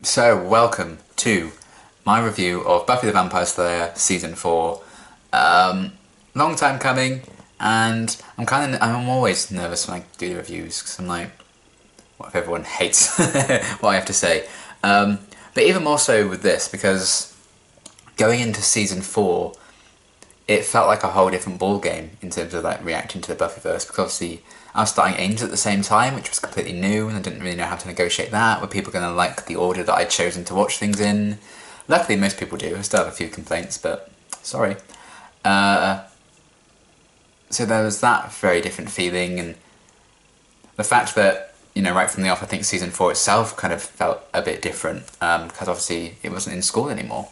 So, welcome to my review of Buffy the Vampire Slayer Season 4. Long time coming, and I'm always nervous when I do the reviews, because I'm like, what if everyone hates what I have to say? But even more so with this, because going into Season 4, it felt like a whole different ball game in terms of like reacting to the Buffyverse, because obviously I was starting Angel at the same time, which was completely new, and I didn't really know how to negotiate that. Were people going to like the order that I'd chosen to watch things in? Luckily, most people do. I still have a few complaints, but sorry. So there was that very different feeling, and the fact that, right from the off, I think Season 4 itself kind of felt a bit different, because obviously it wasn't in school anymore.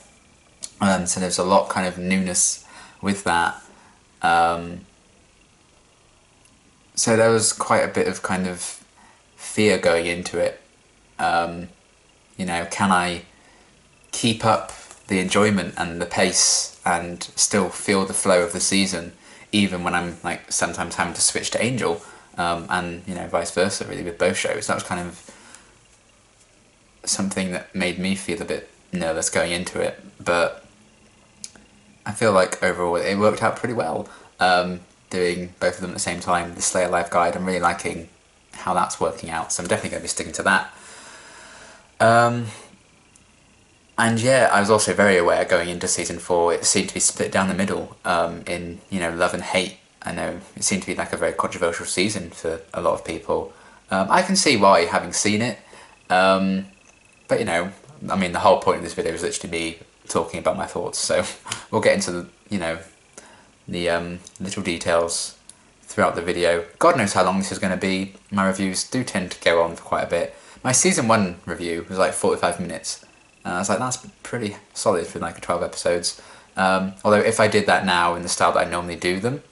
So there's a lot kind of newness with that. So there was quite a bit of kind of fear going into it. Can I keep up the enjoyment and the pace and still feel the flow of the season, even when I'm like sometimes having to switch to Angel, and vice versa really with both shows. That was kind of something that made me feel a bit nervous going into it, but I feel like overall it worked out pretty well. Doing both of them at the same time. The Slayer Life Guide, I'm really liking how that's working out, so I'm definitely going to be sticking to that. And yeah, I was also very aware going into Season 4, it seemed to be split down the middle, in, love and hate. I know it seemed to be like a very controversial season for a lot of people. I can see why, having seen it, but the whole point of this video is literally me talking about my thoughts, so we'll get into the little details throughout the video. God knows how long this is going to be. My reviews do tend to go on for quite a bit. My Season 1 review was like 45 minutes. I was like, that's pretty solid for like 12 episodes. Although if I did that now in the style that I normally do them,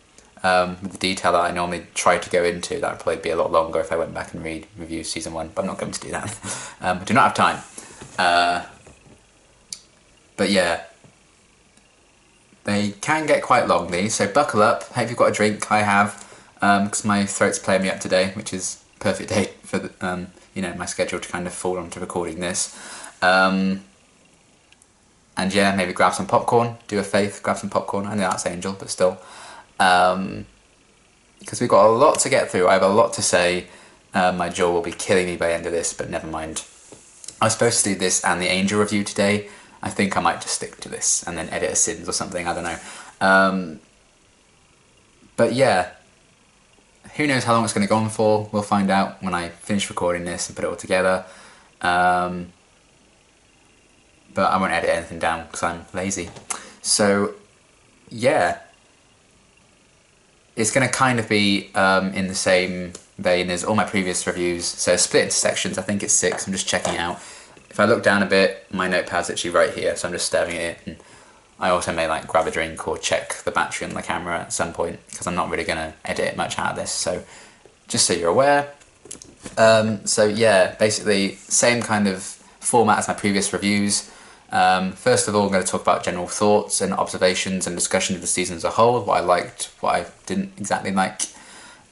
with the detail that I normally try to go into, that would probably be a lot longer if I went back and review Season 1, but I'm not going to do that. I do not have time. But yeah, they can get quite long, these, so buckle up. Hope you've got a drink. I have, because my throat's playing me up today, which is perfect day for the, my schedule to kind of fall onto recording this. And yeah, maybe grab some popcorn. Do a faith, grab some popcorn. I know that's Angel, but still. Because we've got a lot to get through. I have a lot to say. My jaw will be killing me by the end of this, but never mind. I was supposed to do this and the Angel review today. I think I might just stick to this and then edit a Sins or something, I don't know. But yeah, who knows how long it's going to go on for. We'll find out when I finish recording this and put it all together. But I won't edit anything down because I'm lazy. So yeah, it's going to kind of be in the same vein as all my previous reviews. So split into sections, I think it's 6, I'm just checking it out. If I look down a bit, my notepad's actually right here, so I'm just staring at it. And I also may like grab a drink or check the battery on the camera at some point, because I'm not really going to edit much out of this, so just so you're aware. So yeah, basically same kind of format as my previous reviews. First of all, I'm going to talk about general thoughts and observations and discussion of the season as a whole, what I liked, what I didn't exactly like.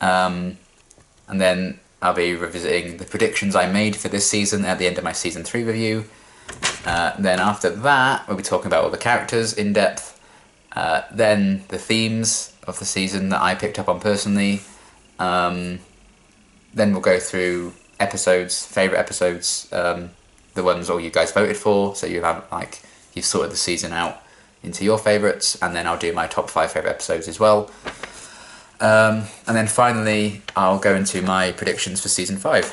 And then I'll be revisiting the predictions I made for this season at the end of my Season 3 review. Then after that, we'll be talking about all the characters in depth. Then the themes of the season that I picked up on personally. Then we'll go through episodes, favourite episodes, the ones all you guys voted for. So you have you've sorted the season out into your favourites, and then I'll do my top 5 favourite episodes as well. And then finally, I'll go into my predictions for Season 5,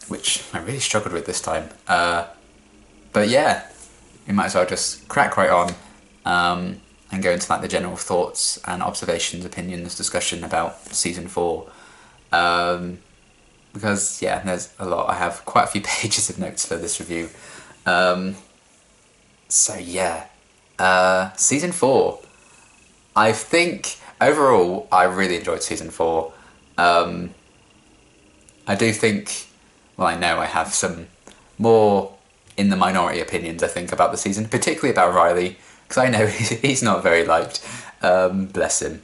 which I really struggled with this time. But yeah, we might as well just crack right on and go into like the general thoughts and observations, opinions, discussion about Season 4. Because yeah, there's a lot. I have quite a few pages of notes for this review. So yeah, Season 4. I think, overall, I really enjoyed Season 4. I do think, well, I know I have some more in the minority opinions, I think, about the season, particularly about Riley, because I know he's not very liked, bless him.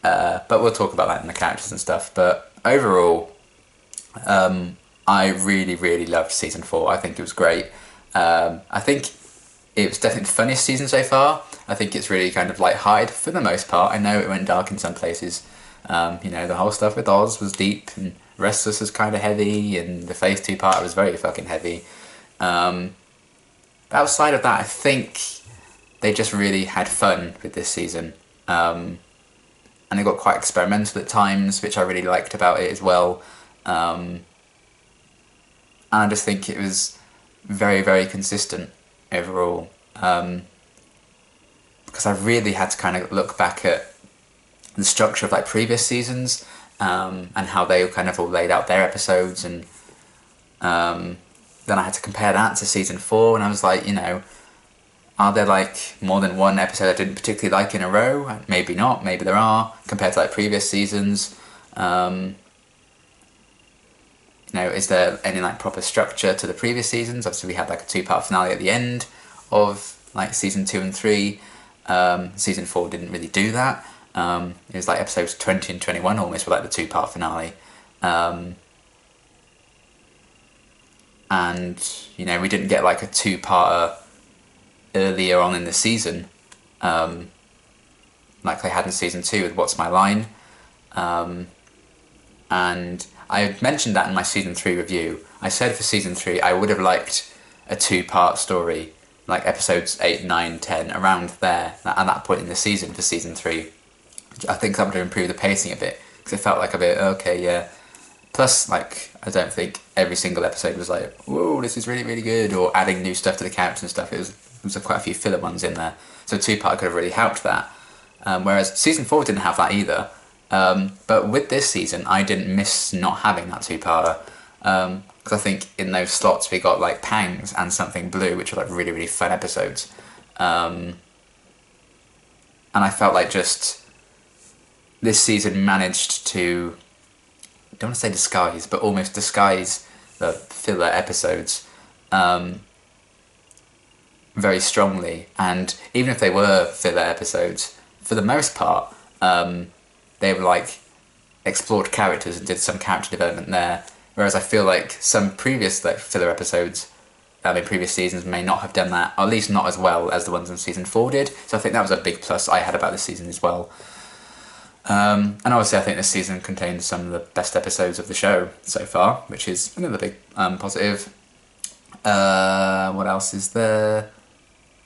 But we'll talk about that in the characters and stuff. But overall, I really, really loved season 4. I think it was great. I think it was definitely the funniest season so far. I think it's really kind of light-hearted for the most part. I know it went dark in some places. The whole stuff with Oz was deep, and Restless was kind of heavy, and the Phase 2 part was very fucking heavy. Outside of that, I think they just really had fun with this season. And they got quite experimental at times, which I really liked about it as well. And I just think it was very, very consistent overall. Because I really had to kind of look back at the structure of like previous seasons, and how they kind of all laid out their episodes, and then I had to compare that to season 4, and I was like, are there like more than one episode I didn't particularly like in a row? Maybe not, maybe there are, compared to like previous seasons. Is there any like proper structure to the previous seasons? Obviously we had like a 2-part finale at the end of like season 2 and 3. Season 4 didn't really do that. It was like episodes 20 and 21 almost were like the 2-part finale. And we didn't get like a 2-parter earlier on in the season, like they had in season 2 with What's My Line. And I mentioned that in my season 3 review. I said for season 3 I would have liked a 2-part story, like episodes 8, 9, 10, around there, at that point in the season for season 3. I think that would have improved the pacing a bit, because it felt like a bit, okay, yeah. Plus, like, I don't think every single episode was like, whoa, this is really, really good, or adding new stuff to the characters and stuff. There was quite a few filler ones in there. So 2-part could have really helped that. Whereas season 4 didn't have that either. But with this season, I didn't miss not having that 2-parter. Because I think in those slots we got like Pangs and Something Blue, which were like really, really fun episodes. And I felt like just this season managed to, I don't want to say disguise, but almost disguise the filler episodes very strongly. And even if they were filler episodes, for the most part, they were like explored characters and did some character development there. Whereas I feel like some previous like filler episodes in previous seasons may not have done that, or at least not as well as the ones in season 4 did. So I think that was a big plus I had about this season as well. And obviously I think this season contains some of the best episodes of the show so far, which is another big positive. What else is there?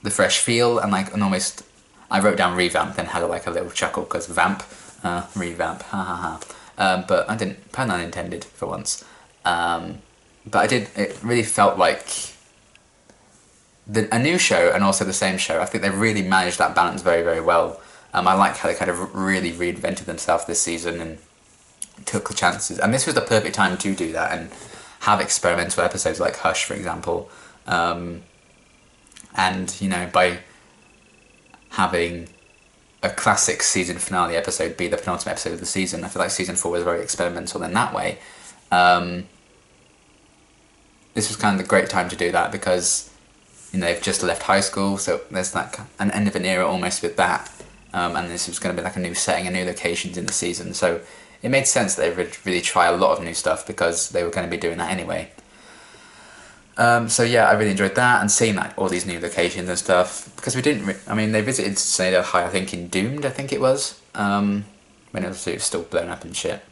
The fresh feel, and like an almost, I wrote down revamp, then had like a little chuckle because vamp, revamp, ha ha ha. But I didn't, pun unintended for once. But it really felt like a new show and also the same show. I think they really managed that balance very, very well. I like how they kind of really reinvented themselves this season and took the chances. And this was the perfect time to do that and have experimental episodes like Hush, for example. And, by having a classic season finale episode be the penultimate episode of the season, I feel like season 4 was very experimental in that way. This was kind of the great time to do that because, they've just left high school, so there's like an end of an era almost with that. And this was going to be like a new setting and new locations in the season, so it made sense that they would really try a lot of new stuff because they were going to be doing that anyway. So yeah, I really enjoyed that and seeing like all these new locations and stuff, because we didn't. They visited Snyder High, I think in Doomed, I think it was, when it was still blown up and shit.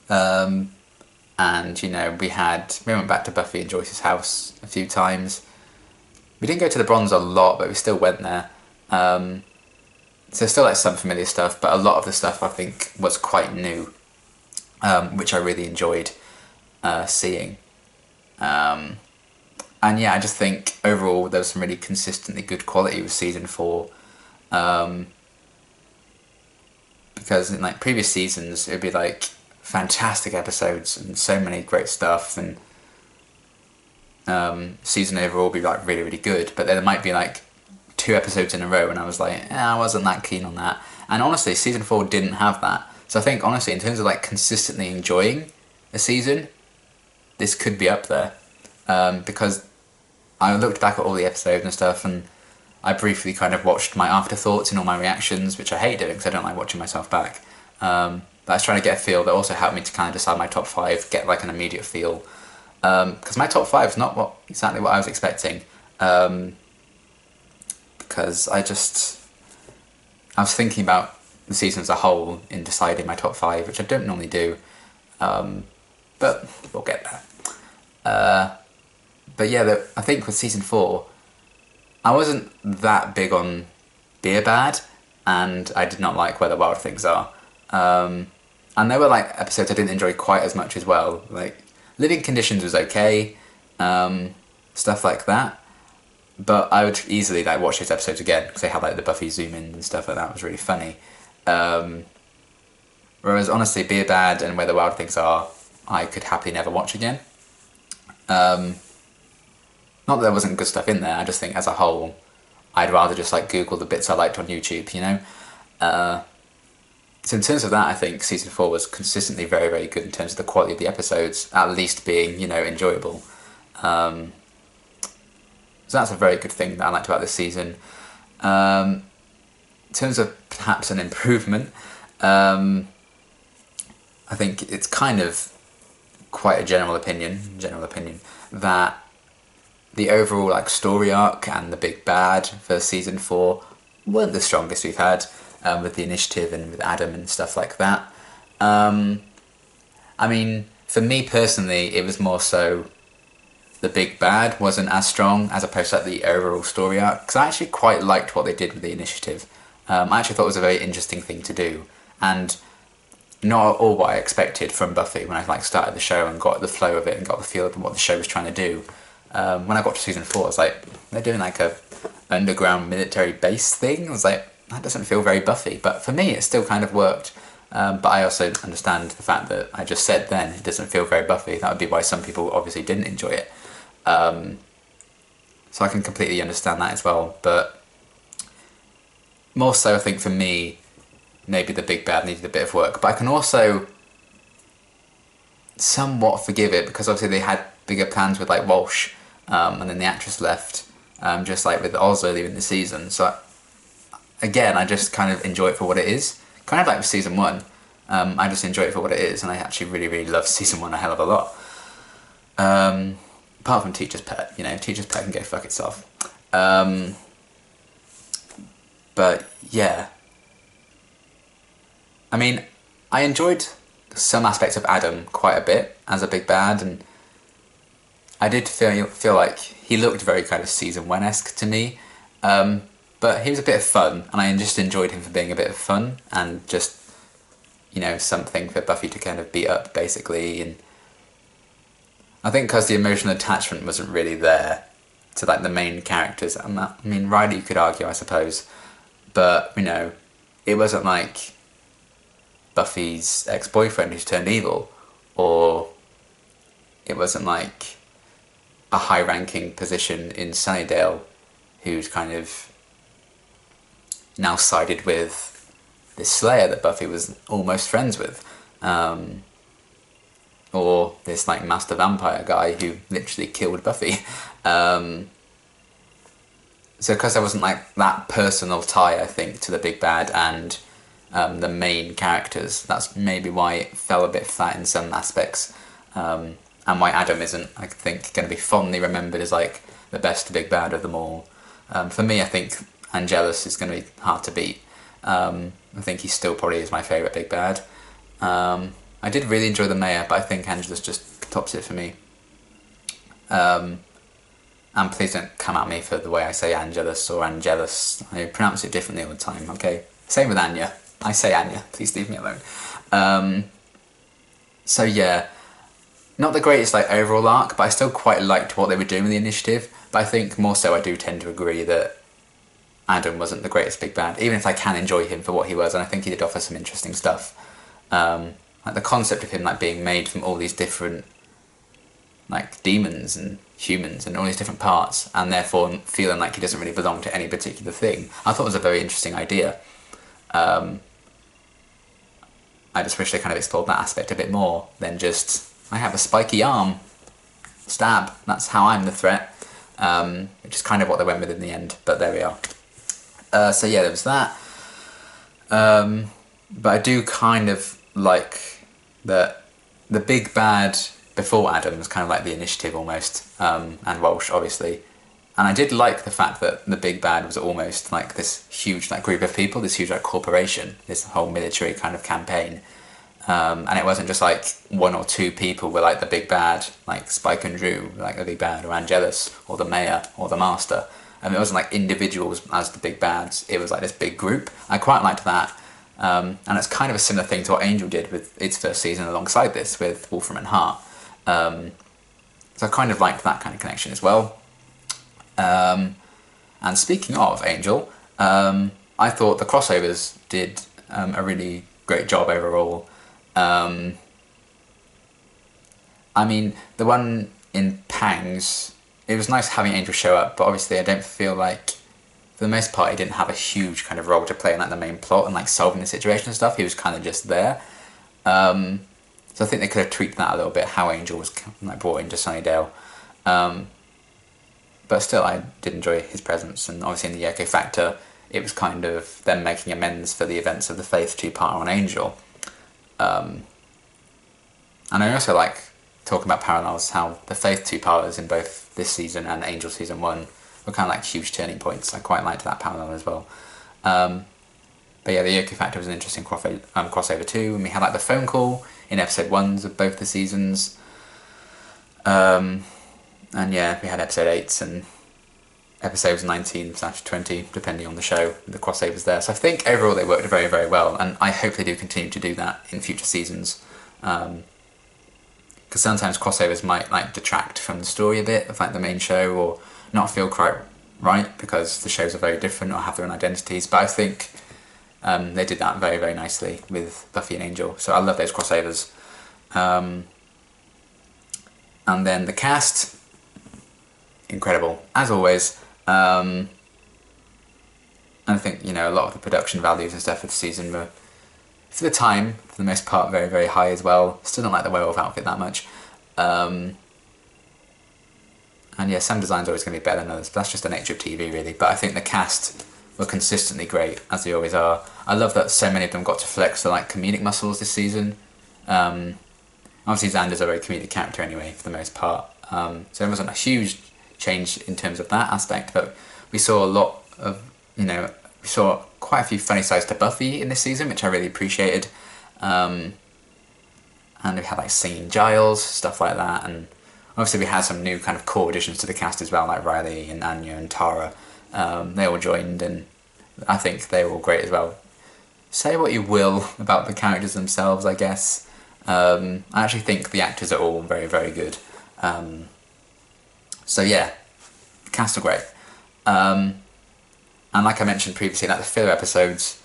And we went back to Buffy and Joyce's house a few times. We didn't go to the Bronze a lot, but we still went there. So still like some familiar stuff, but a lot of the stuff I think was quite new, which I really enjoyed seeing. And yeah, I just think overall there was some really consistently good quality with season 4. Because in like previous seasons it would be like fantastic episodes and so many great stuff, and season overall would be like really, really good, but then there might be like 2 episodes in a row and I was like, I wasn't that keen on that. And honestly, season 4 didn't have that. So I think honestly, in terms of like consistently enjoying a season, this could be up there. Because I looked back at all the episodes and stuff, and I briefly kind of watched my afterthoughts and all my reactions, which I hate doing because I don't like watching myself back. But I was trying to get a feel that also helped me to kind of decide my top 5, get like an immediate feel. Because my top 5 is not exactly what I was expecting. Because I was thinking about the season as a whole in deciding my top 5, which I don't normally do, but we'll get there. But yeah, I think with season 4, I wasn't that big on Beer Bad, and I did not like Where the Wild Things Are. And there were like episodes I didn't enjoy quite as much as well. Like Living Conditions was okay, stuff like that. But I would easily like watch those episodes again because they had like the Buffy zoom in and stuff like that. It was really funny. Whereas honestly, Beer Bad and Where the Wild Things Are, I could happily never watch again. Not that there wasn't good stuff in there. I just think as a whole, I'd rather just like Google the bits I liked on YouTube. You know. So in terms of that, I think season 4 was consistently very, very good in terms of the quality of the episodes, at least being, enjoyable. So that's a very good thing that I liked about this season. In terms of perhaps an improvement, I think it's kind of quite a general opinion, that the overall like story arc and the big bad for season 4 weren't the strongest we've had. With the initiative and with Adam and stuff like that. I mean, for me personally, it was more so the big bad wasn't as strong as opposed to like, the overall story arc, because I actually quite liked what they did with the initiative. I actually thought it was a very interesting thing to do, and not at all what I expected from Buffy when I like started the show and got the flow of it and got the feel of what the show was trying to do. When I got to season 4, I was like, they're doing like a underground military base thing. I was like, that doesn't feel very Buffy, but for me it still kind of worked. But I also understand the fact that I just said then it doesn't feel very Buffy. That would be why some people obviously didn't enjoy it. So I can completely understand that as well. But more so I think for me, maybe the big bad needed a bit of work. But I can also somewhat forgive it because obviously they had bigger plans with like Walsh, and then the actress left, just like with Oz earlier in the season. So again, I just kind of enjoy it for what it is. Kind of like with season 1, I just enjoy it for what it is, and I actually really, really love season 1 a hell of a lot. Apart from Teacher's Pet, Teacher's Pet can go fuck itself. But yeah, I mean, I enjoyed some aspects of Adam quite a bit as a big bad, and I did feel like he looked very kind of season 1-esque to me. But he was a bit of fun, and I just enjoyed him for being a bit of fun and just, something for Buffy to kind of beat up, basically. And I think because the emotional attachment wasn't really there to like the main characters. I mean, Riley you could argue, I suppose, but it wasn't like Buffy's ex-boyfriend who's turned evil, or it wasn't like a high-ranking position in Sunnydale who's kind of now sided with this Slayer that Buffy was almost friends with, or this like master vampire guy who literally killed Buffy. So because there wasn't like that personal tie, I think, to the big bad and the main characters, that's maybe why it fell a bit flat in some aspects, and why Adam isn't, I think, going to be fondly remembered as like the best big bad of them all. For me, I think Angelus is going to be hard to beat. I think he still probably is my favourite big bad. I did really enjoy the Mayor, but I think Angelus just tops it for me. And please don't come at me for the way I say Angelus or Angelus. I pronounce it differently all the time, okay? Same with Anya. I say Anya. Please leave me alone. So yeah, not the greatest like overall arc, but I still quite liked what they were doing with the initiative. But I think more so I do tend to agree that Adam wasn't the greatest big bad, even if I can enjoy him for what he was, and I think he did offer some interesting stuff. Like the concept of him like being made from all these different like demons and humans and all these different parts, and therefore feeling like he doesn't really belong to any particular thing, I thought was a very interesting idea. I just wish they kind of explored that aspect a bit more than just, I have a spiky arm, stab, that's how I'm the threat, which is kind of what they went with in the end, but there we are. So yeah, there was that. But I do kind of like that the big bad before Adams, kind of like the initiative almost, and Walsh obviously. And I did like the fact that the big bad was almost like this huge like group of people, this huge like corporation, this whole military kind of campaign. And it wasn't just like one or two people were like the big bad, like Spike and Drew, like the big bad, or Angelus, or the mayor, or the master. And it wasn't like individuals as the big bads, it was like this big group. I quite liked that. And it's kind of a similar thing to what Angel did with its first season alongside this, with Wolfram and Hart. So I kind of liked that kind of connection as well. And speaking of Angel, I thought the crossovers did a really great job overall. I mean, the one in Pangs, it was nice having Angel show up, but obviously I don't feel like, for the most part, he didn't have a huge kind of role to play in like the main plot and like solving the situation and stuff. He was kind of just there. So I think they could have tweaked that a little bit, how Angel was like brought into Sunnydale. But still, I did enjoy his presence, and obviously in the Yoko Factor, it was kind of them making amends for the events of the Faith two-parter on Angel. And I also like talking about parallels, how the Faith two-parters in both this season and Angel season 1 were kind of like huge turning points. I quite liked that parallel as well. But yeah, the Yoko Factor was an interesting crossover too, and we had like the phone call in episode 1s of both the seasons. And yeah, we had episode 8s and episodes 19/20, depending on the show, the crossovers there. So I think overall they worked very, very well, and I hope they do continue to do that in future seasons. Because sometimes crossovers might like detract from the story a bit of like the main show, or not feel quite right because the shows are very different or have their own identities. But I think they did that very, very nicely with Buffy and Angel. So I love those crossovers. And then the cast, incredible as always. And I think, you know, a lot of the production values and stuff for the season were, for the time, for the most part, very, very high as well. Still don't like the werewolf outfit that much. And yeah, some designs are always going to be better than others, but that's just the nature of TV really. But I think the cast were consistently great, as they always are. I love that so many of them got to flex their like comedic muscles this season. Obviously Xander's a very comedic character anyway, for the most part. So it wasn't a huge change in terms of that aspect, but we saw a lot of, you know, we saw quite a few funny sides to Buffy in this season, which I really appreciated. And we had like singing Giles, stuff like that, and obviously we had some new kind of core additions to the cast as well, like Riley and Anya and Tara. They all joined, and I think they were all great as well. Say what you will about the characters themselves, I guess. I actually think the actors are all very, very good. So yeah, the cast are great. And like I mentioned previously, like the filler episodes,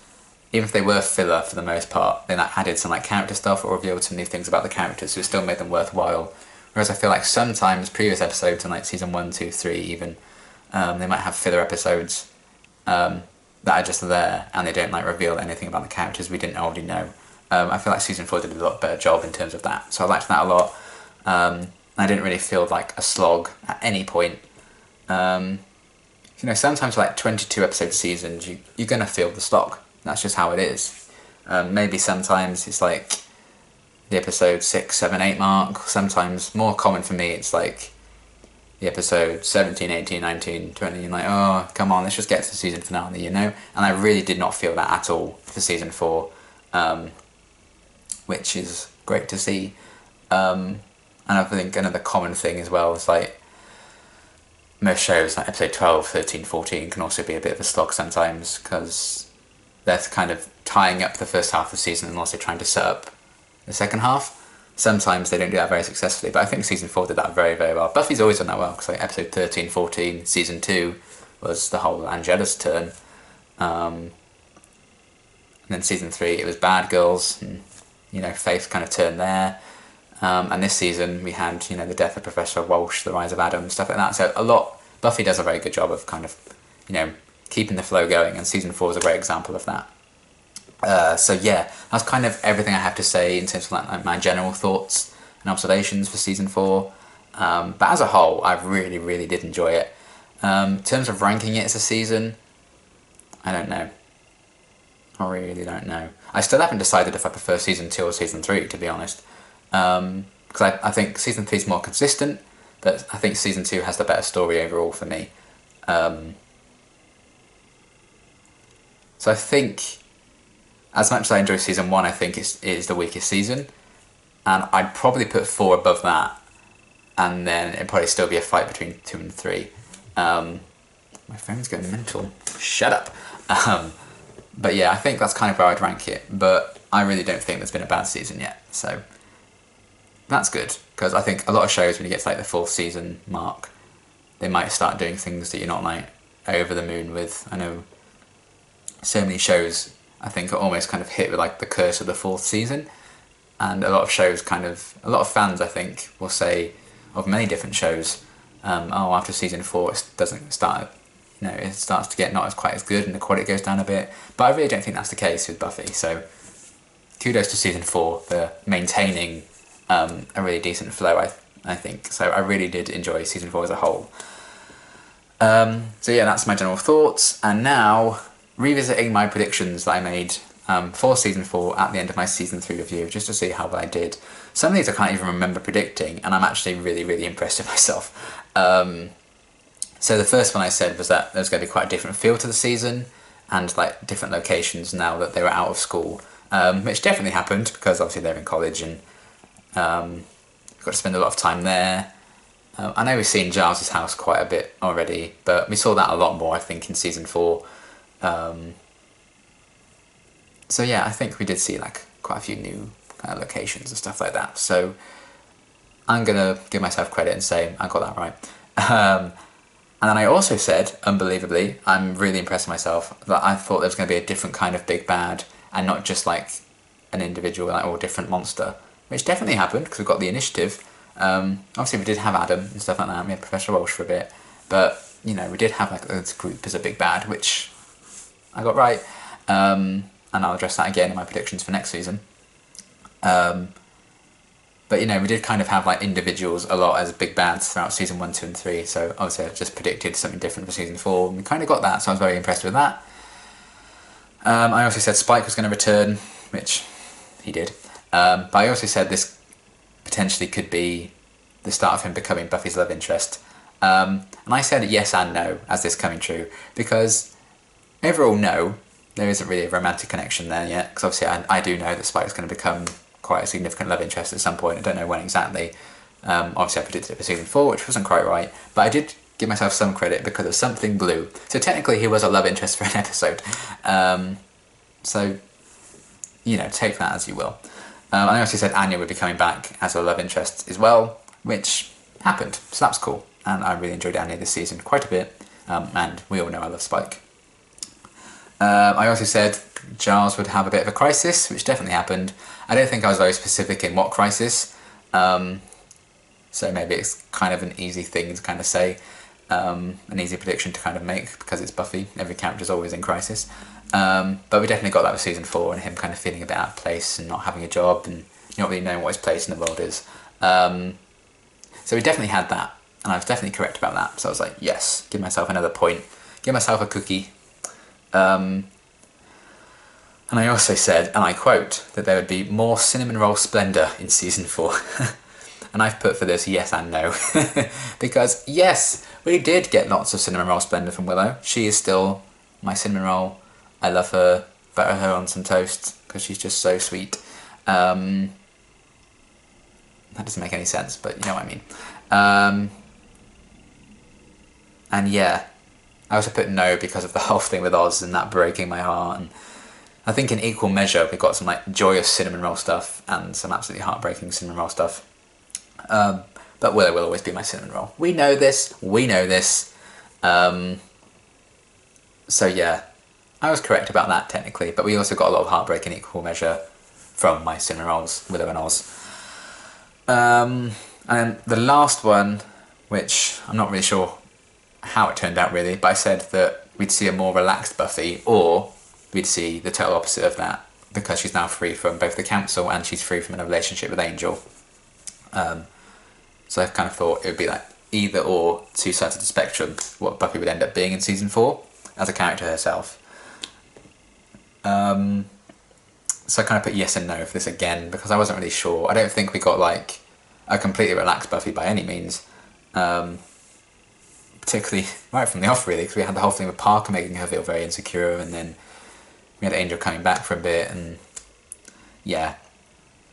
even if they were filler for the most part, they like added some like character stuff or revealed some new things about the characters, so it still made them worthwhile. Whereas I feel like sometimes previous episodes in like season 1, 2, 3 even, they might have filler episodes that are just there and they don't like reveal anything about the characters we didn't already know. I feel like season 4 did a lot better job in terms of that, so I liked that a lot. I didn't really feel like a slog at any point. You know, sometimes like 22 episode seasons, you're going to feel the slog. That's just how it is. Maybe sometimes it's like the episode 6, 7, 8 mark. Sometimes, more common for me, it's like the episode 17, 18, 19, 20. You're like, oh, come on, let's just get to the season finale, you know? And I really did not feel that at all for season 4, which is great to see. And I think another common thing as well is like most shows, like episode 12, 13, 14 can also be a bit of a slog sometimes because they're kind of tying up the first half of the season and also trying to set up the second half. Sometimes they don't do that very successfully, but I think season 4 did that very, very well. Buffy's always done that well, because like episode 13, 14, season 2 was the whole Angelus turn. And then season 3 it was Bad Girls, and you know, Faith kind of turned there. And this season we had, you know, the death of Professor Walsh, the rise of Adam, stuff like that. So Buffy does a very good job of kind of, you know, keeping the flow going, and season 4 is a great example of that. So yeah, that's kind of everything I have to say in terms of like my general thoughts and observations for season 4. But as a whole, I really, really did enjoy it. In terms of ranking it as a season, I don't know. I really don't know. I still haven't decided if I prefer season 2 or season 3, to be honest. Because because I think season 3 is more consistent, but I think season 2 has the better story overall for me. So I think, as much as I enjoy season 1, I think it is the weakest season, and I'd probably put 4 above that, and then it'd probably still be a fight between 2 and 3. My phone's going mental. Shut up. But yeah, I think that's kind of where I'd rank it, but I really don't think there's been a bad season yet, so that's good, because I think a lot of shows, when you get to like the 4th season mark, they might start doing things that you're not like over the moon with. I know so many shows, I think, are almost kind of hit with like the curse of the 4th season, and a lot of shows a lot of fans, I think, will say of many different shows, after season 4 it doesn't start, it starts to get not as quite as good and the quality goes down a bit, but I really don't think that's the case with Buffy, so kudos to season 4 for maintaining a really decent flow, I think. So I really did enjoy season 4 as a whole. So yeah, that's my general thoughts, and now revisiting my predictions that I made for season 4 at the end of my season 3 review, just to see how well I did. Some of these I can't even remember predicting, and I'm actually really, really impressed with myself. So the first one I said was that there's going to be quite a different feel to the season, and like different locations now that they were out of school, which definitely happened, because obviously they're in college and got to spend a lot of time there. I know we've seen Giles' house quite a bit already, but we saw that a lot more, I think, in season 4. So yeah, I think we did see like quite a few new kind of locations and stuff like that. So I'm gonna give myself credit and say I got that right. And then I also said, unbelievably, I'm really impressed with myself, that I thought there was going to be a different kind of big bad, and not just like an individual or different monster, which definitely happened because we got the initiative. Obviously we did have Adam and stuff like that, we had Professor Walsh for a bit, but we did have like this group as a big bad, which I got right, and I'll address that again in my predictions for next season. But we did kind of have like individuals a lot as big bads throughout season 1, 2 and 3, so obviously I just predicted something different for season 4, and we kind of got that, so I was very impressed with that. I also said Spike was going to return, which he did, but I also said this potentially could be the start of him becoming Buffy's love interest, and I said yes and no as this coming true, because overall no, there isn't really a romantic connection there yet, because obviously I do know that Spike's going to become quite a significant love interest at some point. I don't know when exactly. Obviously I predicted it for season 4, which wasn't quite right, but I did give myself some credit because of something blue. So technically he was a love interest for an episode. So, take that as you will. I also said Anya would be coming back as a love interest as well, which happened, so that's cool. And I really enjoyed Anya this season quite a bit, and we all know I love Spike. I also said Giles would have a bit of a crisis, which definitely happened. I don't think I was very specific in what crisis, so maybe it's kind of an easy thing to kind of say, an easy prediction to kind of make, because it's Buffy, every character's always in crisis. But we definitely got that with season 4, and him kind of feeling a bit out of place and not having a job and not really knowing what his place in the world is. So we definitely had that, and I was definitely correct about that. So I was like, yes, give myself another point, give myself a cookie. And I also said, and I quote, that there would be more cinnamon roll splendour in season 4. And I've put for this yes and no. Because yes, we did get lots of cinnamon roll splendour from Willow. She is still my cinnamon roll. I love her. Butter her on some toast because she's just so sweet. That doesn't make any sense, but you know what I mean. And yeah, I also put no because of the whole thing with Oz and that breaking my heart. And I think in equal measure we got some like joyous cinnamon roll stuff and some absolutely heartbreaking cinnamon roll stuff. But Willow will always be my cinnamon roll. We know this. We know this. So yeah, I was correct about that technically, but we also got a lot of heartbreak in equal measure from my cinnamon rolls, Willow and Oz. And the last one, which I'm not really sure how it turned out really, but I said that we'd see a more relaxed Buffy, or we'd see the total opposite of that, because she's now free from both the council and she's free from a relationship with Angel. So I kind of thought it would be like either or, two sides of the spectrum, what Buffy would end up being in season 4 as a character herself. So I kind of put yes and no for this again, because I wasn't really sure. I don't think we got like a completely relaxed Buffy by any means. Particularly right from the off, really, because we had the whole thing with Parker making her feel very insecure, and then we had Angel coming back for a bit, and yeah.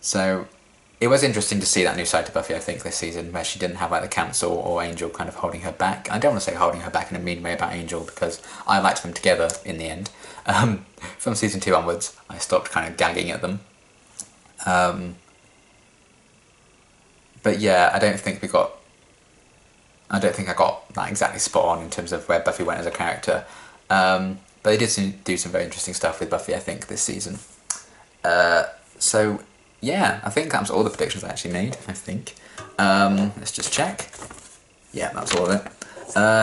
So it was interesting to see that new side to Buffy, I think, this season, where she didn't have like the council or Angel kind of holding her back. I don't want to say holding her back in a mean way about Angel, because I liked them together in the end. From season 2 onwards, I stopped kind of gagging at them. But yeah, I don't think I got that exactly spot on in terms of where Buffy went as a character. But they did do some very interesting stuff with Buffy, I think, this season. So yeah, I think that was all the predictions I actually made, I think. Let's just check. Yeah, that's all of it.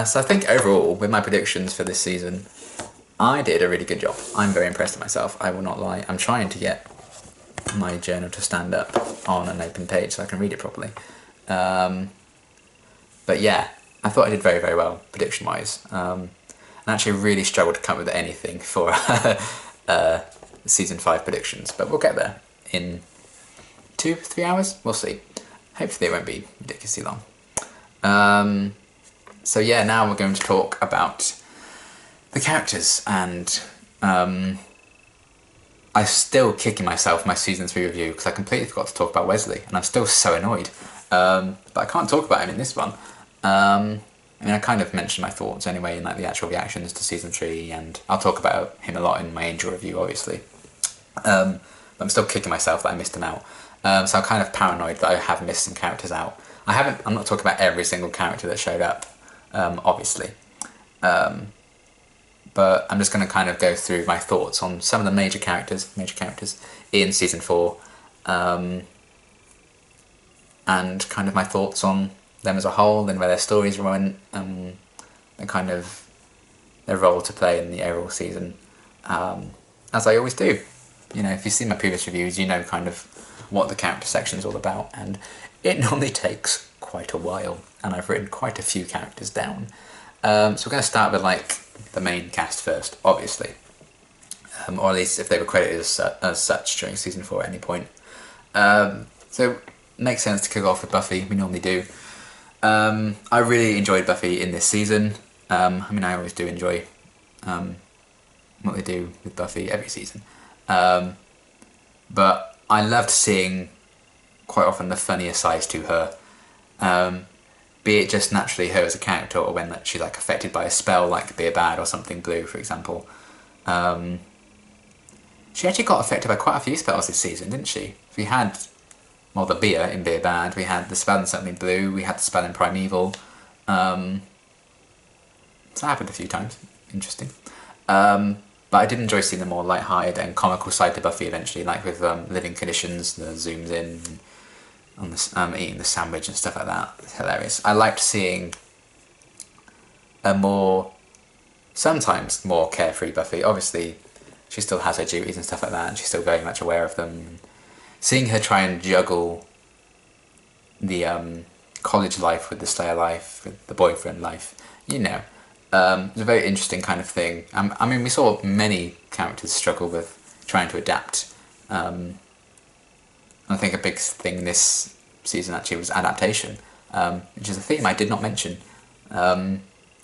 So I think overall, with my predictions for this season, I did a really good job. I'm very impressed with myself, I will not lie. I'm trying to get my journal to stand up on an open page so I can read it properly. But yeah, I thought I did very, very well, prediction-wise. And actually really struggled to come up with anything for season 5 predictions, but we'll get there in 2-3 hours, we'll see. Hopefully they won't be ridiculously long. So yeah, now we're going to talk about the characters, and I'm still kicking myself my season 3 review because I completely forgot to talk about Wesley, and I'm still so annoyed. But I can't talk about him in this one. I mean, I kind of mentioned my thoughts anyway in like the actual reactions to season 3, and I'll talk about him a lot in my Angel review, obviously. But I'm still kicking myself that I missed him out. So I'm kind of paranoid that I have missed some characters out. I'm not talking about every single character that showed up, obviously. But I'm just going to kind of go through my thoughts on some of the major characters in season 4, and kind of my thoughts on them as a whole and where their stories went, and kind of their role to play in the overall season, as I always do. You know, if you've seen my previous reviews, you know kind of what the character section is all about, and it normally takes quite a while, and I've written quite a few characters down. So we're going to start with like the main cast first, obviously, or at least if they were credited as such during season 4 at any point. So it makes sense to kick off with Buffy. We normally do. I really enjoyed Buffy in this season. I mean, I always do enjoy what they do with Buffy every season. But I loved seeing quite often the funnier sides to her. Be it just naturally her as a character, or when she's like affected by a spell like Be Bad or something blue, for example. She actually got affected by quite a few spells this season, didn't she? We had, well, the Beer in Be Bad, we had the spell in Something Blue, we had the spell in Primeval. So that happened a few times. Interesting. But I did enjoy seeing the more light-hearted and comical side to Buffy eventually, like with Living Conditions, the zooms in, on the, eating the sandwich and stuff like that. It's hilarious. I liked seeing a sometimes more carefree Buffy. Obviously, she still has her duties and stuff like that, and she's still very much aware of them. Seeing her try and juggle the college life with the Slayer life, with the boyfriend life, you know. It's a very interesting kind of thing. I mean, we saw many characters struggle with trying to adapt. I think a big thing this season actually was adaptation, which is a theme I did not mention.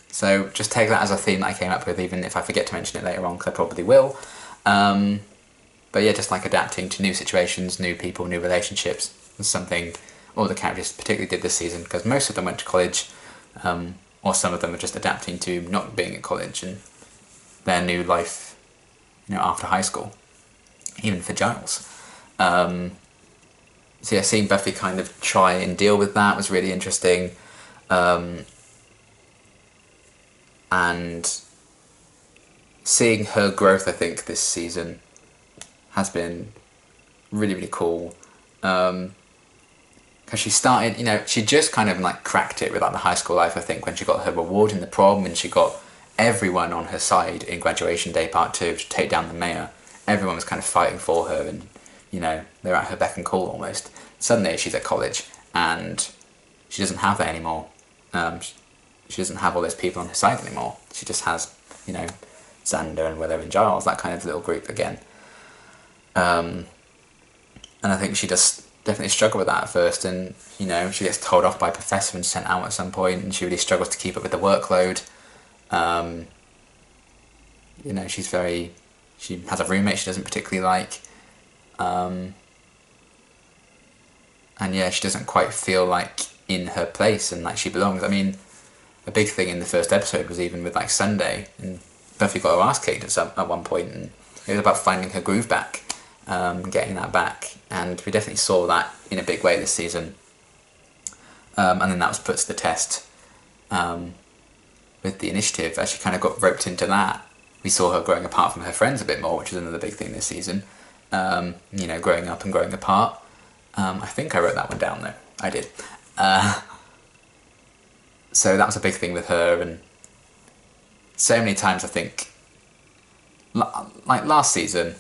So just take that as a theme that I came up with, even if I forget to mention it later on, because I probably will. But yeah, just like adapting to new situations, new people, new relationships was something all the characters particularly did this season, because most of them went to college, or some of them are just adapting to not being at college and their new life, you know, after high school. Even for Giles. So yeah, seeing Buffy kind of try and deal with that was really interesting. And seeing her growth, I think, this season has been really, really cool. Because she started, you know, she just kind of like cracked it with like the high school life, I think, when she got her reward in the prom and she got everyone on her side in Graduation Day Part 2 to take down the mayor. Everyone was kind of fighting for her, and, you know, they're at her beck and call almost. Suddenly she's at college and she doesn't have that anymore. She doesn't have all those people on her side anymore. She just has, you know, Xander and Willow and Giles, that kind of little group again. And I think she just definitely struggle with that at first, and you know, she gets told off by a professor and sent out at some point, and she really struggles to keep up with the workload. You know, she has a roommate she doesn't particularly like, and yeah, she doesn't quite feel like in her place and like she belongs. I mean, a big thing in the first episode was even with like Sunday, and Buffy got her ass kicked at one point, and it was about finding her groove back, getting that back, and we definitely saw that in a big way this season. And then that was put to the test with the initiative. As she kind of got roped into that, we saw her growing apart from her friends a bit more, which is another big thing this season. You know, growing up and growing apart. I think I wrote that one down though. I did. So that was a big thing with her, and so many times I think, like last season,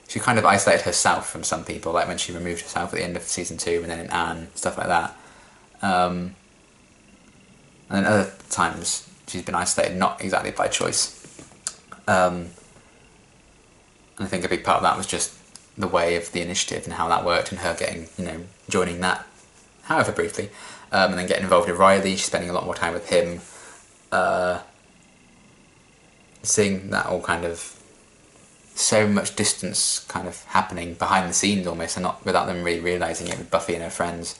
she kind of isolated herself from some people, like when she removed herself at the end of season 2 and then in Anne, stuff like that. And then other times she's been isolated not exactly by choice. And I think a big part of that was just the way of the initiative and how that worked, and her getting, you know, joining that, however briefly, and then getting involved with Riley. She's spending a lot more time with him, seeing that all kind of, so much distance kind of happening behind the scenes almost, and not without them really realising it with Buffy and her friends.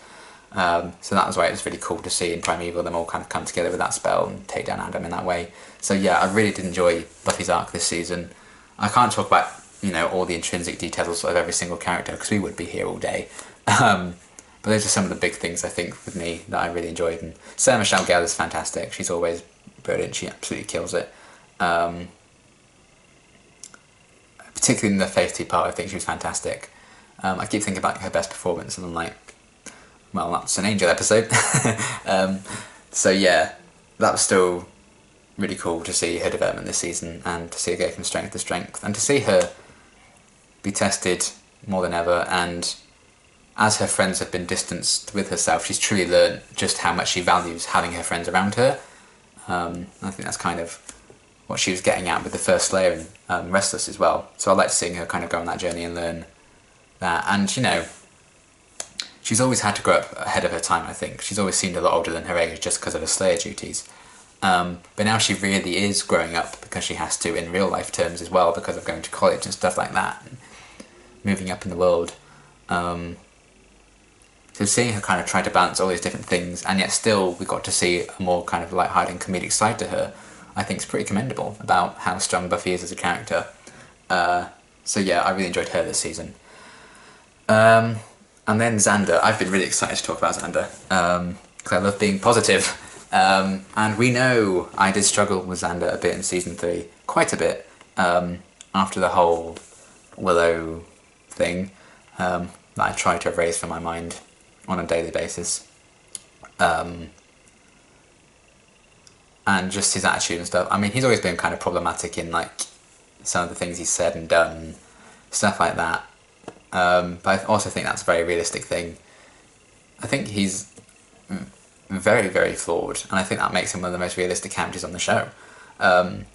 So that was why it was really cool to see in Primeval them all kind of come together with that spell and take down Adam in that way. So yeah, I really did enjoy Buffy's arc this season. I can't talk about, you know, all the intrinsic details of every single character because we would be here all day. But those are some of the big things I think with me that I really enjoyed. And Sarah Michelle Gellar is fantastic. She's always brilliant. She absolutely kills it. Particularly in the Faith 2 part, I think she was fantastic. I keep thinking about her best performance and I'm like, well, that's an Angel episode. So yeah, that was still really cool to see her development this season, and to see her go from strength to strength, and to see her be tested more than ever. And as her friends have been distanced with herself, she's truly learned just how much she values having her friends around her. I think that's kind of what she was getting at with the first Slayer and Restless as well. So I like seeing her kind of go on that journey and learn that. And, you know, she's always had to grow up ahead of her time, I think. She's always seemed a lot older than her age just because of her Slayer duties. But now she really is growing up because she has to in real life terms as well, because of going to college and stuff like that, and moving up in the world. So seeing her kind of try to balance all these different things, and yet still we got to see a more kind of light-hearted and comedic side to her, I think is pretty commendable about how strong Buffy is as a character. So yeah, I really enjoyed her this season. And then Xander. I've been really excited to talk about Xander, because I love being positive. And we know I did struggle with Xander a bit in season 3, quite a bit, after the whole Willow thing that I tried to erase from my mind on a daily basis. And just his attitude and stuff. I mean, he's always been kind of problematic in like some of the things he's said and done, stuff like that. But I also think that's a very realistic thing. I think he's very, very flawed, and I think that makes him one of the most realistic characters on the show. And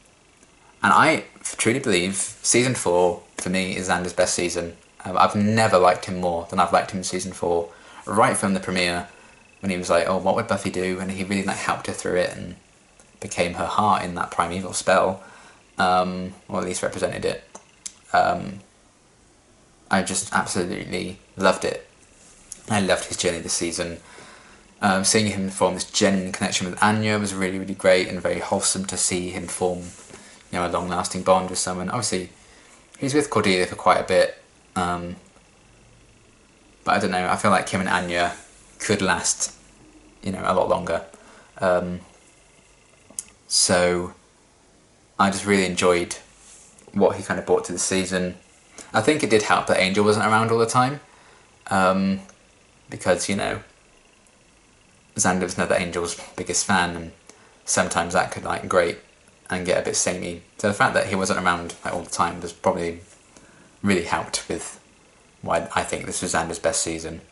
I truly believe season 4 for me is Xander's best season. I've never liked him more than I've liked him in season 4, right from the premiere, when he was like, oh, what would Buffy do? And he really like helped her through it and became her heart in that primeval spell, or at least represented it. I just absolutely loved it. I loved his journey this season. Seeing him form this genuine connection with Anya was really, really great, and very wholesome to see him form, you know, a long-lasting bond with someone. Obviously, he's with Cordelia for quite a bit, but I don't know, I feel like him and Anya could last, you know, a lot longer. So I just really enjoyed what he kind of brought to the season. I think it did help that Angel wasn't around all the time, because, you know, Xander was never Angel's biggest fan, and sometimes that could like grate and get a bit samey. So the fact that he wasn't around like all the time was probably really helped with why I think this was Xander's best season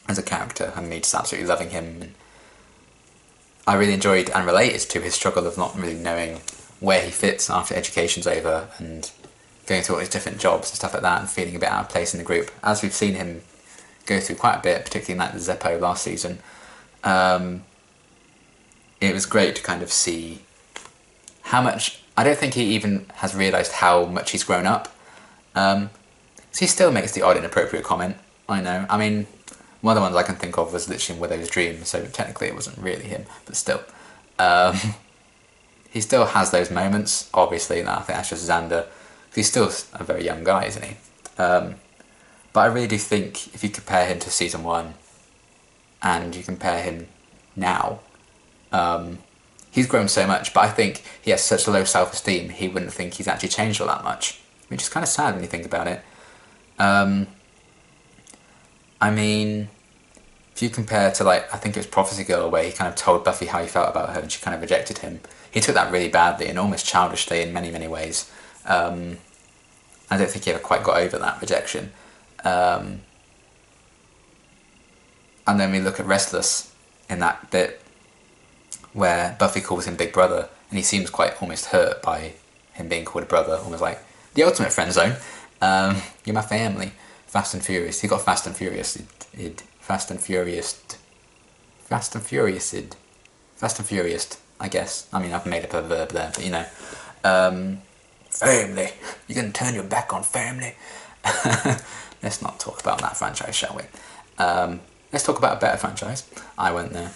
as a character, and me just absolutely loving him. And I really enjoyed and related to his struggle of not really knowing where he fits after education's over, and going through all his different jobs and stuff like that, and feeling a bit out of place in the group, as we've seen him go through quite a bit, particularly in like the Zeppo last season. It was great to kind of see how much... I don't think he even has realised how much he's grown up. So he still makes the odd inappropriate comment, I know. I mean, one of the ones I can think of was literally in Willow's dream, so technically it wasn't really him, but still. He still has those moments, obviously, and I think that's just Xander. He's still a very young guy, isn't he? But I really do think if you compare him to season 1 and you compare him now, he's grown so much, but I think he has such low self-esteem he wouldn't think he's actually changed all that much, which is kind of sad when you think about it. I mean, if you compare to, like, I think it was Prophecy Girl, where he kind of told Buffy how he felt about her and she kind of rejected him. He took that really badly and almost childishly in many, many ways. I don't think he ever quite got over that rejection. And then we look at Restless in that bit where Buffy calls him Big Brother, and he seems quite almost hurt by him being called a brother, almost like the ultimate friend zone. You're my family. Fast and Furious. He got Fast and Furious. Fast and Furious. I guess. I mean, I've made up a verb there, but you know. Family. You're going to turn your back on family. Let's not talk about that franchise, shall we? Let's talk about a better franchise. I went there.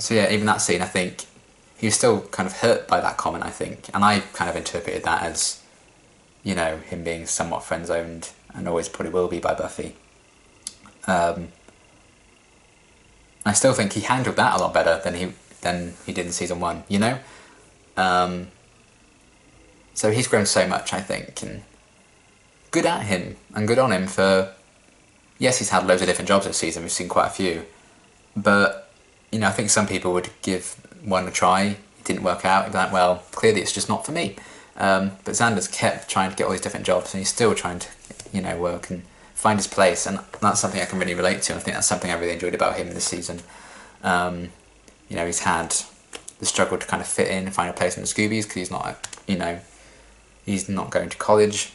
So yeah, even that scene, I think, he was still kind of hurt by that comment, I think. And I kind of interpreted that as, you know, him being somewhat friend-zoned, and always probably will be by Buffy. I still think he handled that a lot better than he did in season 1, you know? So he's grown so much, I think, and good at him, and good on him for... Yes, he's had loads of different jobs this season, we've seen quite a few, but, you know, I think some people would give one a try, it didn't work out, you'd be like, well, clearly it's just not for me. But Xander's kept trying to get all these different jobs, and he's still trying to, you know, work and find his place, and that's something I can really relate to, and I think that's something I really enjoyed about him this season. You know, he's had the struggle to kind of fit in and find a place in the Scoobies, because he's not, you know, he's not going to college.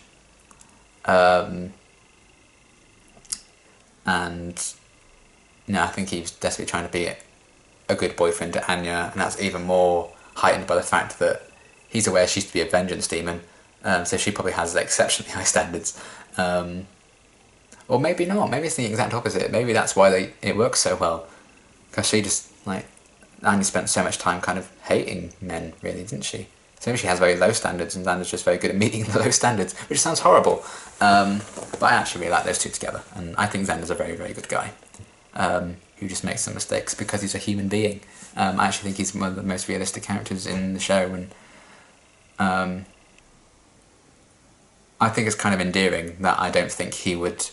And, you know, I think he's desperately trying to be a good boyfriend to Anya, and that's even more heightened by the fact that he's aware she used to be a vengeance demon, so she probably has like, exceptionally high standards. Or maybe not, maybe it's the exact opposite, maybe that's why it works so well, because she just, like, Anya spent so much time kind of hating men, really, didn't she? So maybe she has very low standards, and Xander's just very good at meeting the low standards, which sounds horrible. But I actually really like those two together, and I think Xander's a very, very good guy, who just makes some mistakes because he's a human being. I actually think he's one of the most realistic characters in the show, and I think it's kind of endearing that I don't think he would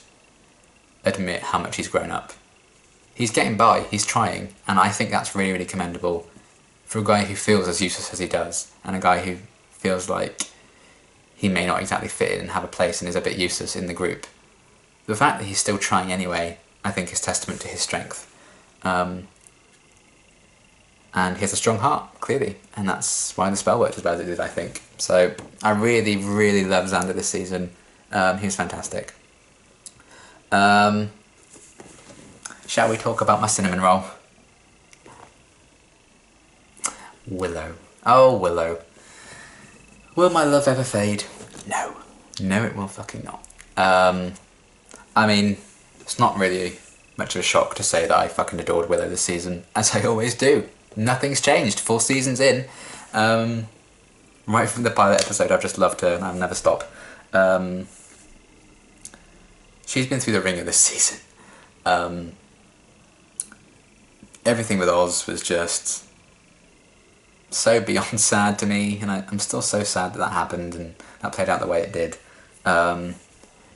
admit how much he's grown up. He's getting by, he's trying, and I think that's really, really commendable for a guy who feels as useless as he does, and a guy who feels like he may not exactly fit in and have a place and is a bit useless in the group. The fact that he's still trying anyway, I think, is testament to his strength. And he has a strong heart, clearly, and that's why the spell worked as well as it did, I think. So I really, really love Xander this season. He was fantastic. Shall we talk about my cinnamon roll? Willow. Oh, Willow. Will my love ever fade? No. No, it will fucking not. I mean, it's not really much of a shock to say that I fucking adored Willow this season, as I always do. Nothing's changed. 4 seasons in. Right from the pilot episode, I've just loved her and I'll never stop. She's been through the ringer this season. Everything with Oz was just so beyond sad to me, and I'm still so sad that happened and that played out the way it did.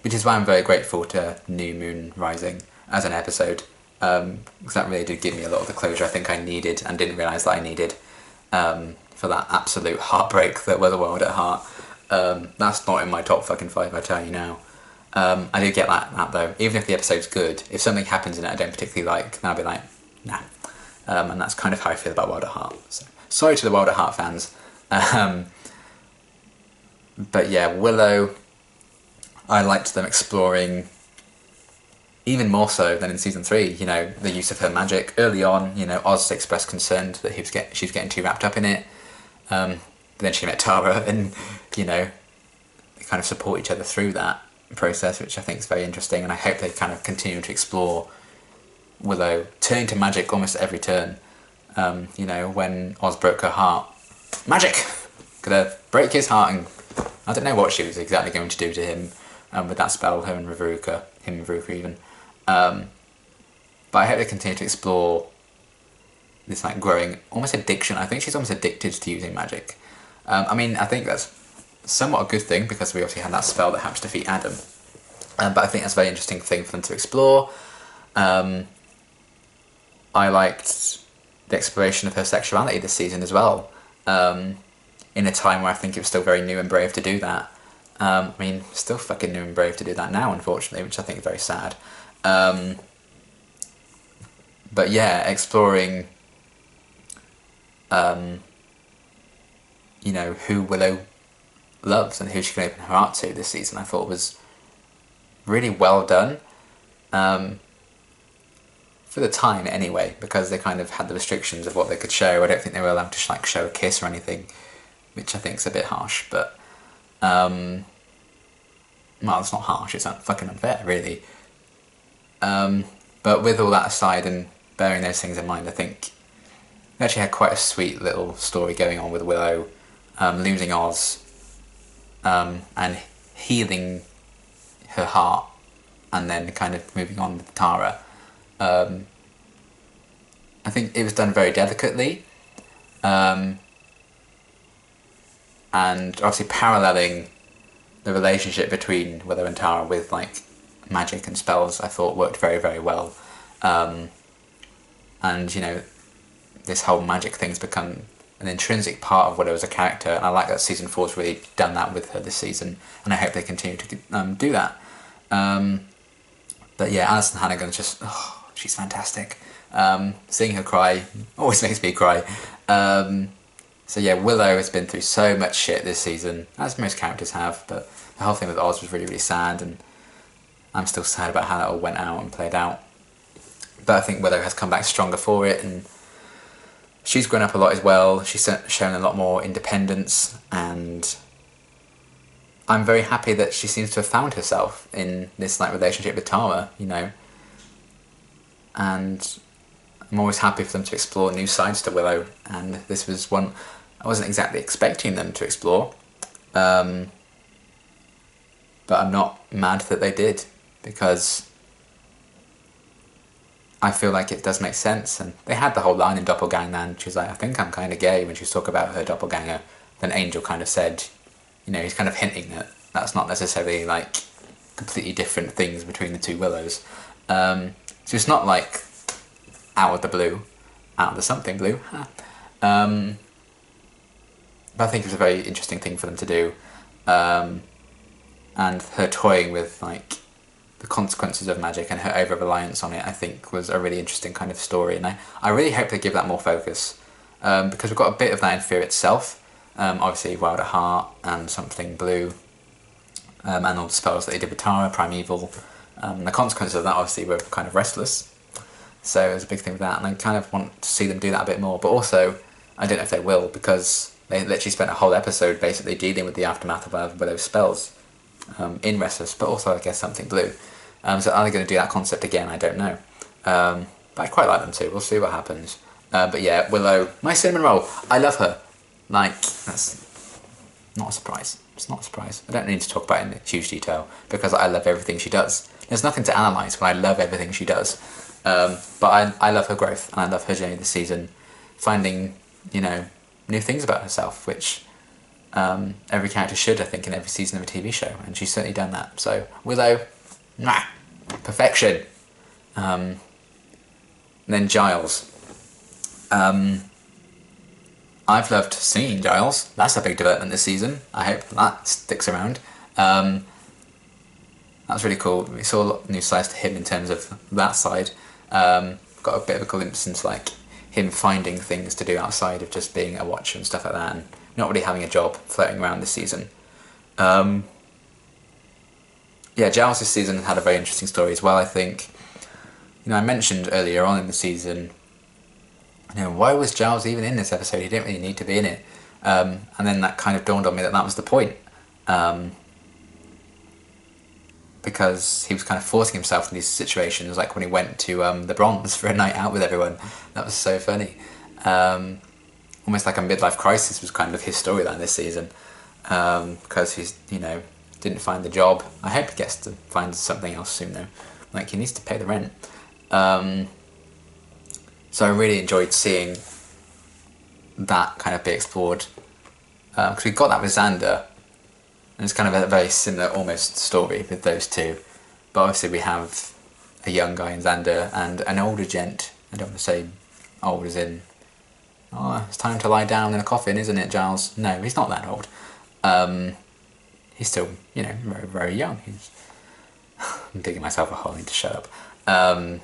Which is why I'm very grateful to New Moon Rising as an episode, because that really did give me a lot of the closure I think I needed and didn't realise that I needed, for that absolute heartbreak that was A World at Heart. That's not in my top fucking 5, I tell you now. I do get that though. Even if the episode's good, if something happens in it I don't particularly like, then I'll be like, nah. And that's kind of how I feel about World at Heart. So, sorry to the World at Heart fans. But yeah, Willow, I liked them exploring even more so than in season 3, you know, the use of her magic early on. You know, Oz expressed concern that she was getting too wrapped up in it. But then she met Tara, and you know, they kind of support each other through that process, which I think is very interesting. And I hope they kind of continue to explore Willow turning to magic almost at every turn. You know, when Oz broke her heart, magic, gonna break his heart, and I don't know what she was exactly going to do to him with that spell. Him and Veruca even. But I hope they continue to explore this like growing almost addiction. I think she's almost addicted to using magic. I mean, I think that's somewhat a good thing because we obviously had that spell that helps defeat Adam. But I think that's a very interesting thing for them to explore. I liked the exploration of her sexuality this season as well. In a time where I think it was still very new and brave to do that. I mean, still fucking new and brave to do that now, unfortunately, which I think is very sad. But yeah, exploring, you know, who Willow loves and who she can open her heart to this season, I thought was really well done. For the time, anyway, because they kind of had the restrictions of what they could show. I don't think they were allowed to like show a kiss or anything, which I think is a bit harsh. But well, it's not harsh. It's not fucking unfair, really. But with all that aside and bearing those things in mind, I think they actually had quite a sweet little story going on with Willow losing Oz and healing her heart, and then kind of moving on with Tara. I think it was done very delicately, and obviously paralleling the relationship between Willow and Tara with like magic and spells, I thought worked very, very well. And you know, this whole magic thing's become an intrinsic part of Willow as a character, and I like that season 4's really done that with her this season, and I hope they continue to do that. But yeah, Alison Hannigan's just, oh, she's fantastic. Seeing her cry always makes me cry. So yeah, Willow has been through so much shit this season, as most characters have, but the whole thing with Oz was really, really sad, and I'm still sad about how that all went out and played out. But I think Willow has come back stronger for it, and she's grown up a lot as well. She's shown a lot more independence, and I'm very happy that she seems to have found herself in this like relationship with Tara, you know. And I'm always happy for them to explore new sides to Willow, and this was one I wasn't exactly expecting them to explore. But I'm not mad that they did, because I feel like it does make sense. And they had the whole line in Doppelgangland, she was like, I think I'm kind of gay, when she was talking about her doppelganger. Then Angel kind of said, you know, he's kind of hinting that that's not necessarily like completely different things between the two Willows. So it's not like out of the blue, out of the something blue. But I think it was a very interesting thing for them to do. And her toying with like the consequences of magic and her over-reliance on it, I think was a really interesting kind of story. And I really hope they give that more focus, because we've got a bit of that in Fear itself. Obviously Wild at Heart and Something Blue, and all the spells that they did with Tara, Primeval. The consequences of that obviously were kind of restless. So it was a big thing with that, and I kind of want to see them do that a bit more. But also, I don't know if they will, because they literally spent a whole episode basically dealing with the aftermath of Willow's spells in Restless, but also I guess Something Blue. So are they going to do that concept again? I don't know. But I'd quite like them to. We'll see what happens. But yeah, Willow, my cinnamon roll. I love her. Like, that's not a surprise. It's not a surprise. I don't need to talk about it in huge detail, because I love everything she does. There's nothing to analyse when I love everything she does. But I love her growth, and I love her journey this season, finding, you know, new things about herself, which every character should, I think, in every season of a TV show, and she's certainly done that. So Willow, mwah, perfection. Then Giles. I've loved seeing Giles. That's a big development this season. I hope that sticks around. That was really cool. We saw a lot of new sides to him in terms of that side. Got a bit of a glimpse into like him finding things to do outside of just being a watcher and stuff like that, and not really having a job, floating around this season. Yeah, Giles this season had a very interesting story as well, I think. you know, I mentioned earlier on in the season, you know, why was Giles even in this episode? He didn't really need to be in it. And then that kind of dawned on me that was the point. Because he was kind of forcing himself in these situations, like when he went to the Bronze for a night out with everyone. That was so funny. Almost like a midlife crisis was kind of his storyline this season. Because he's, you know, didn't find the job. I hope he gets to find something else soon though. Like, he needs to pay the rent. So I really enjoyed seeing that kind of be explored. Because we got that with Xander. And it's kind of a very similar almost story with those two. But obviously we have a young guy in Xander and an older gent. I don't want to say old as in, oh, it's time to lie down in a coffin, isn't it, Giles? No, he's not that old. He's still, you know, very, very young. I'm digging myself a hole, I need to shut up. I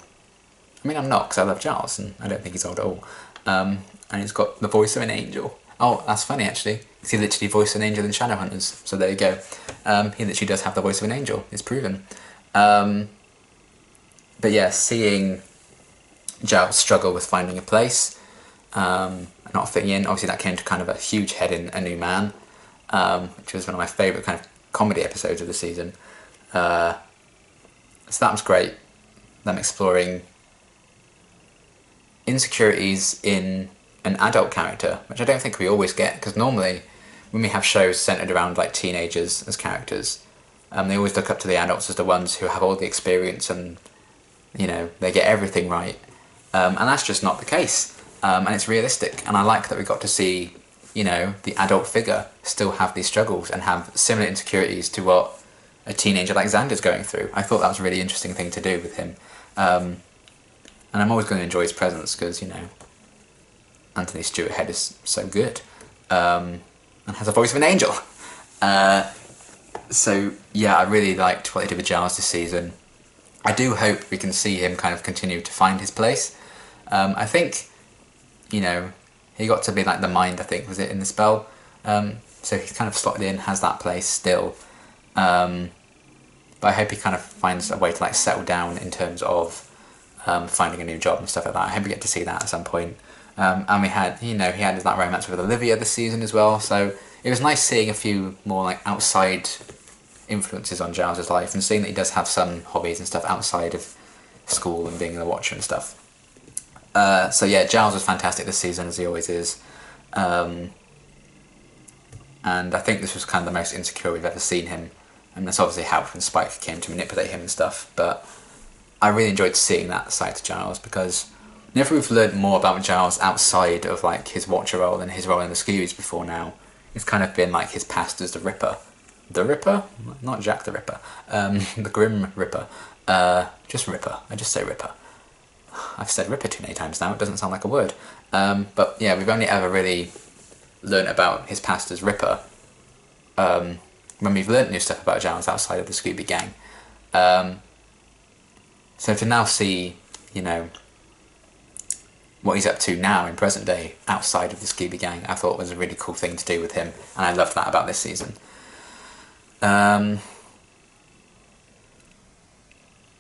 mean, I'm not, because I love Giles and I don't think he's old at all. And he's got the voice of an angel. Oh, that's funny actually. He literally voiced an angel in Shadowhunters, so there you go. He literally does have the voice of an angel, it's proven. But yeah, seeing Giles struggle with finding a place, not fitting in, obviously that came to kind of a huge head in A New Man, which was one of my favourite kind of comedy episodes of the season. So that was great, them exploring insecurities in an adult character, which I don't think we always get, because normally when we have shows centred around like teenagers as characters, they always look up to the adults as the ones who have all the experience and, you know, they get everything right. And that's just not the case. And it's realistic. And I like that we got to see, you know, the adult figure still have these struggles and have similar insecurities to what a teenager like Xander's going through. I thought that was a really interesting thing to do with him. And I'm always going to enjoy his presence because, you know, Anthony Stewart Head is so good, and has a voice of an angel. So yeah, I really liked what they did with Giles this season. I do hope we can see him kind of continue to find his place. I think, you know, he got to be like the mind, I think, was it, in the spell? So he's kind of slotted in, has that place still. But I hope he kind of finds a way to like settle down in terms of finding a new job and stuff like that. I hope we get to see that at some point. And we had, you know, he had that romance with Olivia this season as well, so it was nice seeing a few more like outside influences on Giles' life and seeing that he does have some hobbies and stuff outside of school and being a watcher and stuff. So yeah, Giles was fantastic this season, as he always is. And I think this was kind of the most insecure we've ever seen him, and that's obviously helped when Spike came to manipulate him and stuff, but I really enjoyed seeing that side to Giles, because whenever we've learned more about Giles outside of like his watcher role and his role in the Scoobies before now, it's kind of been like his past as the Ripper. The Ripper? Not Jack the Ripper. The Grim Ripper. Just Ripper. I just say Ripper. I've said Ripper too many times now, it doesn't sound like a word. But yeah, we've only ever really learned about his past as Ripper when we've learnt new stuff about Giles outside of the Scooby Gang. So to now see, you know, what he's up to now in present day outside of the Scooby Gang, I thought was a really cool thing to do with him, and I loved that about this season. Let's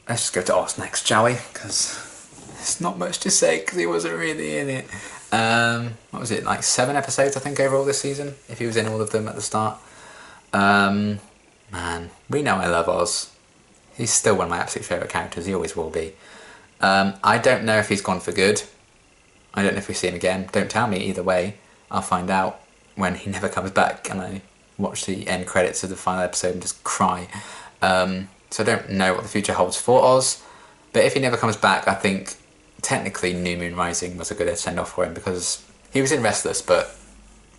just go to Oz next, shall we? Because there's not much to say because he wasn't really in it. What was it, like 7 episodes I think overall this season, if he was in all of them at the start. Man, we know I love Oz. He's still one of my absolute favourite characters, he always will be. I don't know if he's gone for good. I don't know if we see him again. Don't tell me either way. I'll find out when he never comes back and I watch the end credits of the final episode and just cry. So I don't know what the future holds for Oz. But if he never comes back, I think technically New Moon Rising was a good send-off for him, because he was in Restless but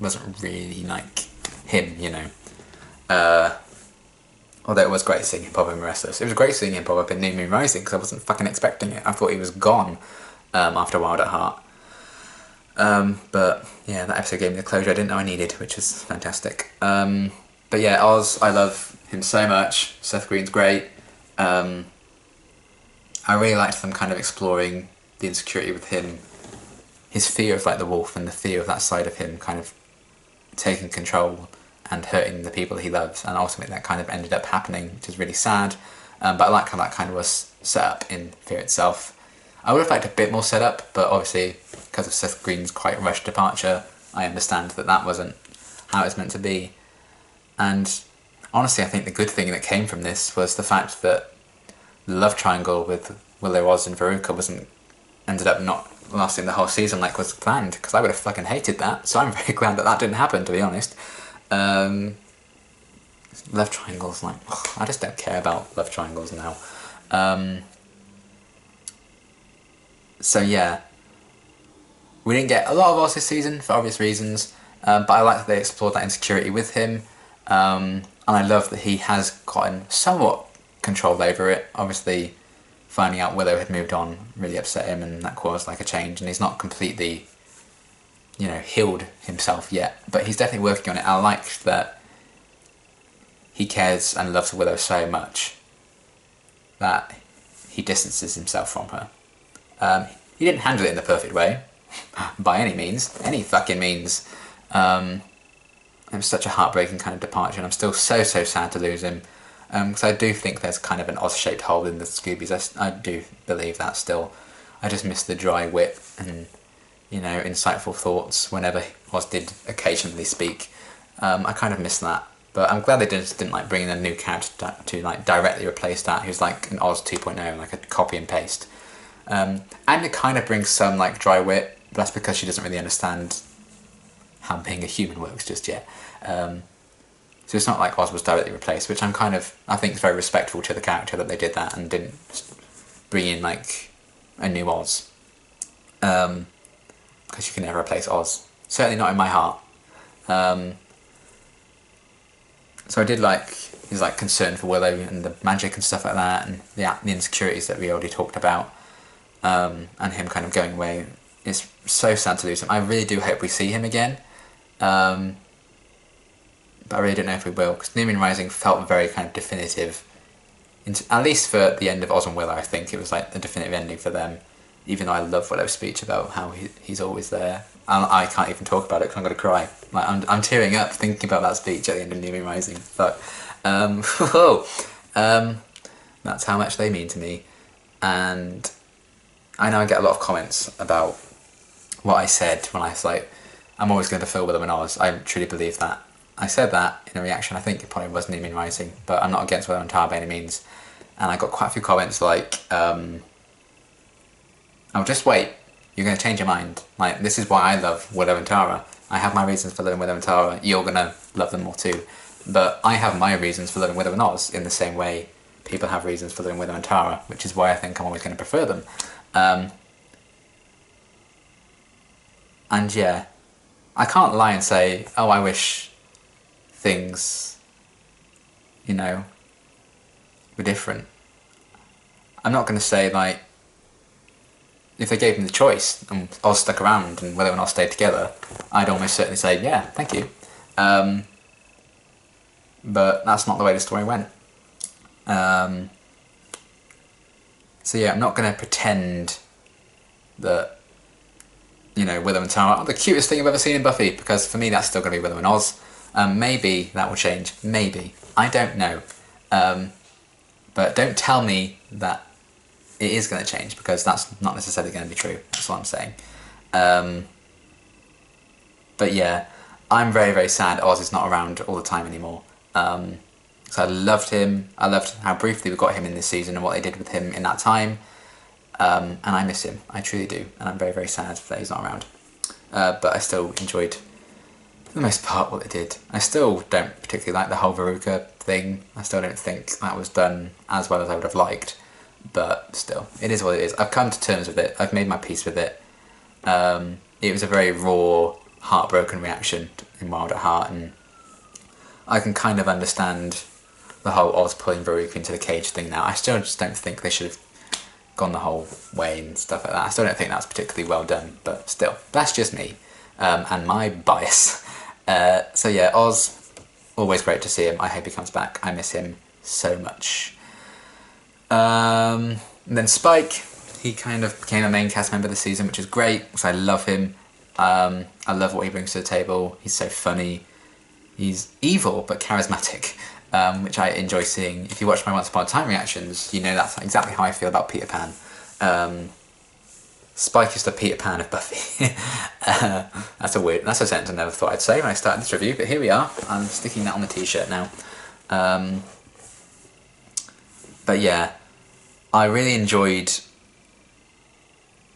wasn't really like him, you know. Although it was great seeing him pop up in Restless. It was great seeing him pop up in New Moon Rising because I wasn't fucking expecting it. I thought he was gone after Wild at Heart. But yeah, that episode gave me the closure I didn't know I needed, which was fantastic. But yeah, Oz, I love him so much. Seth Green's great. I really liked them kind of exploring the insecurity with him, his fear of like the wolf and the fear of that side of him kind of taking control and hurting the people he loves, and ultimately that kind of ended up happening, which is really sad. But I like how that kind of was set up in Fear itself. I would have liked a bit more setup, but obviously because of Seth Green's quite rushed departure, I understand that that wasn't how it was meant to be. And honestly, I think the good thing that came from this was the fact that the love triangle with Willow, Oz and Veruca ended up not lasting the whole season like was planned, because I would have fucking hated that. So I'm very glad that that didn't happen, to be honest. Love triangles, like, I just don't care about love triangles now. So yeah, we didn't get a lot of Oz this season for obvious reasons, but I like that they explored that insecurity with him, and I love that he has gotten somewhat control over it. Obviously, finding out Willow had moved on really upset him, and that caused like a change, and he's not completely, you know, healed himself yet, but he's definitely working on it. I like that he cares and loves Willow so much that he distances himself from her. He didn't handle it in the perfect way, by any means, any fucking means. It was such a heartbreaking kind of departure, and I'm still so sad to lose him. Because I do think there's kind of an Oz-shaped hole in the Scoobies. I do believe that still. I just miss the dry wit and, you know, insightful thoughts whenever Oz did occasionally speak. I kind of miss that. But I'm glad they didn't like bring in a new character to like directly replace that, who's like an Oz 2.0, like a copy and paste. And it kind of brings some like dry wit, but that's because she doesn't really understand how being a human works just yet. So it's not like Oz was directly replaced, which I think is very respectful to the character that they did that and didn't bring in like a new Oz. Because you can never replace Oz. Certainly not in my heart. So I did like his like concern for Willow and the magic and stuff like that, and the insecurities that we already talked about, and him kind of going away. It's so sad to lose him. I really do hope we see him again, but I really don't know if we will, because New Moon Rising felt very kind of definitive, at least for the end of Oz and Willow. I think it was like the definitive ending for them, even though I love Willow's speech about how he's always there. I can't even talk about it because I'm going to cry. Like, I'm tearing up thinking about that speech at the end of New Moon Rising. But that's how much they mean to me. And I know I get a lot of comments about what I said when I was like, I'm always going to fulfill Willow and Oz. I truly believe that. I said that in a reaction. I think it probably was New Moon Rising, but I'm not against Willow and Tara by any means. And I got quite a few comments like, oh, just wait. You're going to change your mind. Like, this is why I love Willow and Tara. I have my reasons for loving Willow and Tara. You're going to love them more too. But I have my reasons for loving Willow and Oz in the same way people have reasons for loving Willow and Tara, which is why I think I'm always going to prefer them. And yeah, I can't lie and say, oh, I wish things, you know, were different. I'm not going to say, like, if they gave me the choice and Oz stuck around and Willow and Oz stayed together, I'd almost certainly say, yeah, thank you. But that's not the way the story went. So yeah, I'm not going to pretend that, you know, Willow and Tara are the cutest thing I've ever seen in Buffy, because for me that's still going to be Willow and Oz. Maybe that will change. Maybe. I don't know. But don't tell me that it is going to change, because that's not necessarily going to be true. That's what I'm saying. But yeah, I'm very, very sad Oz is not around all the time anymore. So I loved him. I loved how briefly we got him in this season and what they did with him in that time. And I miss him. I truly do. And I'm very, very sad that he's not around. But I still enjoyed, for the most part, what they did. I still don't particularly like the whole Veruca thing. I still don't think that was done as well as I would have liked. But still, it is what it is. I've come to terms with it. I've made my peace with it. It was a very raw, heartbroken reaction in Wild at Heart, and I can kind of understand the whole Oz pulling Veruca into the cage thing now. I still just don't think they should have gone the whole way and stuff like that. I still don't think that's particularly well done, but still, that's just me and my bias. So yeah, Oz, always great to see him. I hope he comes back. I miss him so much. And then Spike, he kind of became a main cast member this season, which is great, because I love him. I love what he brings to the table. He's so funny. He's evil but charismatic, which I enjoy seeing. If you watch my Once Upon a Time reactions, you know that's exactly how I feel about Peter Pan. Spike is the Peter Pan of Buffy. That's a sentence I never thought I'd say when I started this review, but here we are. I'm sticking that on the t-shirt now. But yeah, I really enjoyed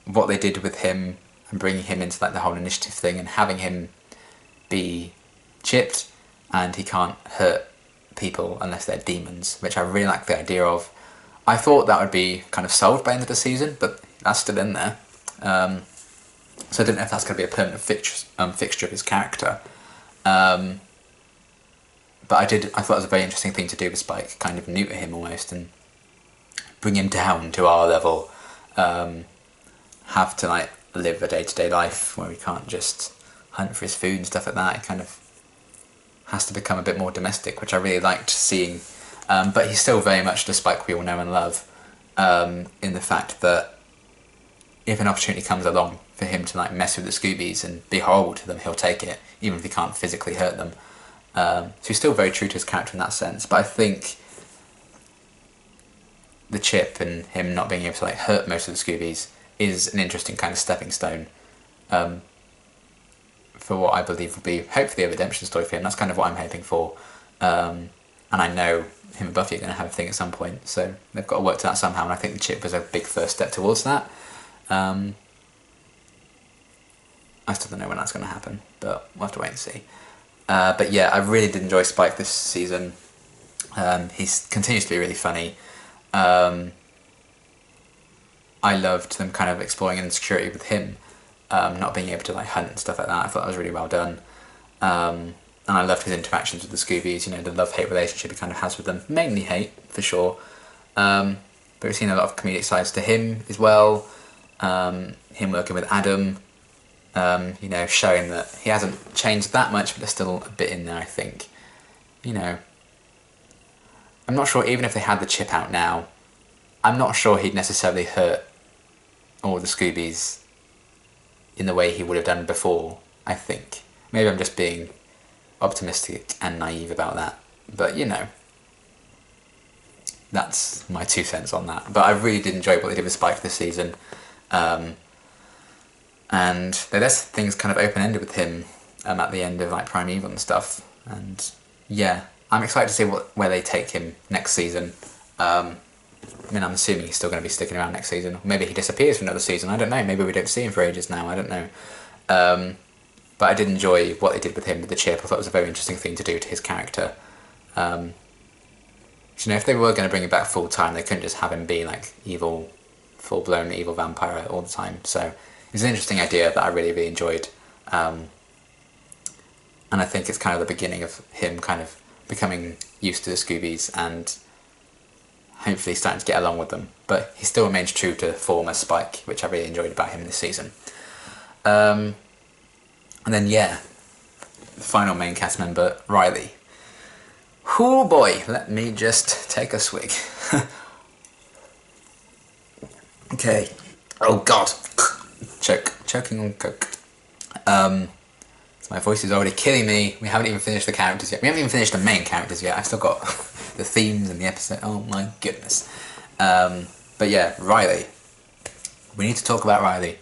what they did with him and bringing him into like the whole initiative thing and having him be chipped and he can't hurt people unless they're demons, which I really like the idea of. I thought that would be kind of solved by the end of the season, but that's still in there. So I don't know if that's going to be a permanent fixture of his character. But I thought it was a very interesting thing to do with Spike, kind of neuter him almost and bring him down to our level. Have to like live a day-to-day life where he can't just hunt for his food and stuff like that. He kind of has to become a bit more domestic, which I really liked seeing. But he's still very much the Spike we all know and love, in the fact that if an opportunity comes along for him to like mess with the Scoobies and be horrible to them, he'll take it, even if he can't physically hurt them. So he's still very true to his character in that sense. But I think the chip and him not being able to like hurt most of the Scoobies is an interesting kind of stepping stone for what I believe will be hopefully a redemption story for him. That's kind of what I'm hoping for. And I know him and Buffy are going to have a thing at some point, so they've got to work to that somehow, and I think the chip was a big first step towards that. I still don't know when that's going to happen, but we'll have to wait and see. But yeah, I really did enjoy Spike this season. He continues to be really funny. I loved them kind of exploring an insecurity with him, not being able to like hunt and stuff like that. I thought that was really well done. And I loved his interactions with the Scoobies, you know, the love-hate relationship he kind of has with them. Mainly hate, for sure. But we've seen a lot of comedic sides to him as well. Him working with Adam, you know, showing that he hasn't changed that much, but there's still a bit in there, I think. You know, I'm not sure, even if they had the chip out now, I'm not sure he'd necessarily hurt all the Scoobies in the way he would have done before, I think. Maybe I'm just being optimistic and naive about that, but you know, that's my 2 cents on that. But I really did enjoy what they did with Spike this season, and they left things kind of open-ended with him at the end of like Primeval and stuff, and yeah, I'm excited to see where they take him next season. I mean, I'm assuming he's still going to be sticking around next season. Maybe he disappears for another season, I don't know, maybe we don't see him for ages now, I don't know. But I did enjoy what they did with him with the chip. I thought it was a very interesting thing to do to his character. You know, if they were going to bring him back full time, they couldn't just have him be like evil, full-blown evil vampire all the time. So it's an interesting idea that I really, really enjoyed. And I think it's kind of the beginning of him kind of becoming used to the Scoobies and hopefully starting to get along with them. But he still remains true to form as Spike, which I really enjoyed about him this season. And then, yeah, the final main cast member, Riley. Oh boy, let me just take a swig. Okay. Oh god. Choking on coke. So my voice is already killing me. We haven't even finished the characters yet. We haven't even finished the main characters yet. I've still got the themes and the episode. Oh my goodness. But yeah, Riley. We need to talk about Riley.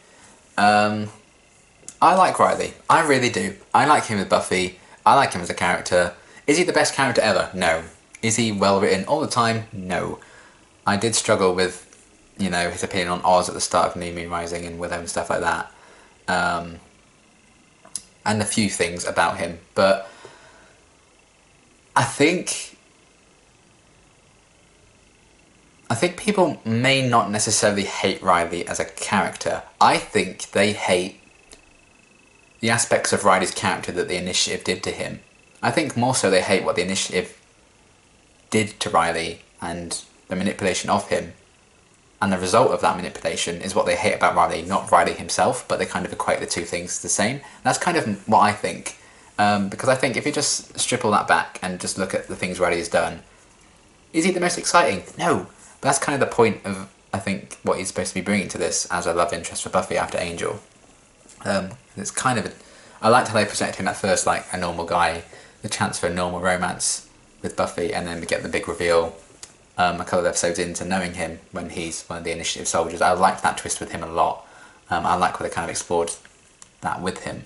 I like Riley. I really do. I like him with Buffy. I like him as a character. Is he the best character ever? No. Is he well written all the time? No. I did struggle with, you know, his opinion on Oz at the start of New Moon Rising and Willow and stuff like that. And a few things about him. But I think people may not necessarily hate Riley as a character. I think they hate the aspects of Riley's character that the Initiative did to him. I think more so they hate what the Initiative did to Riley and the manipulation of him. And the result of that manipulation is what they hate about Riley, not Riley himself, but they kind of equate the two things the same. That's kind of what I think. Because I think if you just strip all that back and just look at the things Riley has done, is he the most exciting? No. But that's kind of the point of, I think, what he's supposed to be bringing to this as a love interest for Buffy after Angel. It's kind of I liked how they presented him at first like a normal guy, the chance for a normal romance with Buffy, and then we get the big reveal a couple of episodes into knowing him when he's one of the Initiative soldiers. I liked that twist with him a lot. I like where they kind of explored that with him.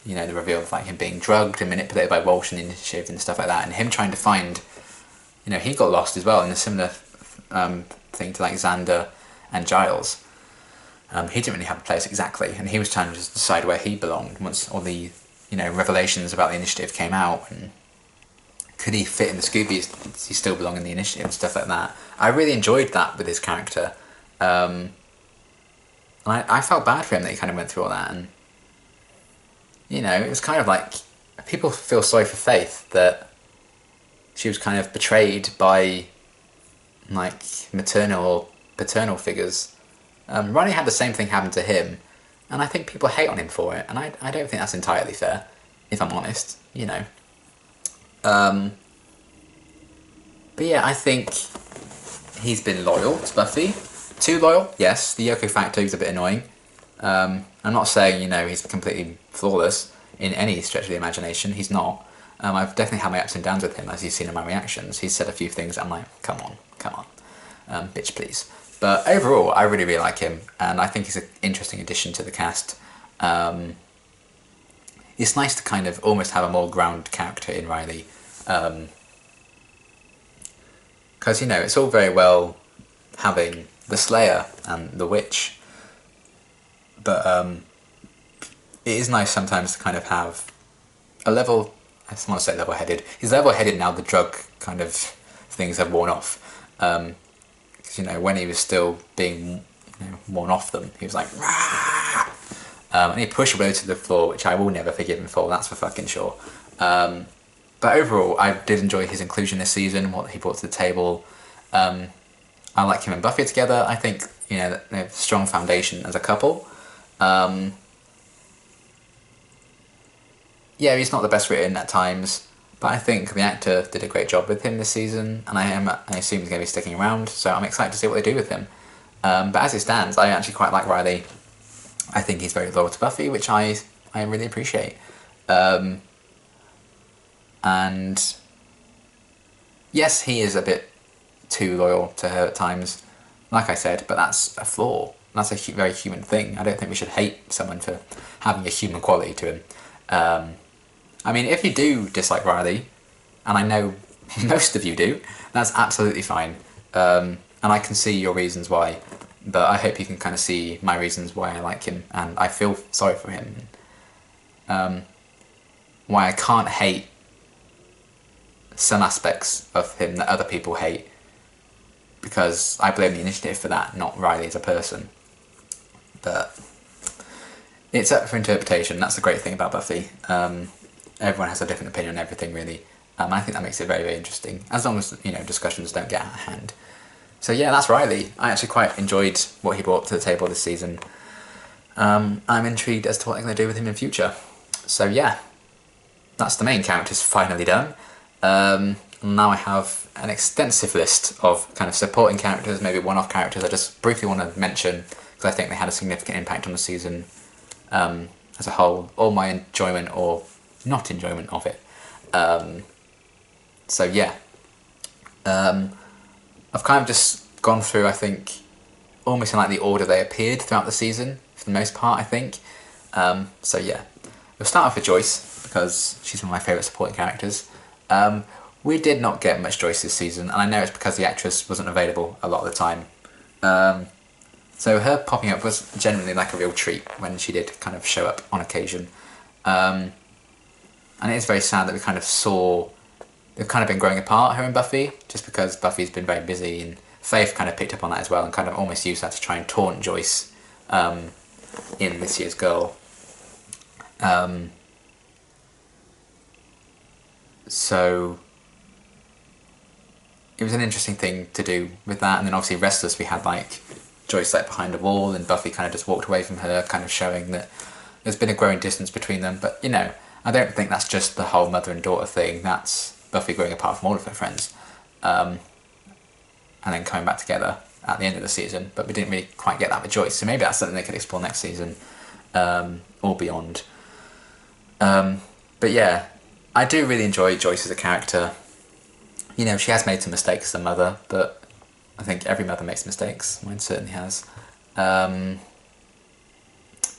You know, the reveal of like him being drugged and manipulated by Walsh and the Initiative and stuff like that, and him trying to find, you know, he got lost as well in a similar thing to like Xander and Giles. He didn't really have a place exactly, and he was trying to just decide where he belonged once all the, you know, revelations about the Initiative came out, and could he fit in the Scoobies? Does he still belong in the Initiative and stuff like that? I really enjoyed that with his character. And I felt bad for him that he kind of went through all that, and you know, it was kind of like people feel sorry for Faith that she was kind of betrayed by like maternal or paternal figures. Ronnie had the same thing happen to him, and I think people hate on him for it, and I don't think that's entirely fair, if I'm honest, you know. But yeah, I think he's been loyal to Buffy. Too loyal, yes. The Yoko factor is a bit annoying. I'm not saying, you know, he's completely flawless in any stretch of the imagination. He's not. I've definitely had my ups and downs with him, as you've seen in my reactions. He's said a few things, I'm like, come on. Bitch, please. But overall, I really, really like him, and I think he's an interesting addition to the cast. It's nice to kind of almost have a more grounded character in Riley. Because, you know, it's all very well having the Slayer and the Witch, but it is nice sometimes to kind of have a level, I just want to say level-headed. He's level-headed now the drug kind of things have worn off. Because, you know, when he was still being, you know, worn off them, he was like, rah! And he pushed Willow to the floor, which I will never forgive him for, that's for fucking sure. But overall, I did enjoy his inclusion this season, what he brought to the table. I like him and Buffy together. I think, you know, they have a strong foundation as a couple. Yeah, he's not the best written at times, but I think the actor did a great job with him this season, and I assume he's going to be sticking around, so I'm excited to see what they do with him. But as it stands, I actually quite like Riley. I think he's very loyal to Buffy, which I really appreciate. And yes, he is a bit too loyal to her at times, like I said, but that's a flaw. That's a very human thing. I don't think we should hate someone for having a human quality to him. I mean, if you do dislike Riley, and I know most of you do, that's absolutely fine. And I can see your reasons why, but I hope you can kind of see my reasons why I like him, and I feel sorry for him. Why I can't hate some aspects of him that other people hate, because I blame the Initiative for that, not Riley as a person. But it's up for interpretation. That's the great thing about Buffy. Everyone has a different opinion on everything, really. I think that makes it very, very interesting, as long as, you know, discussions don't get out of hand. So yeah, that's Riley. I actually quite enjoyed what he brought to the table this season. I'm intrigued as to what they're going to do with him in future. So yeah, that's the main characters finally done. Now I have an extensive list of kind of supporting characters, maybe one-off characters I just briefly want to mention, because I think they had a significant impact on the season as a whole, or my enjoyment or not enjoyment of it. So yeah, I've kind of just gone through, I think, almost in like the order they appeared throughout the season, for the most part, I think. So yeah, we'll start off with Joyce, because she's one of my favourite supporting characters. We did not get much Joyce this season, and I know it's because the actress wasn't available a lot of the time. So her popping up was genuinely like a real treat when she did kind of show up on occasion. And it is very sad that we kind of saw they've kind of been growing apart, her and Buffy, just because Buffy's been very busy, and Faith kind of picked up on that as well and kind of almost used that to try and taunt Joyce in this year's Girl. So it was an interesting thing to do with that, and then obviously Restless we had like Joyce like behind a wall and Buffy kind of just walked away from her, kind of showing that there's been a growing distance between them. But you know, I don't think that's just the whole mother and daughter thing, that's Buffy growing apart from all of her friends, and then coming back together at the end of the season. But we didn't really quite get that with Joyce, so maybe that's something they could explore next season, or beyond. But yeah, I do really enjoy Joyce as a character. You know, she has made some mistakes as a mother, but I think every mother makes mistakes. Mine certainly has.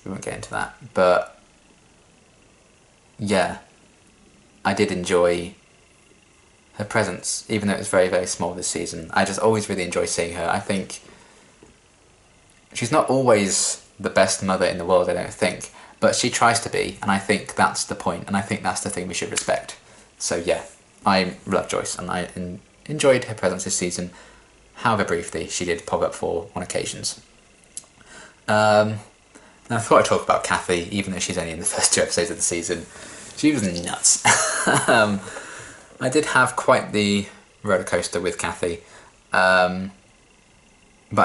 we won't get into that. But yeah, I did enjoy her presence, even though it was very, very small this season. I just always really enjoy seeing her. I think she's not always the best mother in the world, I don't think, but she tries to be, and I think that's the point, and I think that's the thing we should respect. So yeah, I love Joyce, and I enjoyed her presence this season, however briefly she did pop up for on occasions. Now I thought I'd talk about Kathy, even though she's only in the first 2 episodes of the season. She was nuts. I did have quite the roller coaster with Kathy, but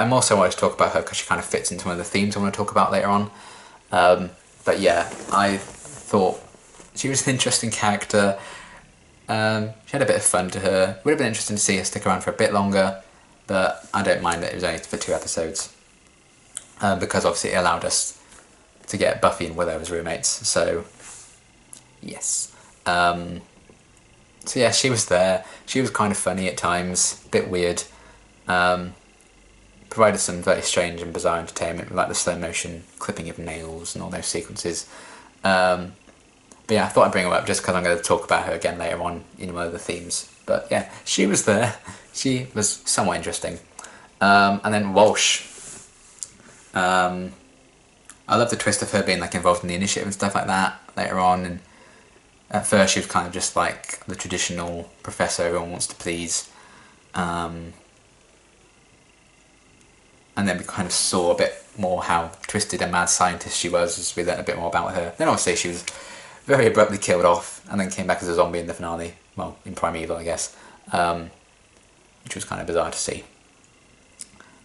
I'm also wanted to talk about her because she kind of fits into one of the themes I want to talk about later on. But yeah, I thought she was an interesting character. She had a bit of fun to her. It would have been interesting to see her stick around for a bit longer, but I don't mind that it was only for 2 episodes. Because obviously it allowed us to get Buffy and Willow as roommates, so yes. So yeah, she was there. She was kind of funny at times, a bit weird. Provided some very strange and bizarre entertainment, like the slow motion clipping of nails and all those sequences. But yeah, I thought I'd bring her up just because I'm going to talk about her again later on in one of the themes. But yeah, she was there. She was somewhat interesting. And then Walsh. I love the twist of her being like involved in the initiative and stuff like that later on. And at first she was kind of just like the traditional professor everyone wants to please. And then we kind of saw a bit more how twisted and mad scientist she was as we learned a bit more about her. Then obviously she was very abruptly killed off and then came back as a zombie in the finale. Well, in Primeval, I guess. Which was kind of bizarre to see.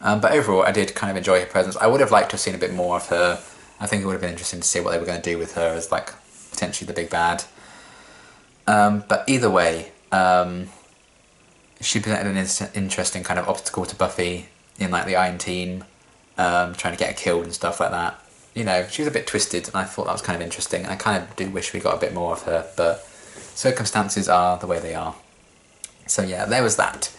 But overall, I did kind of enjoy her presence. I would have liked to have seen a bit more of her. I think it would have been interesting to see what they were going to do with her as, like, potentially the big bad. But either way, she presented an interesting kind of obstacle to Buffy in, like, the Iron Team, trying to get her killed and stuff like that. You know, she was a bit twisted, and I thought that was kind of interesting. I kind of do wish we got a bit more of her, but circumstances are the way they are. So yeah, there was that.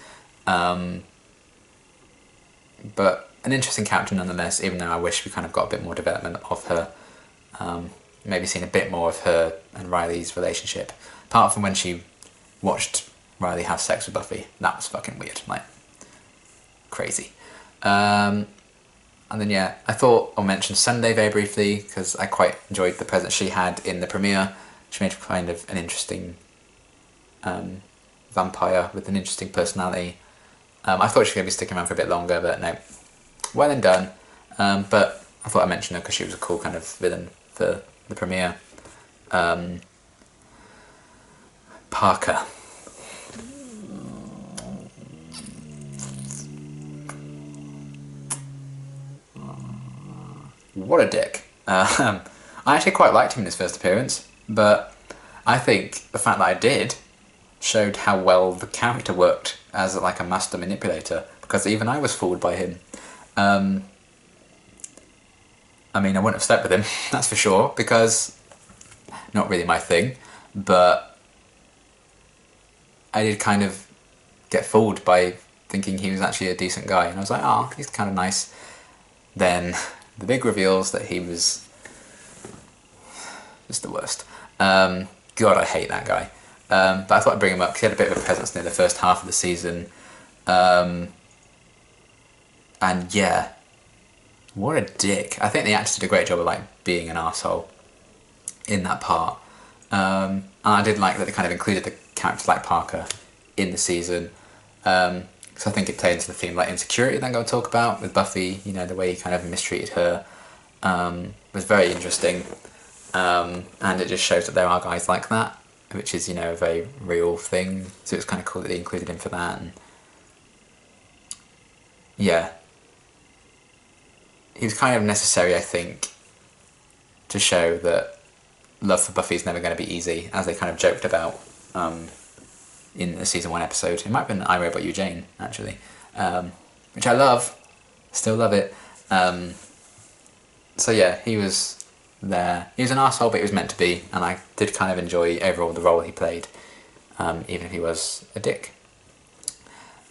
But an interesting character nonetheless, even though I wish we kind of got a bit more development of her. Maybe seen a bit more of her and Riley's relationship. Apart from when she watched Riley have sex with Buffy. That was fucking weird. Like, crazy. And then yeah, I thought I'll mention Sunday very briefly, because I quite enjoyed the presence she had in the premiere. She made kind of an interesting vampire with an interesting personality. I thought she was going to be sticking around for a bit longer, but no. Well and done. But I thought I'd mention her because she was a cool kind of villain for the premiere. Parker. What a dick. I actually quite liked him in his first appearance, but I think the fact that I did showed how well the character worked as like a master manipulator, because even I was fooled by him. I mean, I wouldn't have slept with him, that's for sure, because not really my thing, but I did kind of get fooled by thinking he was actually a decent guy, and I was like, oh, he's kind of nice. Then the big reveals that he was just the worst. God, I hate that guy. But I thought I'd bring him up because he had a bit of a presence near the first half of the season. And yeah, what a dick. I think the actors did a great job of like being an arsehole in that part. And I did like that they kind of included the characters like Parker in the season. Because I think it played into the theme like insecurity that I'm going to talk about with Buffy. You know, the way he kind of mistreated her was very interesting. And it just shows that there are guys like that, which is, you know, a very real thing. So it's kind of cool that they included him for that. And yeah, he was kind of necessary, I think, to show that love for Buffy is never going to be easy, as they kind of joked about in the season 1 episode. It might have been I, Robot You, Jane, actually, which I love, still love it. So yeah, he was there. He was an arsehole, but he was meant to be, and I did kind of enjoy overall the role he played, even if he was a dick.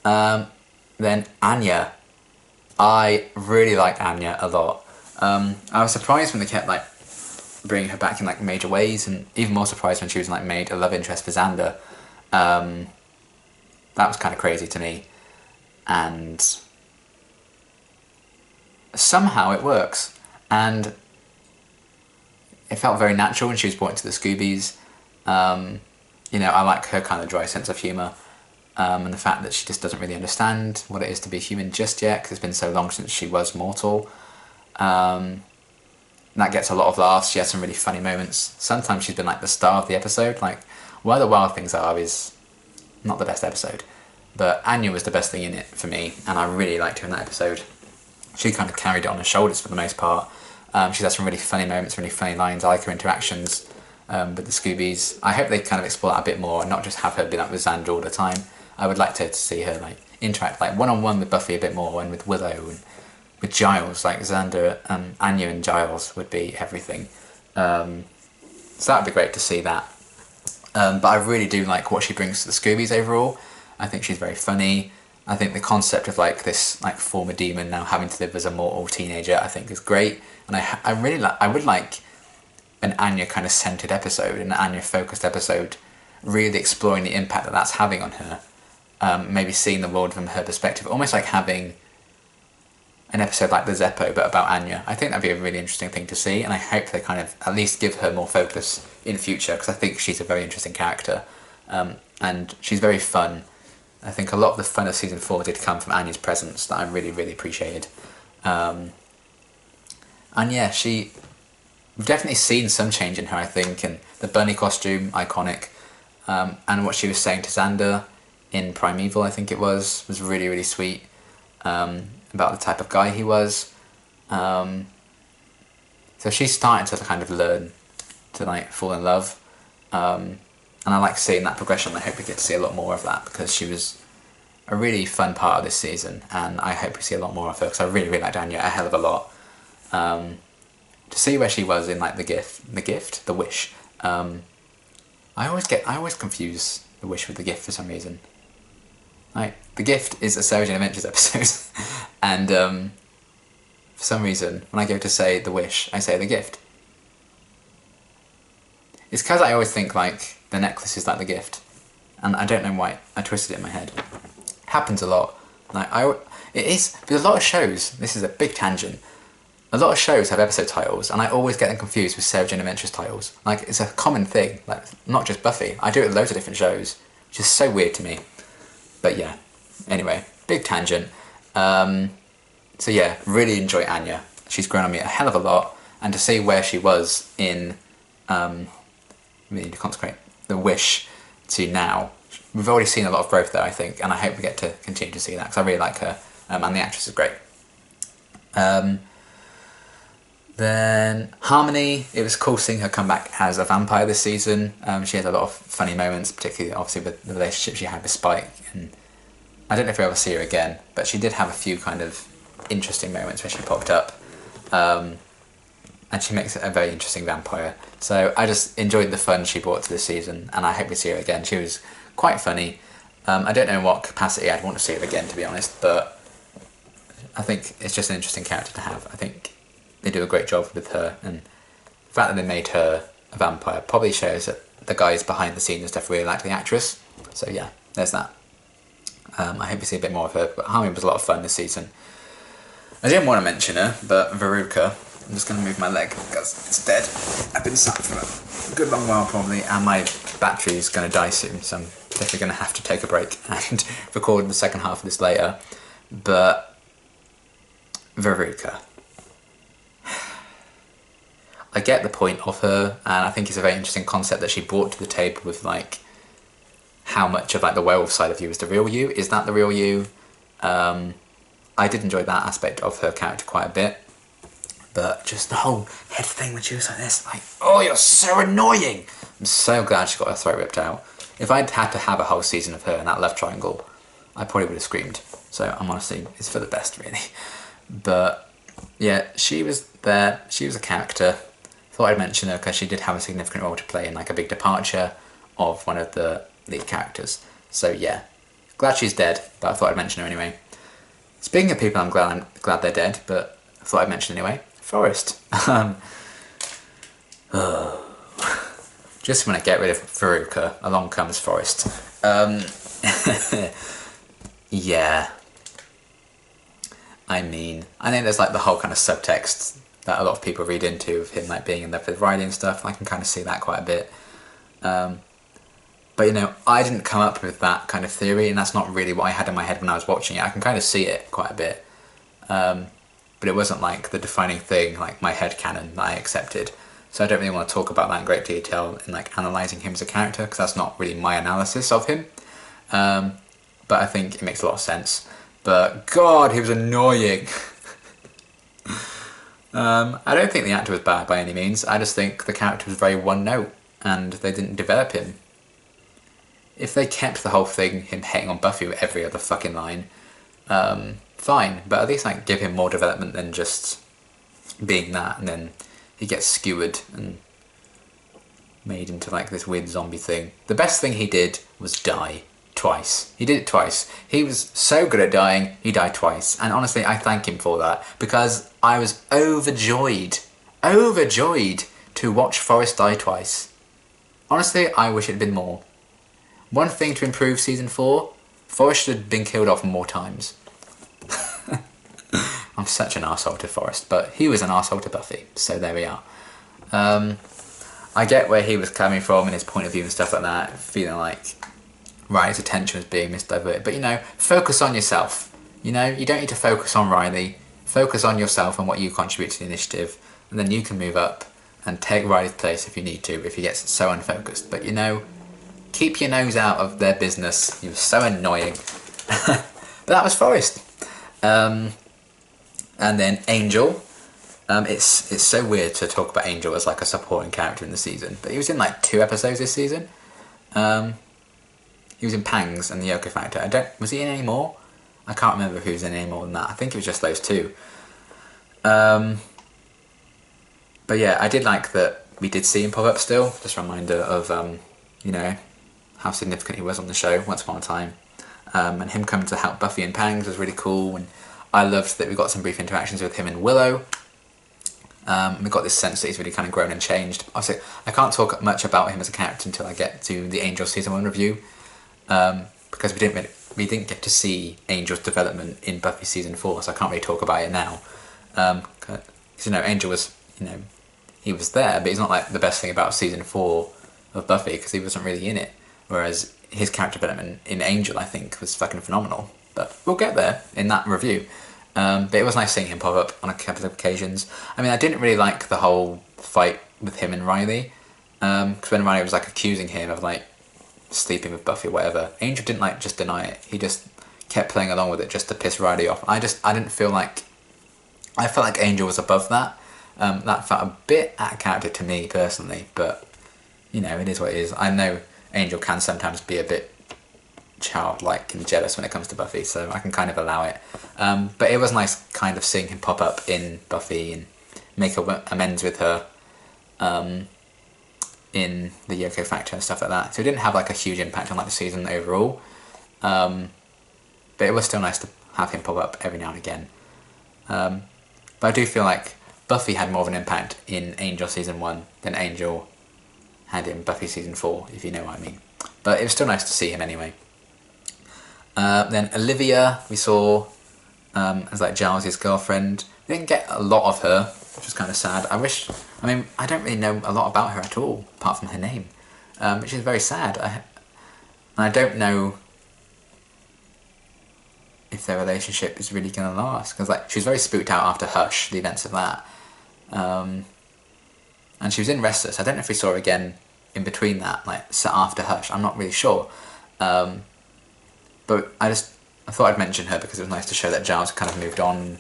Then Anya. I really like Anya a lot. I was surprised when they kept like bringing her back in like major ways, and even more surprised when she was like made a love interest for Xander. That was kind of crazy to me, and somehow it works, and it felt very natural when she was brought into the Scoobies. You know, I like her kind of dry sense of humour, and the fact that she just doesn't really understand what it is to be human just yet, because it's been so long since she was mortal. That gets a lot of laughs. She has some really funny moments. Sometimes she's been like the star of the episode. Like, Where the Wild Things Are is not the best episode, but Anya was the best thing in it for me, and I really liked her in that episode. She kind of carried it on her shoulders for the most part. She's had some really funny moments, really funny lines. I like her interactions with the Scoobies. I hope they kind of explore that a bit more and not just have her be like with Xander all the time. I would like to see her like interact like one-on-one with Buffy a bit more, and with Willow and with Giles. Like Xander, Anya and Giles would be everything. So that would be great to see that. But I really do like what she brings to the Scoobies overall. I think she's very funny. I think the concept of like this like former demon now having to live as a mortal teenager, I think is great. And I would like an Anya kind of centered episode, an Anya focused episode, really exploring the impact that that's having on her. Maybe seeing the world from her perspective, almost like having an episode like the Zeppo but about Anya. I think that'd be a really interesting thing to see, and I hope they kind of at least give her more focus in future, because I think she's a very interesting character, and she's very fun. I think a lot of the fun of season 4 did come from Anya's presence that I really, really appreciated. And yeah, we've definitely seen some change in her, I think, and the bunny costume, iconic, and what she was saying to Xander in Primeval, I think it was really, really sweet, about the type of guy he was. So she's starting to kind of learn to like fall in love, and I like seeing that progression. I hope we get to see a lot more of that, because she was a really fun part of this season, and I hope we see a lot more of her, because I really, really liked Anya a hell of a lot. To see where she was in like the Wish. I always confuse the Wish with the Gift for some reason. Like, the Gift is a Sarah Jane Adventures episode, and for some reason when I go to say the Wish, I say the Gift. It's because I always think like the necklace is like the gift, and I don't know why I twisted it in my head. Happens a lot. Like it is with a lot of shows. This is a big tangent. A lot of shows have episode titles, and I always get them confused with Sarah Jane Adventures titles. Like, it's a common thing. Like, not just Buffy. I do it with loads of different shows, which is so weird to me. But yeah. Anyway, big tangent. So yeah, really enjoy Anya. She's grown on me a hell of a lot, and to see where she was in we need to consecrate the Wish to now, we've already seen a lot of growth there, I think, and I hope we get to continue to see that, because I really like her, and the actress is great. Then Harmony, it was cool seeing her come back as a vampire this season. She had a lot of funny moments, particularly obviously with the relationship she had with Spike, and I don't know if we'll ever see her again, but she did have a few kind of interesting moments where she popped up, and she makes a very interesting vampire. So I just enjoyed the fun she brought to this season, and I hope we see her again. She was quite funny. I don't know in what capacity I'd want to see her again, to be honest, but I think it's just an interesting character to have. I think they do a great job with her, and the fact that they made her a vampire probably shows that the guys behind the scenes and stuff really like the actress. So yeah, there's that. I hope we see a bit more of her, but Harmony was a lot of fun this season. I didn't want to mention her, but Veruca, I'm just going to move my leg because it's dead. I've been sat for a good long while probably, and my battery's going to die soon, so I'm definitely going to have to take a break and record the second half of this later. But Veruca, I get the point of her, and I think it's a very interesting concept that she brought to the table with like how much of like the werewolf side of you is the real you. Is that the real you? I did enjoy that aspect of her character quite a bit, but just the whole head thing when she was like this, like, oh, you're so annoying. I'm so glad she got her throat ripped out. If I'd had to have a whole season of her in that love triangle, I probably would have screamed. So I'm honestly, it's for the best really. But yeah, she was there. She was a character. Thought I'd mention her because she did have a significant role to play in like a big departure of one of the lead characters. So yeah, glad she's dead, but I thought I'd mention her anyway. Speaking of people I'm glad they're dead, but I thought I'd mention anyway, Forrest. Just when I get rid of Veruca, along comes Forrest. Yeah. I mean, I think there's like the whole kind of subtext that a lot of people read into of him like being in love with Riley and stuff. I can kind of see that quite a bit. But you know, I didn't come up with that kind of theory, and that's not really what I had in my head when I was watching it. I can kind of see it quite a bit. But it wasn't like the defining thing, like my headcanon that I accepted. So I don't really want to talk about that in great detail in like analysing him as a character, because that's not really my analysis of him. But I think it makes a lot of sense. But God, he was annoying. I don't think the actor was bad by any means. I just think the character was very one note and they didn't develop him. If they kept the whole thing, him hating on Buffy with every other fucking line, fine. But at least like give him more development than just being that, and then he gets skewered and made into like this weird zombie thing. The best thing he did was die. Twice. He did it twice. He was so good at dying, he died twice. And honestly, I thank him for that, because I was overjoyed to watch Forrest die twice. Honestly, I wish it had been more. One thing to improve season 4, Forrest should have been killed off more times. I'm such an arsehole to Forrest, but he was an arsehole to Buffy, so there we are. I get where he was coming from and his point of view and stuff like that, feeling like Riley's attention was being misdiverted. But you know, focus on yourself. You know, you don't need to focus on Riley. Focus on yourself and what you contribute to the initiative, and then you can move up and take Riley's place if you need to, if he gets so unfocused. But you know, keep your nose out of their business. You're so annoying. But that was Forrest. And then Angel. It's so weird to talk about Angel as like a supporting character in the season, but he was in like 2 episodes this season. He was in Pangs and the Yoko Factor. Was he in any more? I can't remember who was in any more than that. I think it was just those 2. But yeah, I did like that we did see him pop up still. Just a reminder of, you know, how significant he was on the show once upon a time. And him coming to help Buffy in Pangs was really cool. And I loved that we got some brief interactions with him and Willow. We got this sense that he's really kind of grown and changed. Obviously, I can't talk much about him as a character until I get to the Angel Season 1 review. Because we didn't get to see Angel's development in Buffy Season 4, so I can't really talk about it now. Because, you know, Angel was, you know, he was there, but he's not like the best thing about Season 4 of Buffy, because he wasn't really in it. Whereas his character development in Angel, I think, was fucking phenomenal. But we'll get there in that review. But it was nice seeing him pop up on a couple of occasions. I mean, I didn't really like the whole fight with him and Riley. Because when Riley was like accusing him of like sleeping with Buffy or whatever, Angel didn't like just deny it. He just kept playing along with it just to piss Riley off. I didn't feel like... I felt like Angel was above that. That felt a bit out of character to me personally, but you know, it is what it is. I know Angel can sometimes be a bit childlike and jealous when it comes to Buffy, so I can kind of allow it. But it was nice kind of seeing him pop up in Buffy and make amends with her in the Yoko Factor and stuff like that. So it didn't have like a huge impact on like the season overall, but it was still nice to have him pop up every now and again. But I do feel like Buffy had more of an impact in Angel Season 1 than Angel had in Buffy Season 4, if you know what I mean. But it was still nice to see him anyway. Then Olivia, we saw as like Giles' girlfriend. We didn't get a lot of her, which was kind of sad. I mean, I don't really know a lot about her at all, apart from her name, which is very sad. And I don't know if their relationship is really going to last, because like she was very spooked out after Hush, the events of that. And she was in Restless. I don't know if we saw her again in between that, like after Hush. I'm not really sure. But I thought I'd mention her because it was nice to show that Giles kind of moved on,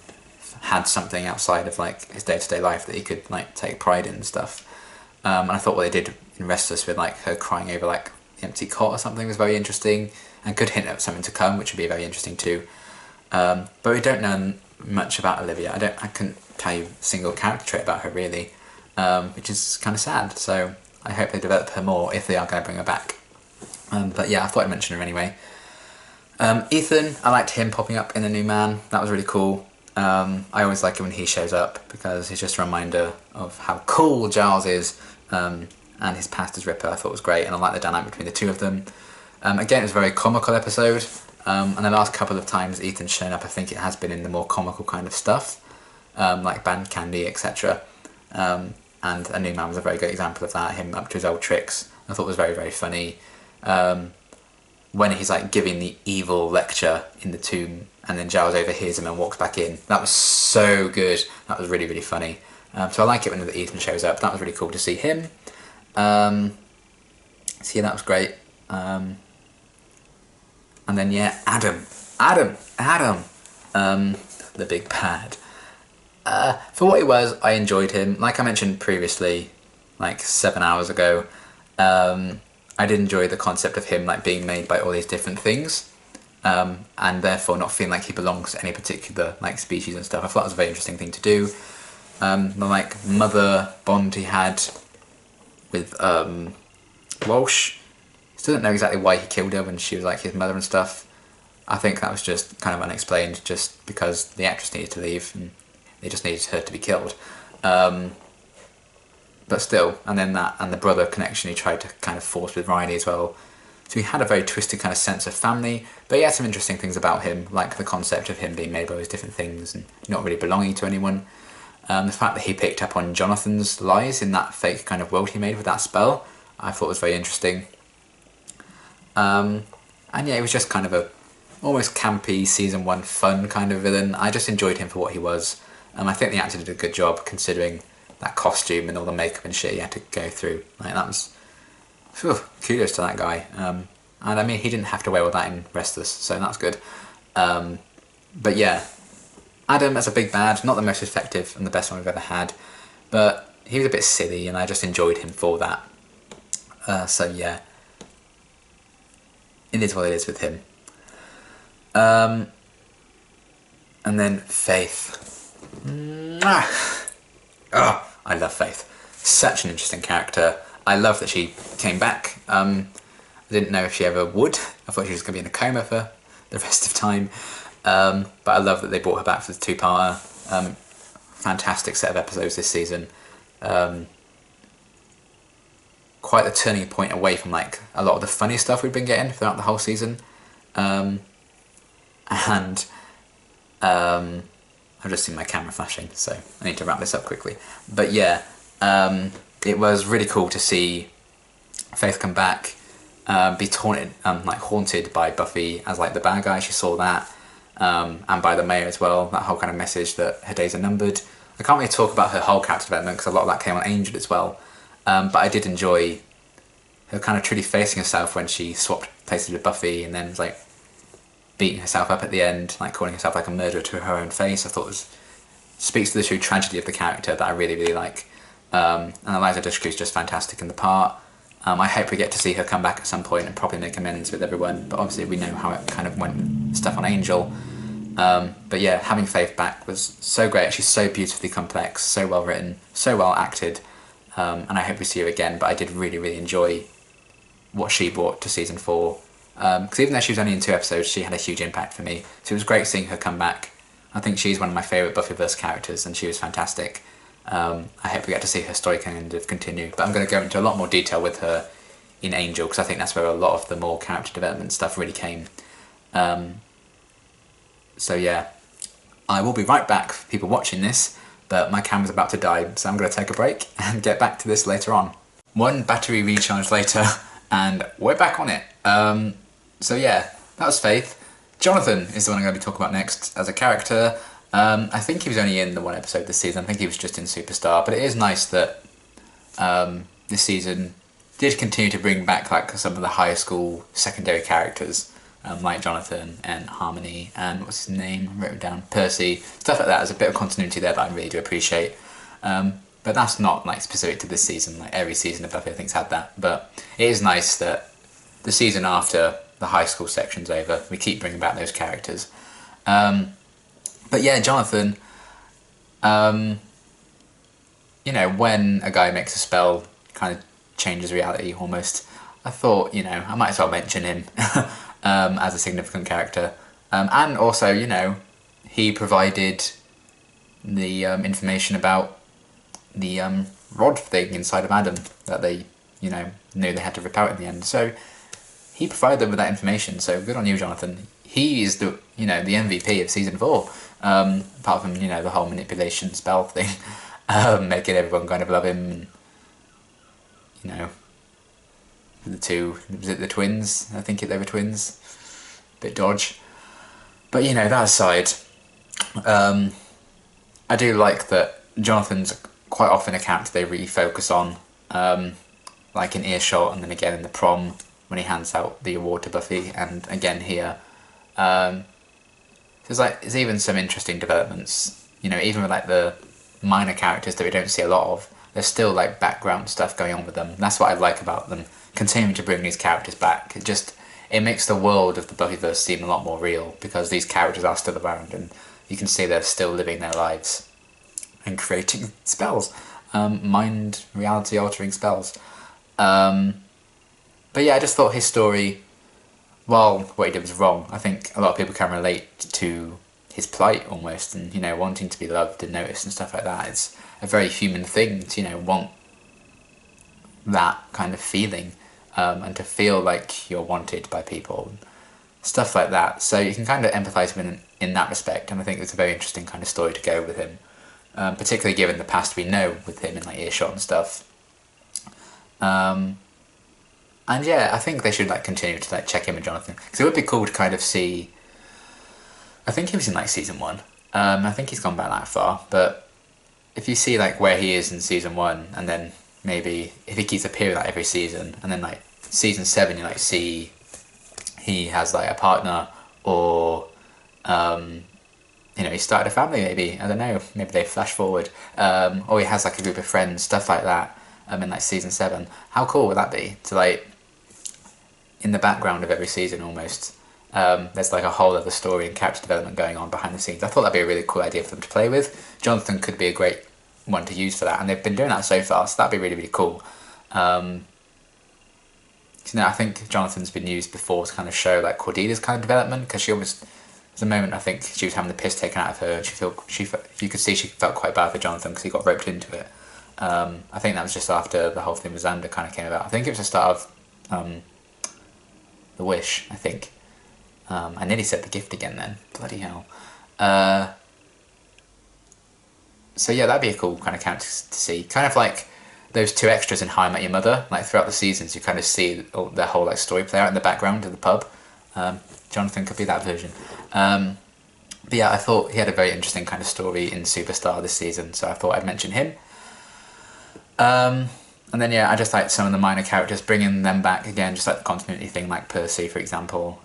had something outside of like his day-to-day life that he could like take pride in and stuff. And I thought what they did in Restless with like her crying over like the empty cot or something was very interesting and could hint at something to come, which would be very interesting too. But we don't know much about Olivia. I couldn't tell you a single character trait about her really, which is kind of sad. So I hope they develop her more if they are going to bring her back. But yeah, I thought I'd mention her anyway. Ethan, I liked him popping up in The New Man. That was really cool. I always like it when he shows up because he's just a reminder of how cool Giles is, and his past as Ripper I thought was great, and I like the dynamic between the two of them. Again, it was a very comical episode, and the last couple of times Ethan's shown up I think it has been in the more comical kind of stuff, like Band Candy, etc. And A New Man was a very good example of that, him up to his old tricks. I thought it was very, very funny. When he's like giving the evil lecture in the tomb and then Giles overhears him and walks back in. That was so good. That was really, really funny. So I like it when Ethan shows up. That was really cool to see him. So yeah, that was great. And then yeah, Adam, the big bad. For what he was, I enjoyed him. Like I mentioned previously, like 7 hours ago, I did enjoy the concept of him like being made by all these different things, and therefore not feeling like he belongs to any particular like species and stuff. I thought it was a very interesting thing to do. The like mother bond he had with Walsh. Still don't know exactly why he killed her when she was like his mother and stuff. I think that was just kind of unexplained, just because the actress needed to leave and they just needed her to be killed. But still, and then that and the brother connection he tried to kind of force with Riley as well. So he had a very twisted kind of sense of family, but he had some interesting things about him, like the concept of him being made by all these different things and not really belonging to anyone. The fact that he picked up on Jonathan's lies in that fake kind of world he made with that spell, I thought was very interesting. And yeah, he was just kind of a almost campy season 1 fun kind of villain. I just enjoyed him for what he was. I think the actor did a good job considering that costume and all the makeup and shit he had to go through. Like that was, kudos to that guy. And I mean, he didn't have to wear all that in Restless, so that's good. But yeah, Adam as a big bad, not the most effective and the best one we've ever had, but he was a bit silly and I just enjoyed him for that. So yeah, it is what it is with him. And then Faith. Oh, I love Faith. Such an interesting character. I love that she came back. I didn't know if she ever would. I thought she was going to be in a coma for the rest of time. But I love that they brought her back for the 2-parter. Fantastic set of episodes this season. Quite a turning point away from like a lot of the funny stuff we've been getting throughout the whole season. I've just seen my camera flashing, so I need to wrap this up quickly. But yeah, it was really cool to see Faith come back, be taunted, like haunted by Buffy as like the bad guy. She saw that, and by the mayor as well. That whole kind of message that her days are numbered. I can't really talk about her whole character development because a lot of that came on Angel as well. But I did enjoy her kind of truly facing herself when she swapped places with Buffy and then was like beating herself up at the end, like calling herself like a murderer to her own face. I thought speaks to the true tragedy of the character that I really, really like. And Eliza Dushku's just fantastic in the part. I hope we get to see her come back at some point and probably make amends with everyone, but obviously we know how it kind of went with stuff on Angel. But yeah, having Faith back was so great. She's so beautifully complex, so well written, so well acted, and I hope we see her again. But I did really, really enjoy what she brought to season 4. Because even though she was only in 2 episodes, she had a huge impact for me. So it was great seeing her come back. I think she's one of my favourite Buffyverse characters and she was fantastic. I hope we get to see her story kind of continue. But I'm going to go into a lot more detail with her in Angel because I think that's where a lot of the more character development stuff really came. So yeah, I will be right back for people watching this, but my camera's about to die, so I'm going to take a break and get back to this later on. 1 battery recharge later, and we're back on it. So yeah, that was Faith. Jonathan is the one I'm going to be talking about next as a character. I think he was only in the 1 episode this season. I think he was just in Superstar, but it is nice that this season did continue to bring back like some of the high school secondary characters, like Jonathan and Harmony and what's his name? I wrote it down. Percy. Stuff like that. There's a bit of continuity there that I really do appreciate. But that's not like specific to this season. Like every season of Buffy I think's had that. But it is nice that the season after the high school section's over, we keep bringing back those characters. But yeah, Jonathan, you know, when a guy makes a spell, kind of changes reality almost, I thought, you know, I might as well mention him as a significant character. And also, you know, he provided the information about the rod thing inside of Adam that they, knew they had to rip out in the end. So he provided them with that information. So good on you, Jonathan. He is the the MVP of season 4. Apart from the whole manipulation spell thing, making everyone kind of love him. The two, was it the twins? I think they were twins. Bit dodge. But that aside, I do like that Jonathan's quite often a character they really focus on, like in Earshot, and then again in the prom when he hands out the award to Buffy, and again here. There's even some interesting developments, even with like the minor characters that we don't see a lot of. There's still like background stuff going on with them. That's what I like about them, continuing to bring these characters back. It makes the world of the Buffyverse seem a lot more real, because these characters are still around and you can see they're still living their lives and creating spells, mind reality altering spells. But yeah, I just thought his story, while what he did was wrong, I think a lot of people can relate to his plight almost, and wanting to be loved and noticed and stuff like that. It's a very human thing to want that kind of feeling, and to feel like you're wanted by people, stuff like that. So you can kind of empathise with him in that respect, and I think it's a very interesting kind of story to go with him, particularly given the past we know with him in like Earshot and stuff. And yeah, I think they should like continue to like check in with Jonathan, because it would be cool to kind of see. I think he was in like season 1. I think he's gone back that far, but if you see like where he is in season 1, and then maybe if he keeps appearing like every season, and then like season 7 you like see he has like a partner, or he started a family, maybe, I don't know, maybe they flash forward, or he has like a group of friends, stuff like that, in like season 7. How cool would that be to like, in the background of every season almost, there's like a whole other story and character development going on behind the scenes. I thought that'd be a really cool idea for them to play with. Jonathan could be a great one to use for that, and they've been doing that so far, so that'd be really, really cool. I think Jonathan's been used before to kind of show like Cordelia's kind of development, because she almost, there's a moment I think she was having the piss taken out of her, and you could see she felt quite bad for Jonathan because he got roped into it. I think that was just after the whole thing with Xander kind of came about. I think it was the start of The Wish, I think. I nearly said The Gift again then. Bloody hell. So yeah, that'd be a cool kind of character to see. Kind of like those two extras in How I Met Your Mother. Like throughout the seasons, you kind of see their whole like story play out in the background of the pub. Jonathan could be that version. But yeah, I thought he had a very interesting kind of story in Superstar this season, so I thought I'd mention him. And then yeah, I just like some of the minor characters, bringing them back again, just like the continuity thing, like Percy, for example.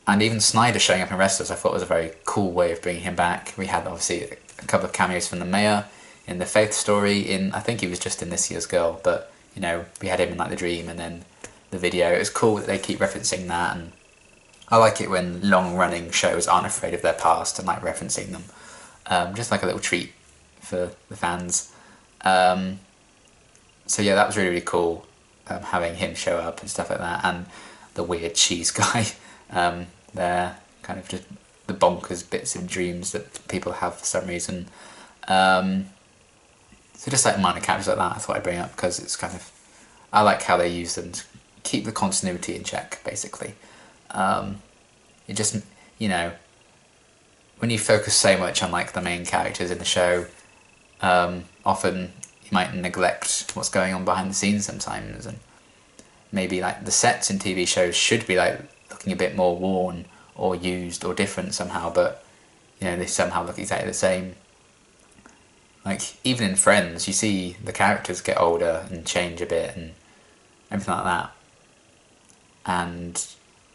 And even Snyder showing up in Restless, I thought was a very cool way of bringing him back. We had obviously a couple of cameos from the Mayor in the Faith story. I think he was just in This Year's Girl, but we had him in like The Dream and then the video. It was cool that they keep referencing that, and I like it when long-running shows aren't afraid of their past and like referencing them. Just like a little treat for the fans. So yeah, that was really, really cool, having him show up and stuff like that, and the weird cheese guy. They're kind of just the bonkers bits of dreams that people have for some reason. So just like minor characters like that, I thought I'd bring up, because it's kind of, I like how they use them to keep the continuity in check, basically. It just, when you focus so much on like the main characters in the show, often you might neglect what's going on behind the scenes sometimes, and maybe like the sets in TV shows should be like looking a bit more worn or used or different somehow, but they somehow look exactly the same. Like even in Friends, you see the characters get older and change a bit and everything like that. And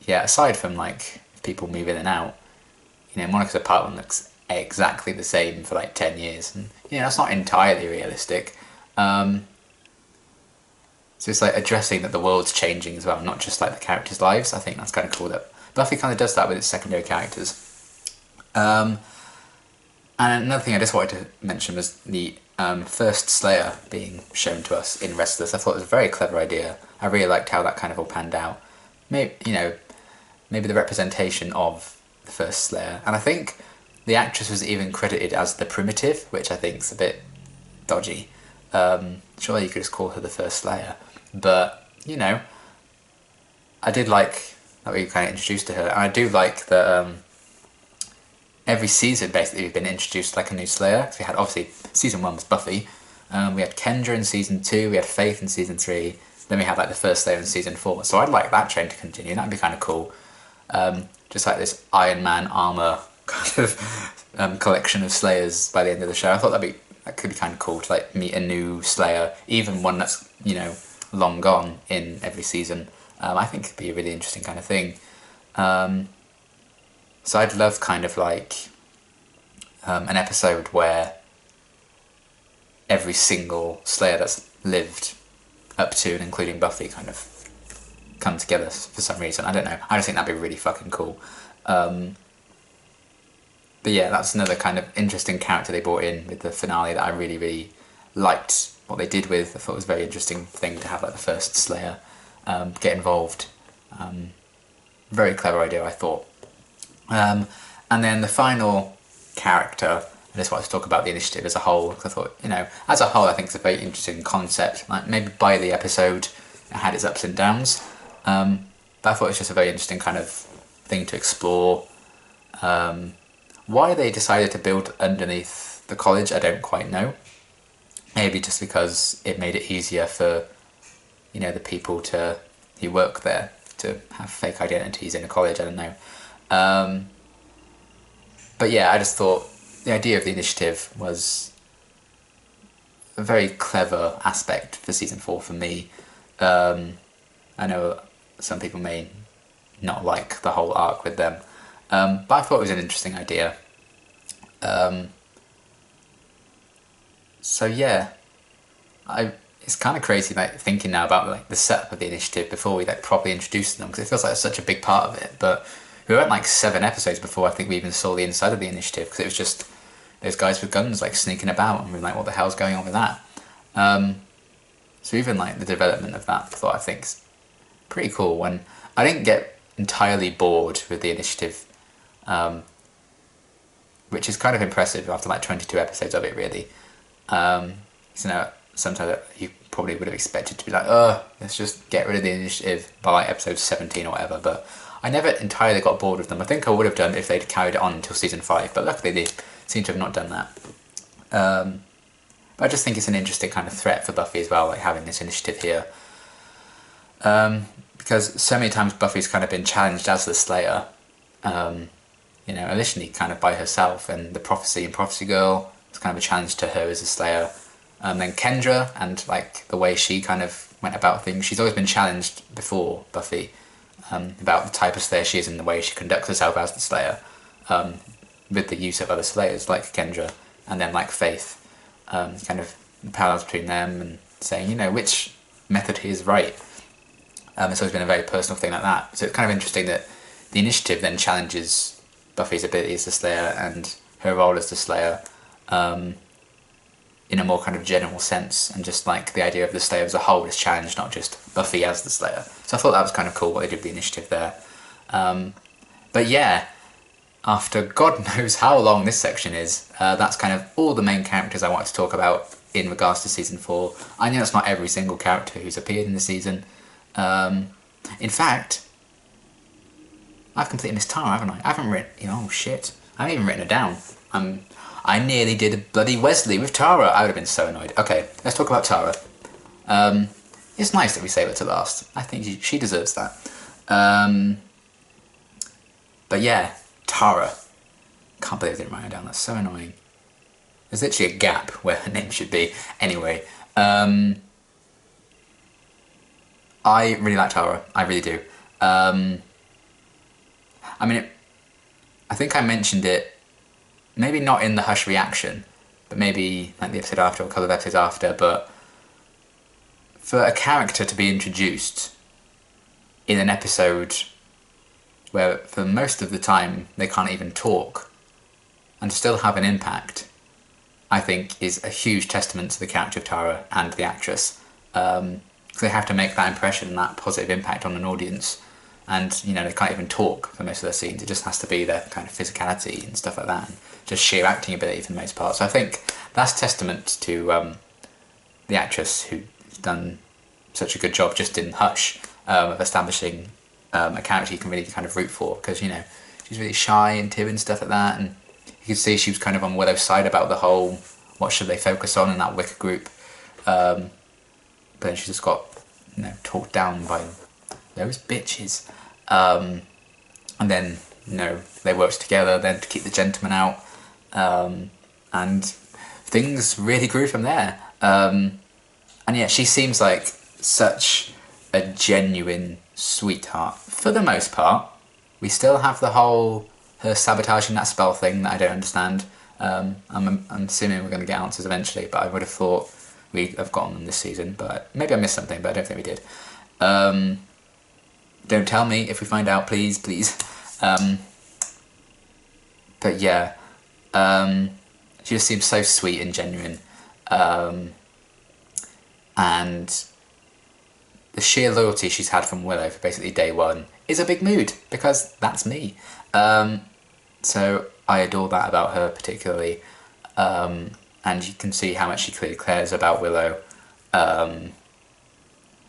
yeah, aside from like people move in and out, Monica's apartment looks exactly the same for like 10 years, and that's not entirely realistic. So it's like addressing that the world's changing as well, not just like the characters' lives. I think that's kind of cool that Buffy kind of does that with its secondary characters. And another thing I just wanted to mention was the first Slayer being shown to us in Restless. I thought it was a very clever idea. I really liked how that kind of all panned out. Maybe the representation of the first Slayer. And I think the actress was even credited as the Primitive, which I think is a bit dodgy. Surely you could just call her the First Slayer. But, you know, I did like that we kind of introduced to her. And I do like that every season, basically, we've been introduced like a new Slayer. So we had, obviously, season 1 was Buffy. We had Kendra in season 2, we had Faith in season 3, then we had like the First Slayer in season 4. So I'd like that train to continue, that'd be kind of cool. Just like this Iron Man armour kind of collection of Slayers by the end of the show. I thought that could be kind of cool to like meet a new Slayer, even one that's, you know, long gone in every season. I think it'd be a really interesting kind of thing. So I'd love kind of like an episode where every single Slayer that's lived up to and including Buffy kind of come together for some reason. I don't know. I just think that'd be really fucking cool. But yeah, that's another kind of interesting character they brought in with the finale that I really, really liked what they did with. I thought it was a very interesting thing to have like the first Slayer get involved. Very clever idea, I thought. And then the final character, I just wanted to talk about the initiative as a whole, because I thought, you know, as a whole I think it's a very interesting concept. Like maybe by the episode it had its ups and downs, but I thought it was just a very interesting kind of thing to explore. Why they decided to build underneath the college, I don't quite know. Maybe just because it made it easier for, you know, the people who work there to have fake identities in a college, I don't know. But yeah, I just thought the idea of the initiative was a very clever aspect for season 4 for me. I know some people may not like the whole arc with them, but I thought it was an interesting idea. So yeah, it's kind of crazy like thinking now about like the setup of the initiative before we like properly introduced them, because it feels like such a big part of it. But we went like 7 episodes before I think we even saw the inside of the initiative, because it was just those guys with guns like sneaking about, and we were like, what the hell's going on with that? So even like the development of that plot I think is pretty cool. When I didn't get entirely bored with the initiative, which is kind of impressive after like 22 episodes of it, really. You know, sometimes you probably would have expected to be like, oh, let's just get rid of the initiative by like episode 17 or whatever, but I never entirely got bored with them. I think I would have done if they'd carried it on until season 5, but luckily they seem to have not done that. But I just think it's an interesting kind of threat for Buffy as well, like having this initiative here. Because so many times Buffy's kind of been challenged as the Slayer, you know, initially kind of by herself, and the Prophecy and Prophecy Girl was kind of a challenge to her as a Slayer. Then Kendra, and like the way she kind of went about things, she's always been challenged before Buffy, about the type of Slayer she is and the way she conducts herself as the Slayer, with the use of other Slayers like Kendra, and then like Faith, kind of the parallels between them and saying, you know, which method is right. It's always been a very personal thing like that. So it's kind of interesting that the initiative then challenges Buffy's ability as the Slayer and her role as the Slayer, in a more kind of general sense, and just like the idea of the Slayer as a whole is challenged, not just Buffy as the Slayer. So I thought that was kind of cool what they did with the initiative there. But yeah, after God knows how long this section is, that's kind of all the main characters I wanted to talk about in regards to season 4. I know it's not every single character who's appeared in the season. In fact, I've completely missed Tara, haven't I? I haven't written... Oh shit. I haven't even written her down. I nearly did a bloody Wesley with Tara. I would have been so annoyed. Okay, let's talk about Tara. It's nice that we save her to last. I think she deserves that. But yeah, Tara. Can't believe I didn't write her down. That's so annoying. There's literally a gap where her name should be. Anyway, I really like Tara. I really do. I mean, I think I mentioned it, maybe not in the Hush reaction, but maybe like the episode after or a couple of episodes after, but for a character to be introduced in an episode where for most of the time they can't even talk and to still have an impact, I think is a huge testament to the character of Tara and the actress. Because they have to make that impression and that positive impact on an audience. and you know they can't even talk for most of their scenes. It just has to be their kind of physicality and stuff like that, and just sheer acting ability for the most part. So I think that's testament to the actress who's done such a good job just in Hush of establishing a character you can really kind of root for, because you know she's really shy and timid and stuff like that, and you can see she was kind of on Willow's side about the whole what should they focus on in that Wicca group, but then she just got talked down by those bitches, and then they worked together then to keep the gentleman out, and things really grew from there. And yeah, she seems like such a genuine sweetheart for the most part. We still have the whole her sabotaging that spell thing that I don't understand. I'm assuming we're going to get answers eventually, but I would have thought we'd have gotten them this season. But maybe I missed something, but I don't think we did. Don't tell me if we find out, please. But yeah, she just seems so sweet and genuine, and the sheer loyalty she's had from Willow for basically day one is a big mood, because that's me. So I adore that about her particularly, and you can see how much she clearly cares about Willow.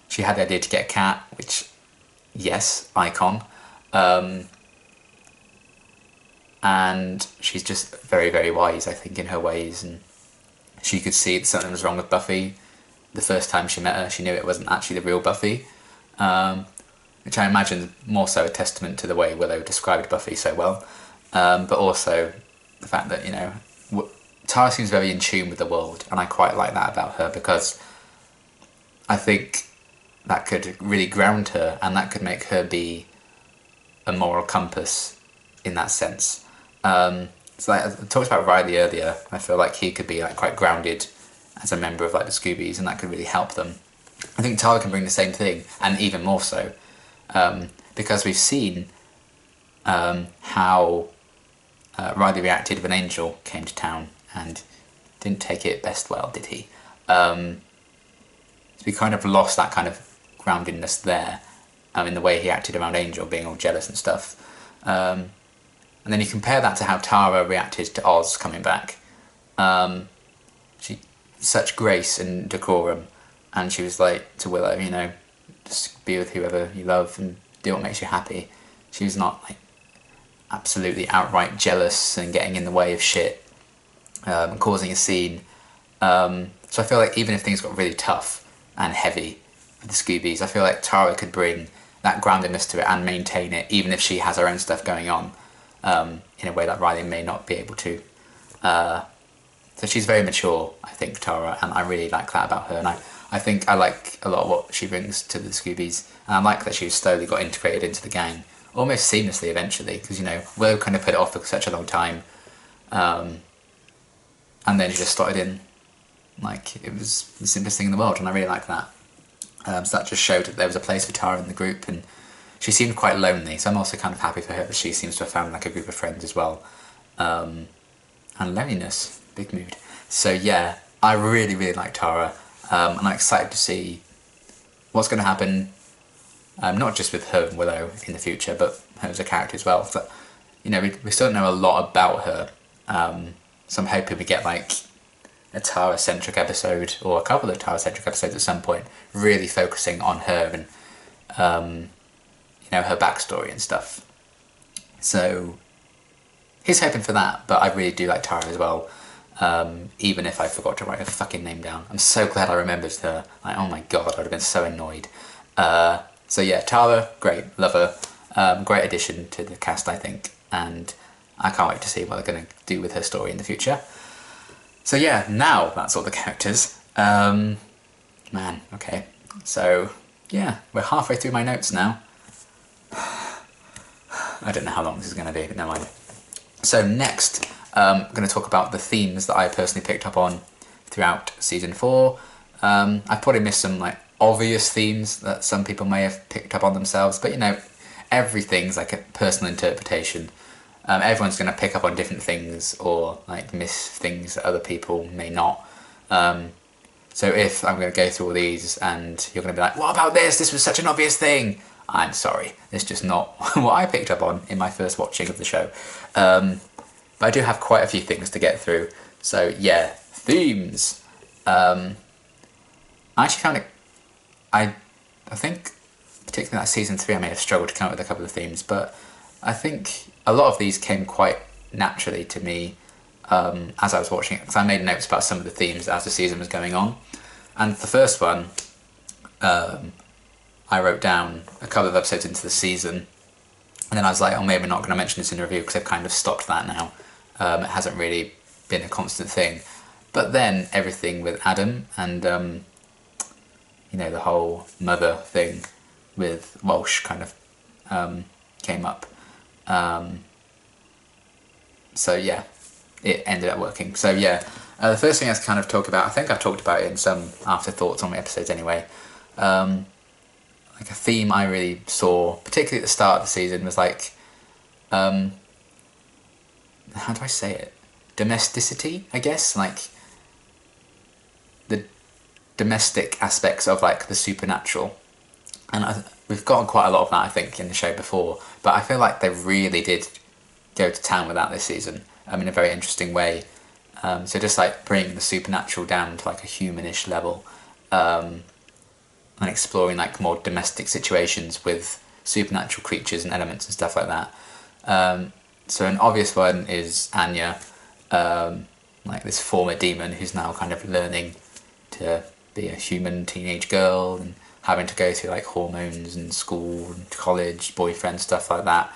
She had the idea to get a cat, which, yes, icon. And she's just very, very wise, I think, in her ways, and she could see that something was wrong with Buffy. The first time she met her, she knew it wasn't actually the real Buffy, which I imagine is more so a testament to the way Willow described Buffy so well, but also the fact that, Tara seems very in tune with the world, and I quite like that about her, because I think that could really ground her, and that could make her be a moral compass in that sense. So like, I talked about Riley earlier. I feel like he could be like quite grounded as a member of like the Scoobies, and that could really help them. I think Tara can bring the same thing, and even more so, because we've seen how Riley reacted when Angel came to town, and didn't take it best well, did he? So we kind of lost that kind of groundedness there, in the way he acted around Angel, being all jealous and stuff. And then you compare that to how Tara reacted to Oz coming back. She such grace and decorum, and she was like to Willow, just be with whoever you love and do what makes you happy. She was not like absolutely outright jealous and getting in the way of shit, and causing a scene. So I feel like even if things got really tough and heavy with the Scoobies, I feel like Tara could bring that groundedness to it and maintain it, even if she has her own stuff going on, in a way that Riley may not be able to. So she's very mature, I think, Tara, and I really like that about her. And I think I like a lot of what she brings to the Scoobies, and I like that she slowly got integrated into the gang, almost seamlessly eventually, because, Willow kind of put it off for such a long time, and then she just started in, like, it was the simplest thing in the world, and I really like that. So that just showed that there was a place for Tara in the group, and she seemed quite lonely, so I'm also kind of happy for her that she seems to have found like a group of friends as well. And loneliness, big mood. So yeah, I really, really like Tara, and I'm excited to see what's going to happen, not just with her and Willow in the future, but her as a character as well. But, we still don't know a lot about her, so I'm hoping we get like a Tara-centric episode, or a couple of Tara-centric episodes at some point, really focusing on her and, her backstory and stuff. So he's hoping for that, but I really do like Tara as well, even if I forgot to write her fucking name down. I'm so glad I remembered her. Like, oh my god, I would have been so annoyed. So yeah, Tara, great, love her. Great addition to the cast, I think, and I can't wait to see what they're going to do with her story in the future. So yeah, now that's all the characters. Man, okay. So yeah, we're halfway through my notes now. I don't know how long this is going to be, but never mind. So next, I'm going to talk about the themes that I personally picked up on throughout season 4. I've probably missed some like obvious themes that some people may have picked up on themselves, but everything's like a personal interpretation. Everyone's going to pick up on different things, or like miss things that other people may not. So if I'm going to go through all these and you're going to be like, what about this? This was such an obvious thing. I'm sorry. It's just not what I picked up on in my first watching of the show. But I do have quite a few things to get through. So yeah, themes. I actually found it... I think, particularly that season 3, I may have struggled to come up with a couple of themes, but I think a lot of these came quite naturally to me as I was watching it, because I made notes about some of the themes as the season was going on. And the first one, I wrote down a couple of episodes into the season, and then I was like, oh, maybe I'm not going to mention this in the review because I've kind of stopped that now. It hasn't really been a constant thing. But then everything with Adam and, you know, the whole mother thing with Walsh kind of came up. So yeah, it ended up working. So yeah, the first thing I kind of talk about, I think I've talked about it in some afterthoughts on my episodes anyway. Like a theme I really saw, particularly at the start of the season, was like, how do I say it? Domesticity, I guess, like the domestic aspects of like the supernatural. And we've gotten quite a lot of that, I think, in the show before, but I feel like they really did go to town with that this season, in a very interesting way. So just like bringing the supernatural down to like a humanish level, and exploring like more domestic situations with supernatural creatures and elements and stuff like that. So an obvious one is Anya, like this former demon who's now kind of learning to be a human teenage girl and having to go through like hormones and school and college, boyfriend, stuff like that.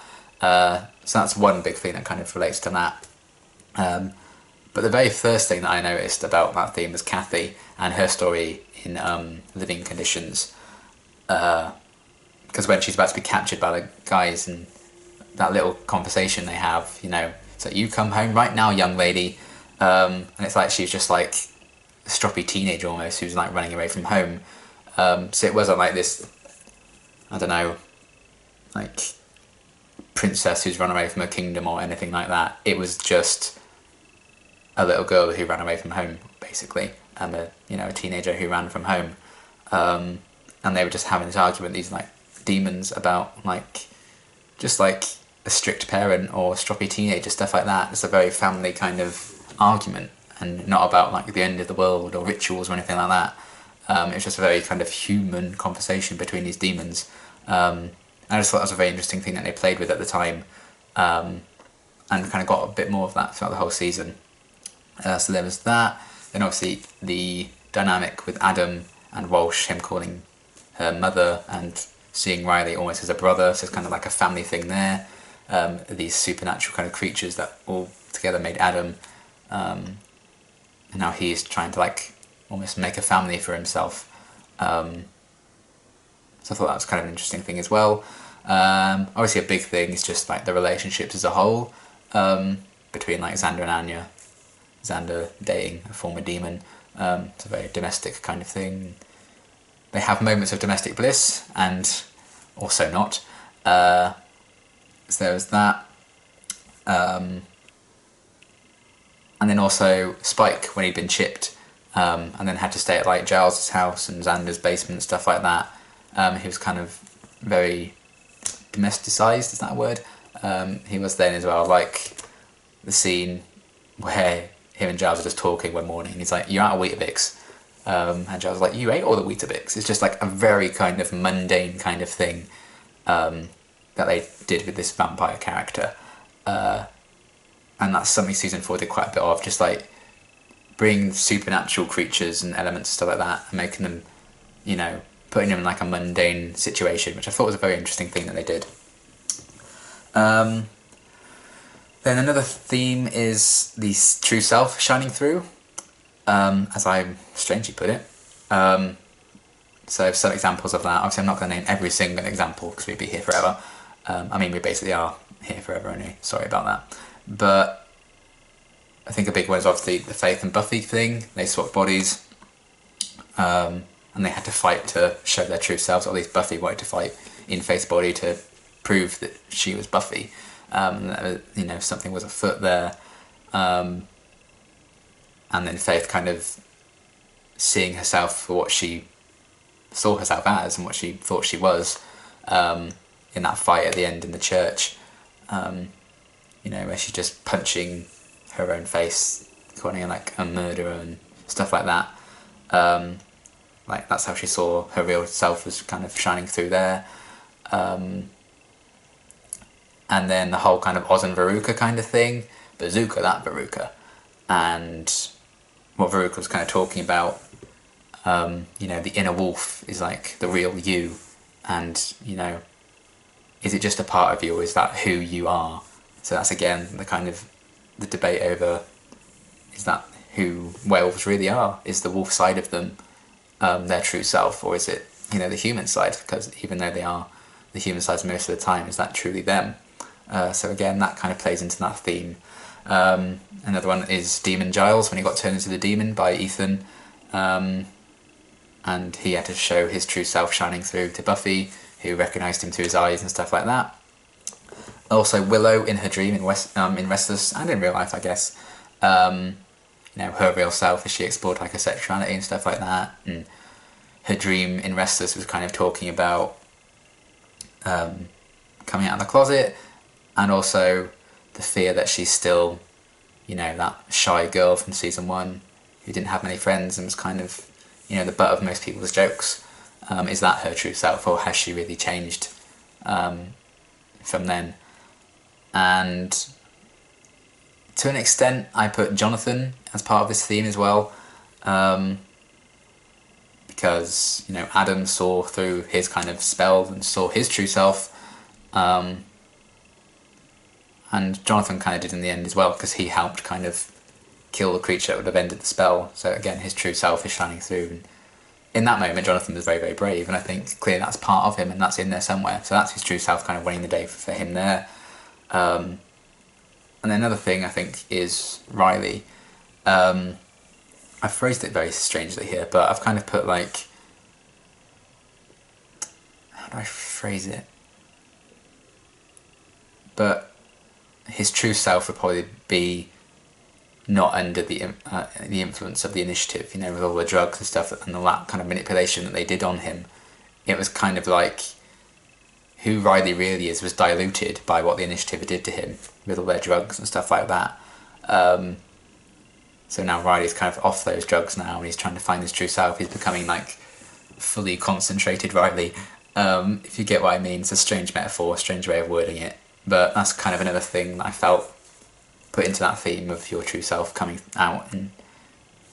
So that's one big thing that kind of relates to that. But the very first thing that I noticed about that theme was Kathy and her story in Living Conditions. Because when she's about to be captured by the guys and that little conversation they have, you know, it's like, you come home right now, young lady. And it's like she's just like a stroppy teenager almost who's like running away from home. So it wasn't like this, I don't know, like princess who's run away from her kingdom or anything like that. It was just a little girl who ran away from home, basically, and a teenager who ran from home. And they were just having this argument, these like demons, about like just like a strict parent or stroppy teenager, stuff like that. It's a very family kind of argument, and not about like the end of the world or rituals or anything like that. It's just a very kind of human conversation between these demons. I just thought that was a very interesting thing that they played with at the time, and kind of got a bit more of that throughout the whole season. So there was that. Then obviously the dynamic with Adam and Walsh, him calling her mother and seeing Riley almost as a brother, so it's kind of like a family thing there. These supernatural kind of creatures that all together made Adam, and now he's trying to like almost make a family for himself. So I thought that was kind of an interesting thing as well. Obviously a big thing is just like the relationships as a whole, between like Xander and Anya. Xander dating a former demon. It's a very domestic kind of thing. They have moments of domestic bliss and also not. So there was that. And then also Spike, when he'd been chipped, and then had to stay at like Giles' house and Xander's basement, stuff like that. He was kind of very domesticised, is that a word? He was then as well, like the scene where him and Giles are just talking one morning and he's like, you're out of Weetabix. And Giles is like, you ate all the Weetabix. It's just like a very kind of mundane kind of thing that they did with this vampire character. And that's something season 4 did quite a bit of, just like bringing supernatural creatures and elements and stuff like that and making them, you know, putting them in like a mundane situation, which I thought was a very interesting thing that they did. Then another theme is the true self shining through, as I strangely put it. So some examples of that. Obviously I'm not going to name every single example because we'd be here forever. I mean, we basically are here forever anyway, sorry about that. But I think a big one is obviously the Faith and Buffy thing. They swapped bodies, and they had to fight to show their true selves, or at least Buffy wanted to fight in Faith's body to prove that she was Buffy. That, you know, something was afoot there. And then Faith kind of seeing herself for what she saw herself as and what she thought she was, in that fight at the end in the church, where she's just punching her own face, calling her like a murderer and stuff like that. Like that's how she saw her real self, was kind of shining through there. And then the whole kind of Oz and Veruca kind of thing, Bazooka, that Veruca, and what Veruca was kind of talking about, the inner wolf is like the real you, and, is it just a part of you, or is that who you are? So that's again the kind of the debate over, is that who werewolves really are? Is the wolf side of them their true self, or is it, the human side? Because even though they are the human side most of the time, is that truly them? So again, that kind of plays into that theme. Another one is Demon Giles, when he got turned into the demon by Ethan, and he had to show his true self shining through to Buffy, who recognised him through his eyes and stuff like that. Also Willow in her dream in Restless, and in real life, I guess, her real self as she explored like her sexuality and stuff like that. And her dream in Restless was kind of talking about coming out of the closet, and also the fear that she's still, that shy girl from season 1 who didn't have many friends and was kind of, the butt of most people's jokes. Is that her true self, or has she really changed from then? And to an extent, I put Jonathan as part of this theme as well, because, Adam saw through his kind of spell and saw his true self, and Jonathan kind of did in the end as well, because he helped kind of kill the creature that would have ended the spell. So again, his true self is shining through. And in that moment, Jonathan was very, very brave, and I think clearly that's part of him, and that's in there somewhere. So that's his true self kind of winning the day for him there. And then another thing I think is Riley. I phrased it very strangely here, but I've kind of put like, how do I phrase it? But his true self would probably be not under the influence of the initiative, with all the drugs and stuff and all that kind of manipulation that they did on him. It was kind of like who Riley really is was diluted by what the initiative did to him with all their drugs and stuff like that. So now Riley's kind of off those drugs now, and he's trying to find his true self. He's becoming like fully concentrated Riley, if you get what I mean. It's a strange metaphor, a strange way of wording it, but that's kind of another thing that I felt put into that theme of your true self coming out and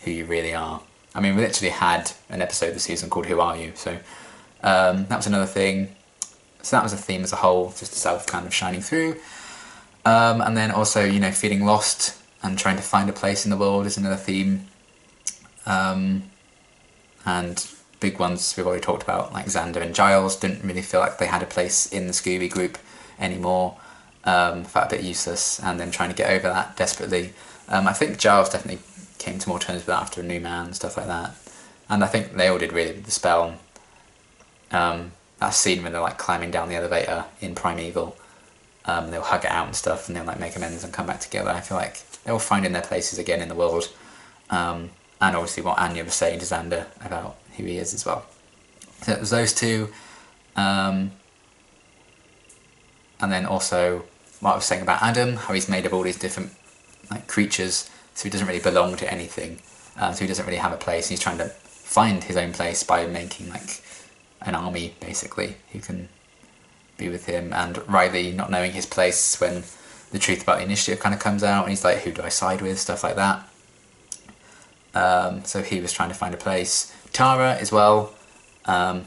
who you really are. I mean, we literally had an episode this season called Who Are You? So that was another thing. So that was a theme as a whole, just the self kind of shining through. And then also, feeling lost and trying to find a place in the world is another theme. And big ones we've already talked about, like Xander and Giles, didn't really feel like they had a place in the Scooby group anymore. Felt a bit useless, and then trying to get over that desperately. I think Giles definitely came to more terms with that after a new man and stuff like that. And I think they all did really with the spell. That scene when they're like climbing down the elevator in Primeval, they'll hug it out and stuff, and they'll like make amends and come back together. I feel like they're all finding their places again in the world. And obviously what Anya was saying to Xander about who he is as well. So it was those two. And then also what I was saying about Adam, how he's made of all these different like creatures, so he doesn't really belong to anything. So he doesn't really have a place. He's trying to find his own place by making like an army, basically, who can be with him. And Riley not knowing his place when the truth about the initiative kind of comes out, and he's like, who do I side with, stuff like that. So he was trying to find a place. Tara as well. I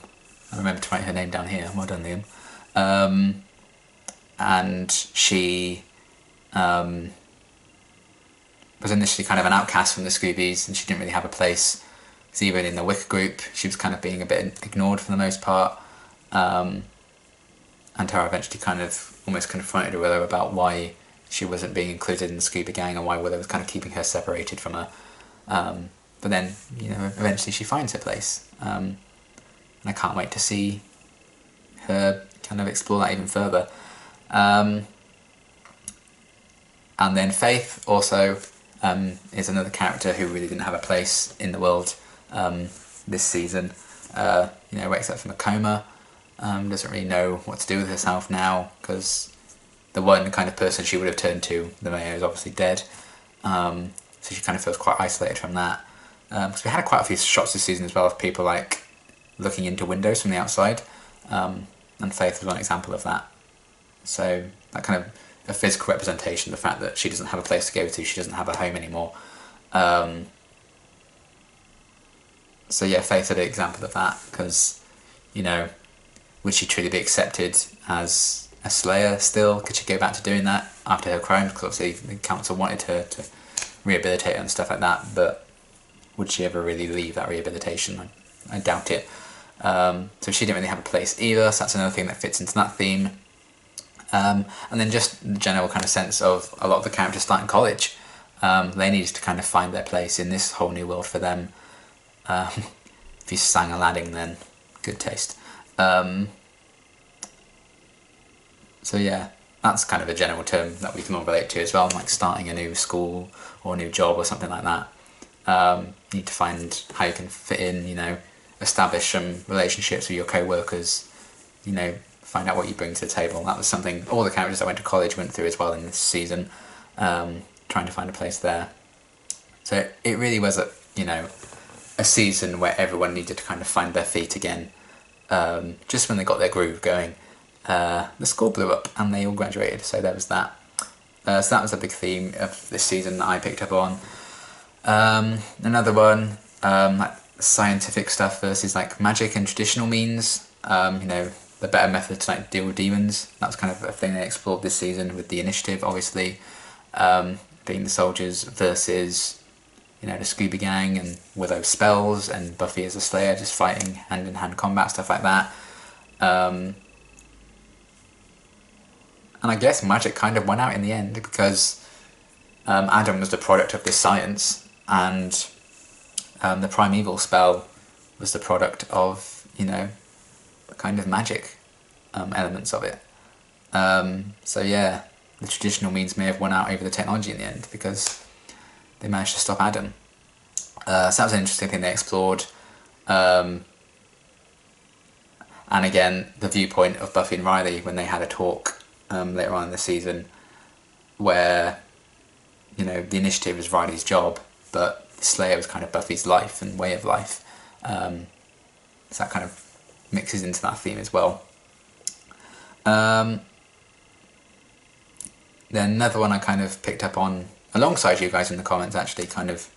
remember to write her name down here. Well done, Liam. And she was initially kind of an outcast from the Scoobies, and she didn't really have a place. Because even in the Wicca group, she was kind of being a bit ignored for the most part. And Tara eventually kind of almost confronted Willow about why she wasn't being included in the Scooby gang, and why Willow was kind of keeping her separated from her. But then, eventually she finds her place. And I can't wait to see her kind of explore that even further. And then Faith also is another character who really didn't have a place in the world this season. Wakes up from a coma, Doesn't really know what to do with herself now, because the one kind of person she would have turned to, the mayor, is obviously dead. So she kind of feels quite isolated from that. Because we had quite a few shots this season as well of people like looking into windows from the outside, and Faith was one example of that. So that kind of a physical representation of the fact that she doesn't have a place to go to, she doesn't have a home anymore. So yeah, Faith had an example of that, because, you know, would she truly be accepted as a Slayer still? Could she go back to doing that after her crime? Because obviously the council wanted her to rehabilitate her and stuff like that, but would she ever really leave that rehabilitation? I doubt it. So she didn't really have a place either, so that's another thing that fits into that theme. And then just the general kind of sense of a lot of the characters starting college. They needed to kind of find their place in this whole new world for them. If you sang Aladdin, then good taste. So yeah, that's kind of a general term that we can all relate to as well, like starting a new school or a new job or something like that. You need to find how you can fit in, you know, establish some relationships with your co-workers, you know, find out what you bring to the table. That was something all the characters that went to college went through as well in this season, trying to find a place there. So it really was a season where everyone needed to kind of find their feet again. Just when they got their groove going, the school blew up and they all graduated, so there was that. So that was a big theme of this season that I picked up on. Another one, like scientific stuff versus like magic and traditional means, you know, the better method to like deal with demons. That was kind of a thing they explored this season with the initiative, obviously, being the soldiers versus, you know, the Scooby Gang and Willow spells and Buffy as a Slayer just fighting hand-in-hand combat, stuff like that. And I guess magic kind of won out in the end, because Adam was the product of this science, and the primeval spell was the product of, you know, kind of magic elements of it. So yeah, the traditional means may have won out over the technology in the end, because they managed to stop Adam. So that was an interesting thing they explored. And again, the viewpoint of Buffy and Riley when they had a talk later on in the season, where, you know, the initiative was Riley's job, but Slayer was kind of Buffy's life and way of life. So that kind of mixes into that theme as well. Then another one I kind of picked up on alongside you guys in the comments, actually kind of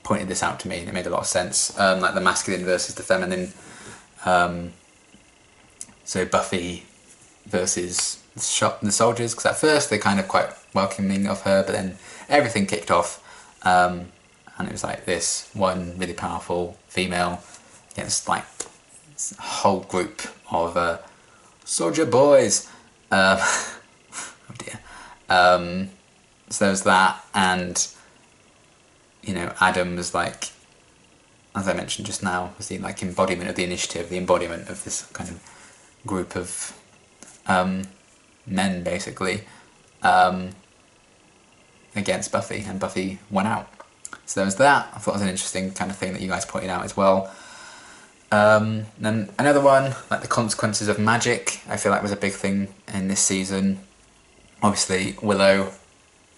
pointed this out to me and it made a lot of sense, like the masculine versus the feminine. So Buffy versus the soldiers, because at first they're kind of quite welcoming of her, but then everything kicked off, and it was like this one really powerful female against like this whole group of soldier boys. Oh dear. So there was that, and, you know, Adam was like, as I mentioned just now, was the like embodiment of the initiative, the embodiment of this kind of group of men, basically, against Buffy, and Buffy won out. So there was that. I thought it was an interesting kind of thing that you guys pointed out as well. Then another one, like the consequences of magic, I feel like was a big thing in this season. Obviously Willow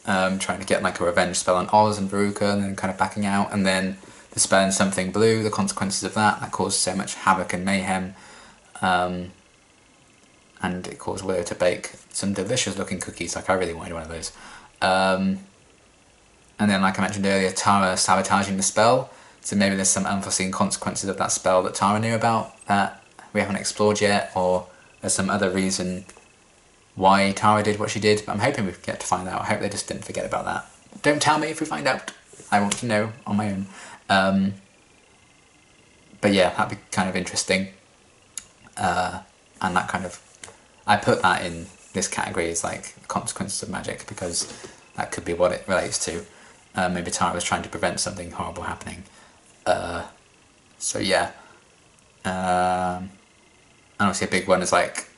trying to get like a revenge spell on Oz and Veruca and then kind of backing out, and then the spell in Something Blue, the consequences of that caused so much havoc and mayhem, and it caused Willow to bake some delicious looking cookies. Like, I really wanted one of those. And then, like I mentioned earlier, Tara sabotaging the spell, so maybe there's some unforeseen consequences of that spell that Tara knew about that we haven't explored yet, or there's some other reason why Tara did what she did, but I'm hoping we get to find out. I hope they just didn't forget about that. Don't tell me if we find out. I want to know on my own. But yeah, that'd be kind of interesting. And that kind of, I put that in this category as like consequences of magic, because that could be what it relates to. Maybe Tara was trying to prevent something horrible happening. So yeah. And obviously a big one is like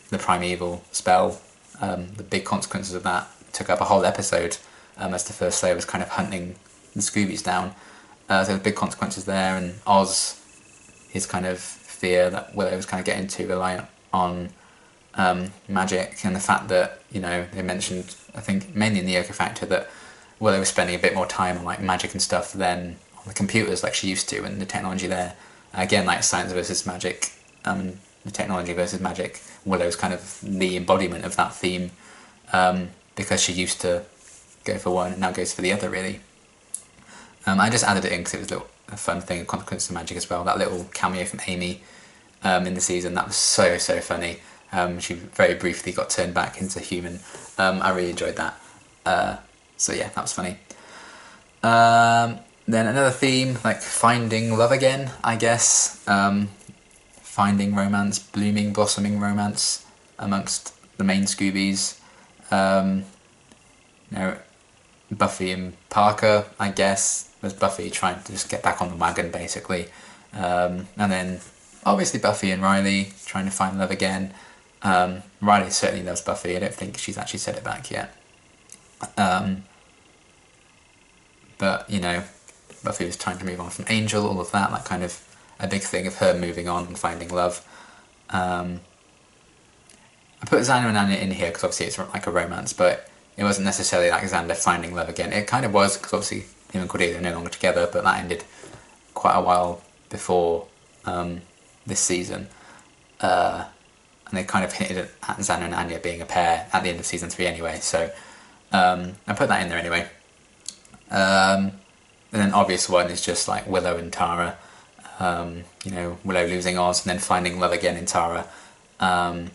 the primeval spell. The big consequences of that took up a whole episode, as the first Slayer was kind of hunting the Scoobies down. So there's big consequences there, and Oz, his kind of fear that Willow was kind of getting too reliant on magic, and the fact that, you know, they mentioned, I think mainly in the Yoko Factor, that Willow was spending a bit more time on like magic and stuff than on the computers like she used to, and the technology there. Again, like science versus magic, the technology versus magic. Willow's kind of the embodiment of that theme, because she used to go for one and now goes for the other, really. I just added it in because it was a fun thing, a consequence of magic as well. That little cameo from Amy in the season, that was so funny. She very briefly got turned back into human. I really enjoyed that. So yeah, that was funny. Then another theme, like finding love again, I guess. Finding romance, blooming, blossoming romance amongst the main Scoobies. You know, Buffy and Parker, I guess, was Buffy trying to just get back on the wagon, basically. And then obviously Buffy and Riley trying to find love again. Riley certainly loves Buffy. I don't think she's actually said it back yet. But, you know, Buffy was trying to move on from Angel, all of that, like kind of a big thing of her moving on and finding love. I put Xander and Anya in here because obviously it's like a romance, but it wasn't necessarily like Xander finding love again. It kind of was, because obviously him and Cordelia are no longer together, but that ended quite a while before this season. And they kind of hinted at Xander and Anya being a pair at the end of season 3 anyway, so I put that in there anyway. And then obvious one is just like Willow and Tara. You know, Willow losing Oz and then finding love again in Tara. And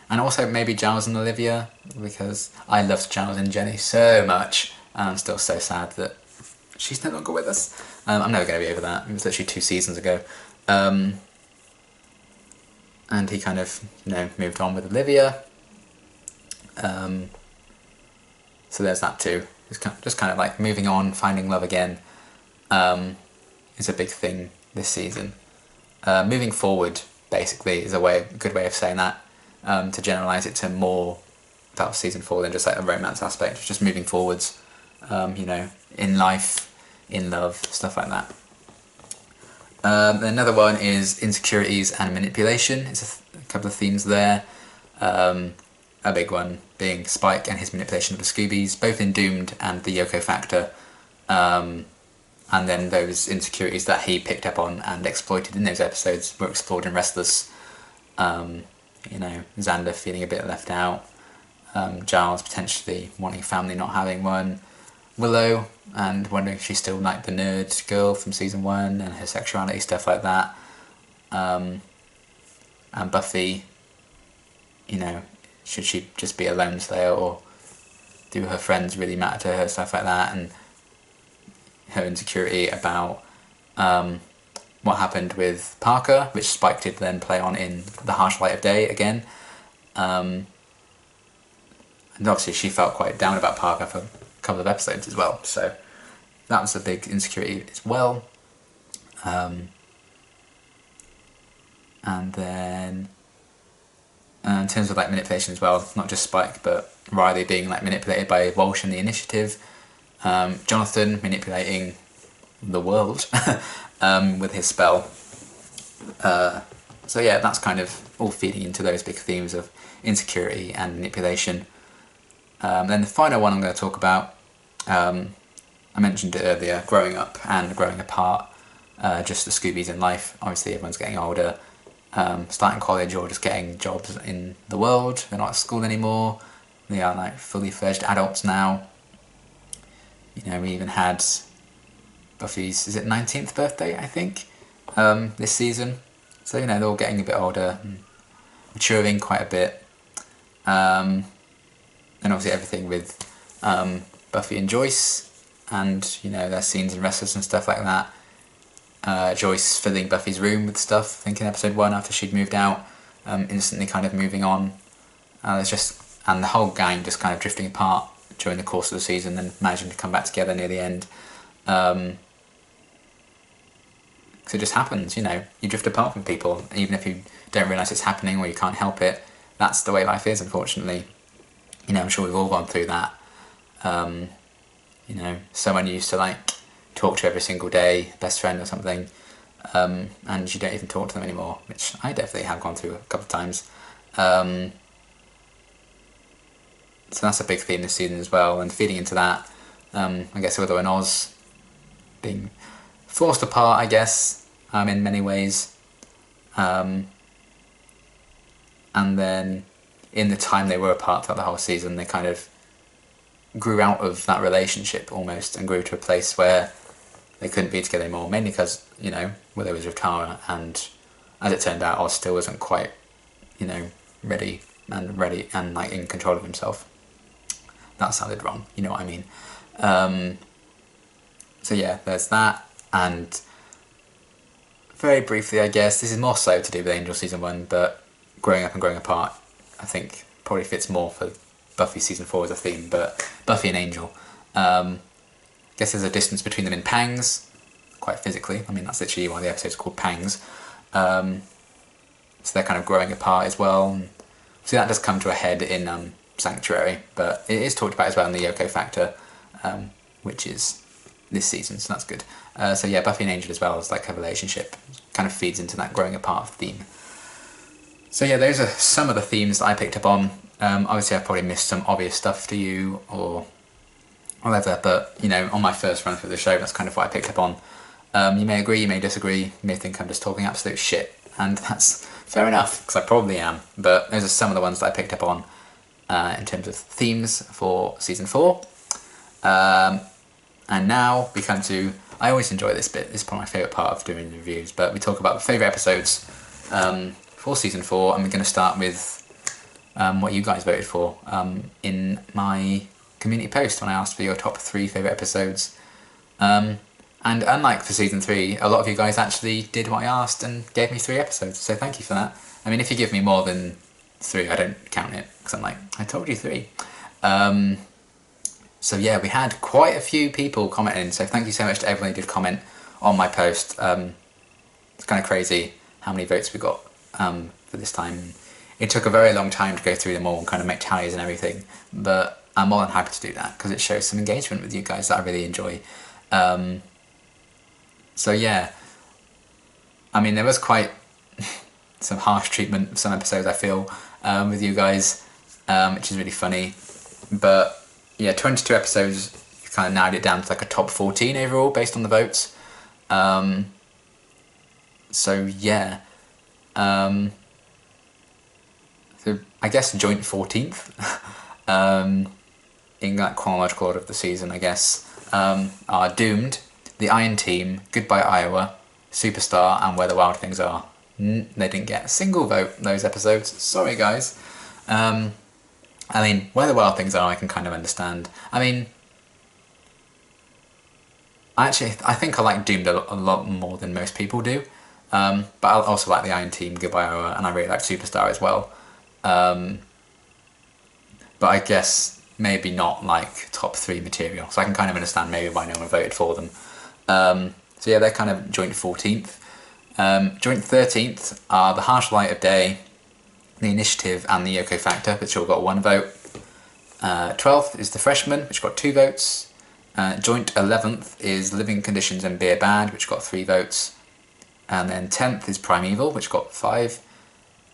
also maybe Giles and Olivia, because I loved Giles and Jenny so much. And I'm still so sad that she's no longer with us. I'm never going to be over that. It was literally 2 seasons ago. And he kind of, you know, moved on with Olivia. So there's that too. Just kind of like moving on, finding love again, is a big thing this season. Moving forward, basically, is a good way of saying that. To generalise it to more about season 4 than just like a romance aspect, just moving forwards, you know, in life, in love, stuff like that. Another one is insecurities and manipulation. It's a couple of themes there. A big one being Spike and his manipulation of the Scoobies, both in Doomed and the Yoko Factor. And then those insecurities that he picked up on and exploited in those episodes were explored in Restless. You know, Xander feeling a bit left out, Giles potentially wanting family, not having one, Willow and wondering if she's still like the nerd girl from season 1 and her sexuality, stuff like that. And Buffy, you know, should she just be a lone slayer, or do her friends really matter to her, stuff like that, and her insecurity about what happened with Parker, which Spike did then play on in The Harsh Light of Day again. And obviously she felt quite down about Parker for a couple of episodes as well, so that was a big insecurity as well. And then in terms of like manipulation as well, not just Spike, but Riley being like manipulated by Walsh in the Initiative, Jonathan manipulating the world with his spell. So yeah, that's kind of all feeding into those big themes of insecurity and manipulation. Then the final one I'm going to talk about, I mentioned it earlier, growing up and growing apart, just the Scoobies in life. Obviously everyone's getting older, starting college or just getting jobs in the world. They're not at school anymore. They are like fully fledged adults now. You know, we even had Buffy's, is it 19th birthday, I think, this season. So, you know, they're all getting a bit older, and maturing quite a bit. And obviously everything with Buffy and Joyce, and, you know, their scenes in Restless and stuff like that. Joyce filling Buffy's room with stuff, I think in episode 1 after she'd moved out, instantly kind of moving on. And the whole gang just kind of drifting apart during the course of the season and managing to come back together near the end. Because it just happens, you know, you drift apart from people, even if you don't realise it's happening or you can't help it. That's the way life is, unfortunately. You know, I'm sure we've all gone through that. You know, someone you used to like talk to every single day, best friend or something, and you don't even talk to them anymore, which I definitely have gone through a couple of times. So that's a big theme this season as well, and feeding into that, I guess Willow and Oz being forced apart, I guess, in many ways. And then in the time they were apart throughout the whole season, they kind of grew out of that relationship almost and grew to a place where they couldn't be together anymore, mainly because, you know, Willow was with Tara, and as it turned out, Oz still wasn't quite, you know, ready and like in control of himself. That sounded wrong, you know what I mean. So yeah, there's that, and very briefly, I guess, this is more so to do with Angel Season 1, but growing up and growing apart, I think probably fits more for Buffy Season 4 as a theme, but Buffy and Angel. I guess there's a distance between them in pangs, quite physically. I mean, that's literally why the episode's called Pangs. So they're kind of growing apart as well. So that does come to a head in Sanctuary, but it is talked about as well in the Yoko Factor, which is this season, so that's good. So yeah, Buffy and Angel as well as like a relationship, kind of feeds into that growing apart theme. So yeah, those are some of the themes that I picked up on. Obviously I've probably missed some obvious stuff to you or whatever, but you know, on my first run through the show, that's kind of what I picked up on. You may agree, you may disagree, you may think I'm just talking absolute shit, and that's fair enough, because I probably am, but those are some of the ones that I picked up on in terms of themes for Season 4. And now we come to, I always enjoy this bit, this is probably my favourite part of doing the reviews, but we talk about the favourite episodes for Season 4, and we're going to start with what you guys voted for in my community post when I asked for your top 3 favourite episodes. And unlike for Season 3, a lot of you guys actually did what I asked and gave me 3 episodes, so thank you for that. I mean, if you give me more than 3, I don't count it, because I'm like, I told you 3. So yeah, we had quite a few people commenting, so thank you so much to everyone who did comment on my post. It's kind of crazy how many votes we got for this time. It took a very long time to go through them all and kind of make tallies and everything, but I'm more than happy to do that because it shows some engagement with you guys that I really enjoy. So yeah, I mean, there was quite some harsh treatment of some episodes, I feel, with you guys, which is really funny, but yeah, 22 episodes, you kind of narrowed it down to like a top 14 overall based on the votes. So yeah, so I guess joint 14th in that chronological order of the season, I guess, are Doomed, The Iron Team, Goodbye Iowa, Superstar, and Where the Wild Things Are. They didn't get a single vote in those episodes. Sorry, guys. I mean, Where the Wild Things Are, I can kind of understand. I mean, I think I like Doomed a lot more than most people do. But I also like The Iron Team, Goodbye Iowa, and I really like Superstar as well. But I guess maybe not like top 3 material. So I can kind of understand maybe why no one voted for them. So yeah, they're kind of joint 14th. Joint 13th are The Harsh Light of Day, The Initiative, and The Yoko Factor, which all got 1 vote. 12th is The Freshman, which got 2 votes. Joint 11th is Living Conditions and Beer Bad, which got 3 votes. And then 10th is Primeval, which got 5.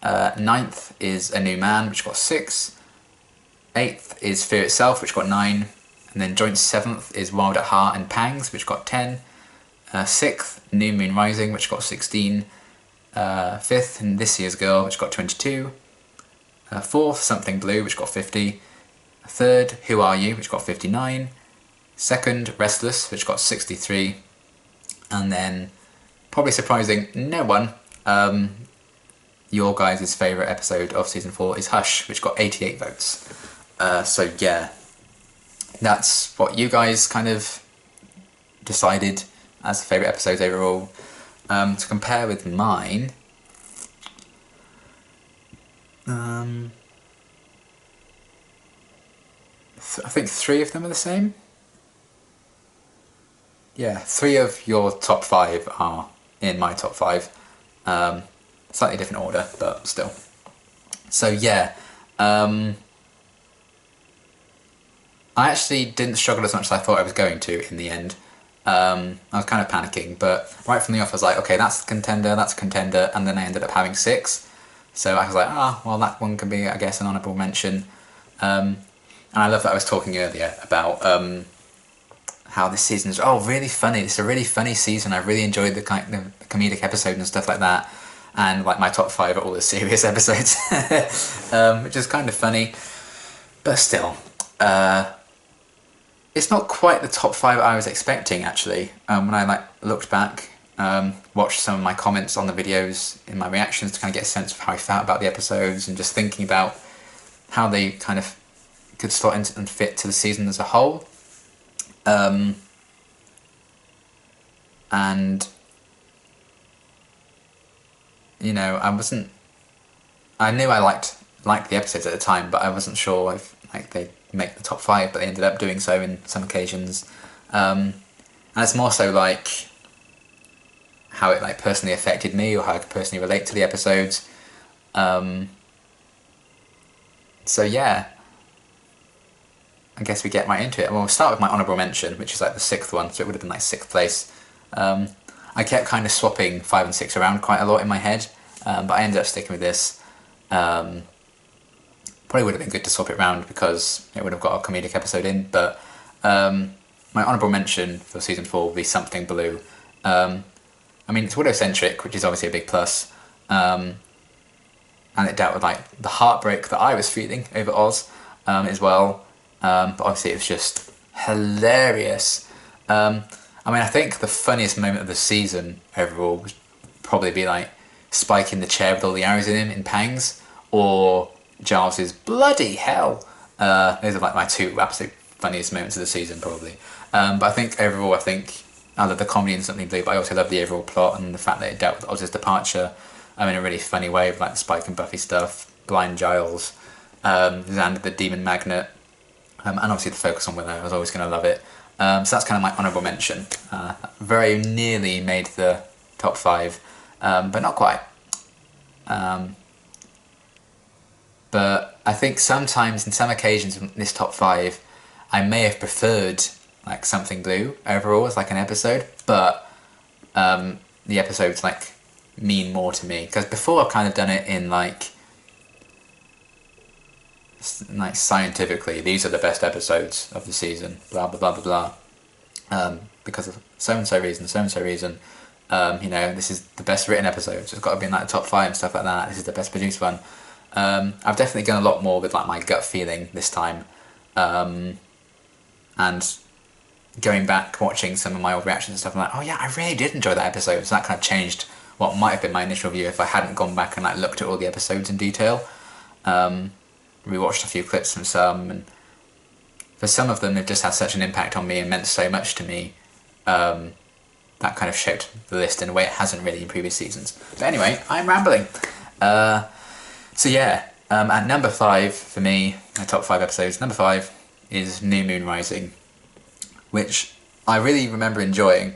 9th is A New Man, which got 6. 8th is Fear Itself, which got 9. And then joint 7th is Wild at Heart and Pangs, which got 10. 6th, New Moon Rising, which got 16. 5th, and This Year's Girl, which got 22. 4th, Something Blue, which got 50. 3rd, Who Are You, which got 59. 2nd, Restless, which got 63. And then, probably surprising no one, your guys' favourite episode of Season 4 is Hush, which got 88 votes. So yeah, that's what you guys kind of decided as favourite episodes overall. To compare with mine, I think 3 of them are the same. Yeah, 3 of your top 5 are in my top 5. Slightly different order, but still. So yeah, I actually didn't struggle as much as I thought I was going to in the end. I was kind of panicking, but right from the off I was like, okay, that's a contender, and then I ended up having 6. So I was like, well, that one can be, I guess, an honourable mention. And I love that I was talking earlier about how this season's really funny. It's a really funny season. I really enjoyed the comedic episodes and stuff like that. And like my top 5 are all the serious episodes, which is kind of funny. But still, it's not quite the top 5 I was expecting, actually. When I looked back, watched some of my comments on the videos in my reactions to kind of get a sense of how I felt about the episodes, and just thinking about how they kind of could slot into and fit to the season as a whole. And you know, I knew I liked the episodes at the time, but I wasn't sure if they'd make the top 5, but they ended up doing so in some occasions. And it's more so how it personally affected me, or how I could personally relate to the episodes. So yeah, I guess we get right into it. Well, we'll start with my honourable mention, which is the 6th one, so it would have been 6th place. I kept kind of swapping 5 and 6 around quite a lot in my head, but I ended up sticking with this. Probably would have been good to swap it around because it would have got a comedic episode in, but my honourable mention for season 4 will be Something Blue. I mean, it's Willow-centric, which is obviously a big plus, and it dealt with the heartbreak that I was feeling over Oz as well, but obviously it was just hilarious. I mean, I think the funniest moment of the season overall would probably be Spike in the chair with all the arrows in him in Pangs, or Giles's bloody hell. Those are my 2 absolute funniest moments of the season, probably. But I think overall, I love the comedy in Something Blue, but I also love the overall plot and the fact that it dealt with Oz's departure in a really funny way, with the Spike and Buffy stuff, Blind Giles, Xander the Demon Magnet, and obviously the focus on Willow. I was always going to love it. So that's kind of my honourable mention. Very nearly made the top 5, but not quite. But I think sometimes, in some occasions in this top 5, I may have preferred Something Blue overall as an episode, but the episodes mean more to me, because before I've kind of done it in scientifically, these are the best episodes of the season, blah blah blah blah blah, because of so and so reason, this is the best written episode, so it's got to be in the top 5 and stuff like that. This is the best produced one. I've definitely gone a lot more with my gut feeling this time, and going back, watching some of my old reactions and stuff, I'm oh yeah, I really did enjoy that episode. So that kind of changed what might have been my initial view if I hadn't gone back and looked at all the episodes in detail. Rewatched a few clips from some, and for some of them they've just had such an impact on me and meant so much to me, that kind of shaped the list in a way it hasn't really in previous seasons. But anyway, I'm rambling. So yeah, at number 5 for me, my top 5 episodes, number 5 is New Moon Rising, which I really remember enjoying,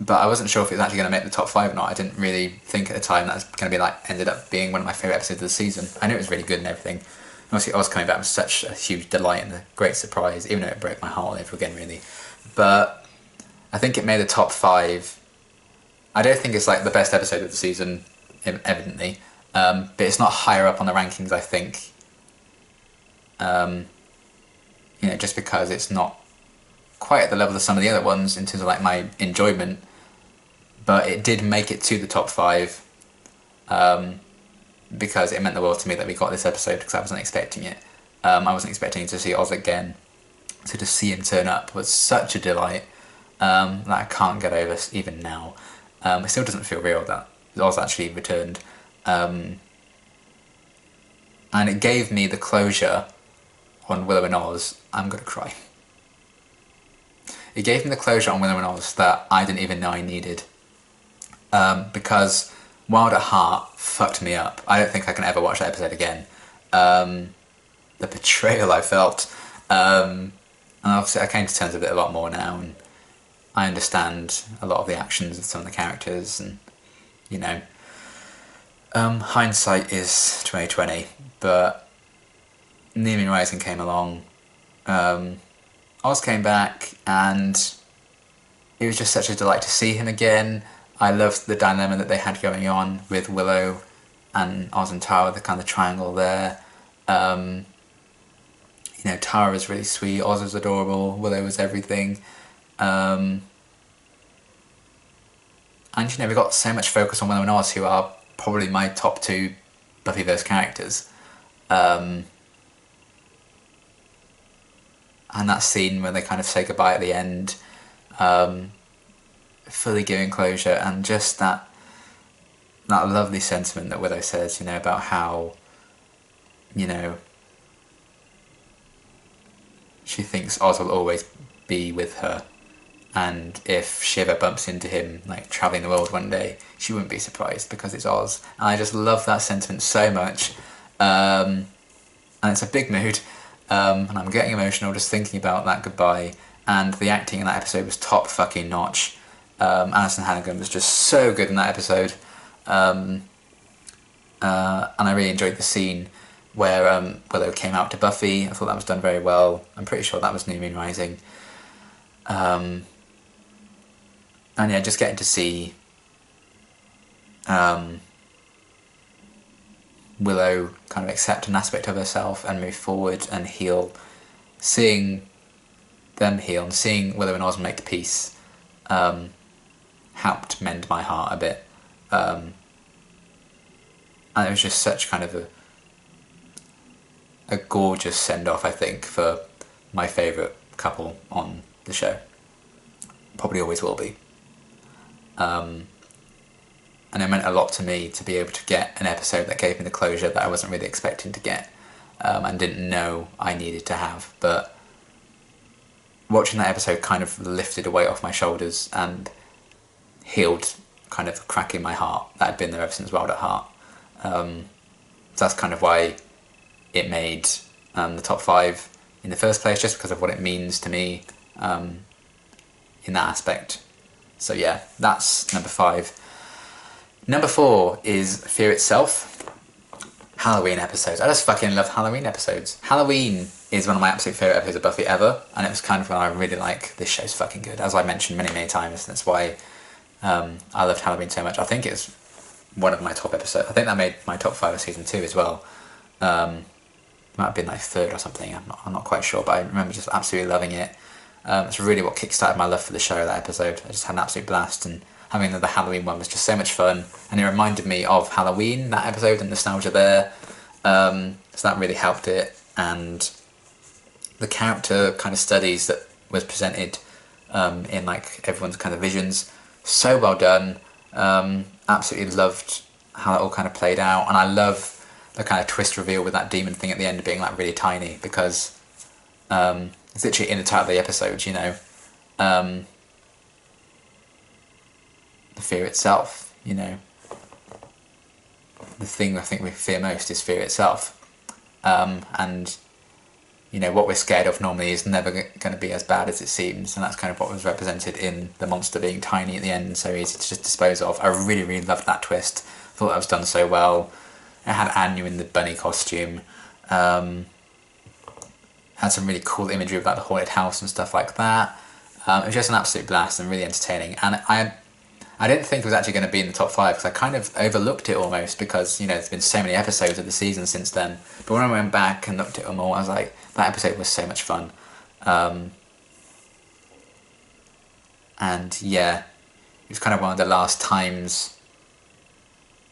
but I wasn't sure if it was actually going to make the top 5 or not. I didn't really think at the time that was going to be ended up being one of my favourite episodes of the season. I knew it was really good and everything. Obviously, I was coming back with such a huge delight and a great surprise, even though it broke my heart all over again, really. But I think it made the top 5. I don't think it's the best episode of the season, evidently, but it's not higher up on the rankings, I think. Just because it's not quite at the level of some of the other ones in terms of my enjoyment, but it did make it to the top 5, because it meant the world to me that we got this episode, because I wasn't expecting it. I wasn't expecting to see Oz again, so to see him turn up was such a delight, that I can't get over even now. It still doesn't feel real that Oz actually returned, and it gave me the closure on Willow and Oz. I'm gonna cry. It gave me the closure on Willow and Oz that I didn't even know I needed, because Wild at Heart fucked me up. I don't think I can ever watch that episode again. The betrayal I felt, and obviously I came to terms with it a lot more now, and I understand a lot of the actions of some of the characters, and hindsight is 20/20, but New Moon Rising came along, Oz came back, and it was just such a delight to see him again. I loved the dilemma that they had going on with Willow and Oz and Tara, the kind of triangle there. Tara was really sweet, Oz was adorable, Willow was everything. And we got so much focus on Willow and Oz, who are probably my top 2 Buffyverse characters. And that scene where they kind of say goodbye at the end, fully giving closure, and just that lovely sentiment that Willow says, about how, she thinks Oz will always be with her, and if she ever bumps into him, like, travelling the world one day, she wouldn't be surprised because it's Oz. And I just love that sentiment so much. And it's a big mood, and I'm getting emotional just thinking about that goodbye. And the acting in that episode was top fucking notch. Alison Hannigan was just so good in that episode. And I really enjoyed the scene where Willow came out to Buffy. I thought that was done very well. I'm pretty sure that was New Moon Rising. And yeah, just getting to see Willow kind of accept an aspect of herself and move forward and heal. Seeing them heal and seeing Willow and Oz make peace helped mend my heart a bit. And it was just such kind of a gorgeous send-off, I think, for my favourite couple on the show. Probably always will be. And it meant a lot to me to be able to get an episode that gave me the closure that I wasn't really expecting to get, and didn't know I needed to have. But watching that episode kind of lifted a weight off my shoulders and healed kind of a crack in my heart that had been there ever since Wild at Heart. So that's kind of why it made the top 5 in the first place, just because of what it means to me in that aspect. So yeah, that's number 5. Number 4 is Fear Itself. Halloween episodes. I just fucking love Halloween episodes. Halloween is one of my absolute favourite episodes of Buffy ever, and it was kind of when I really like, this show's fucking good, as I mentioned many, many times. That's why I loved Halloween so much. I think it's one of my top episodes. I think that made my top 5 of season 2 as well. Might have been like 3rd or something, I'm not quite sure, but I remember just absolutely loving it. It's really what kickstarted my love for the show, that episode. I just had an absolute blast, and having the Halloween one was just so much fun, and it reminded me of Halloween, that episode, and nostalgia there. So that really helped it, and the character kind of studies that was presented in like everyone's kind of visions, so well done. Absolutely loved how it all kind of played out, and I love the kind of twist reveal with that demon thing at the end being like really tiny, because it's literally in the title of the episode, the fear itself, the thing I think we fear most is fear itself. And what we're scared of normally is never going to be as bad as it seems, and that's kind of what was represented in the monster being tiny at the end and so easy to just dispose of. I really, really loved that twist. Thought that was done so well. It had Anya in the bunny costume. Had some really cool imagery about the haunted house and stuff like that. It was just an absolute blast and really entertaining. And I didn't think it was actually going to be in the top 5 because I kind of overlooked it almost because, there's been so many episodes of the season since then. But when I went back and looked at them all, I was like, that episode was so much fun. And yeah, it was kind of one of the last times,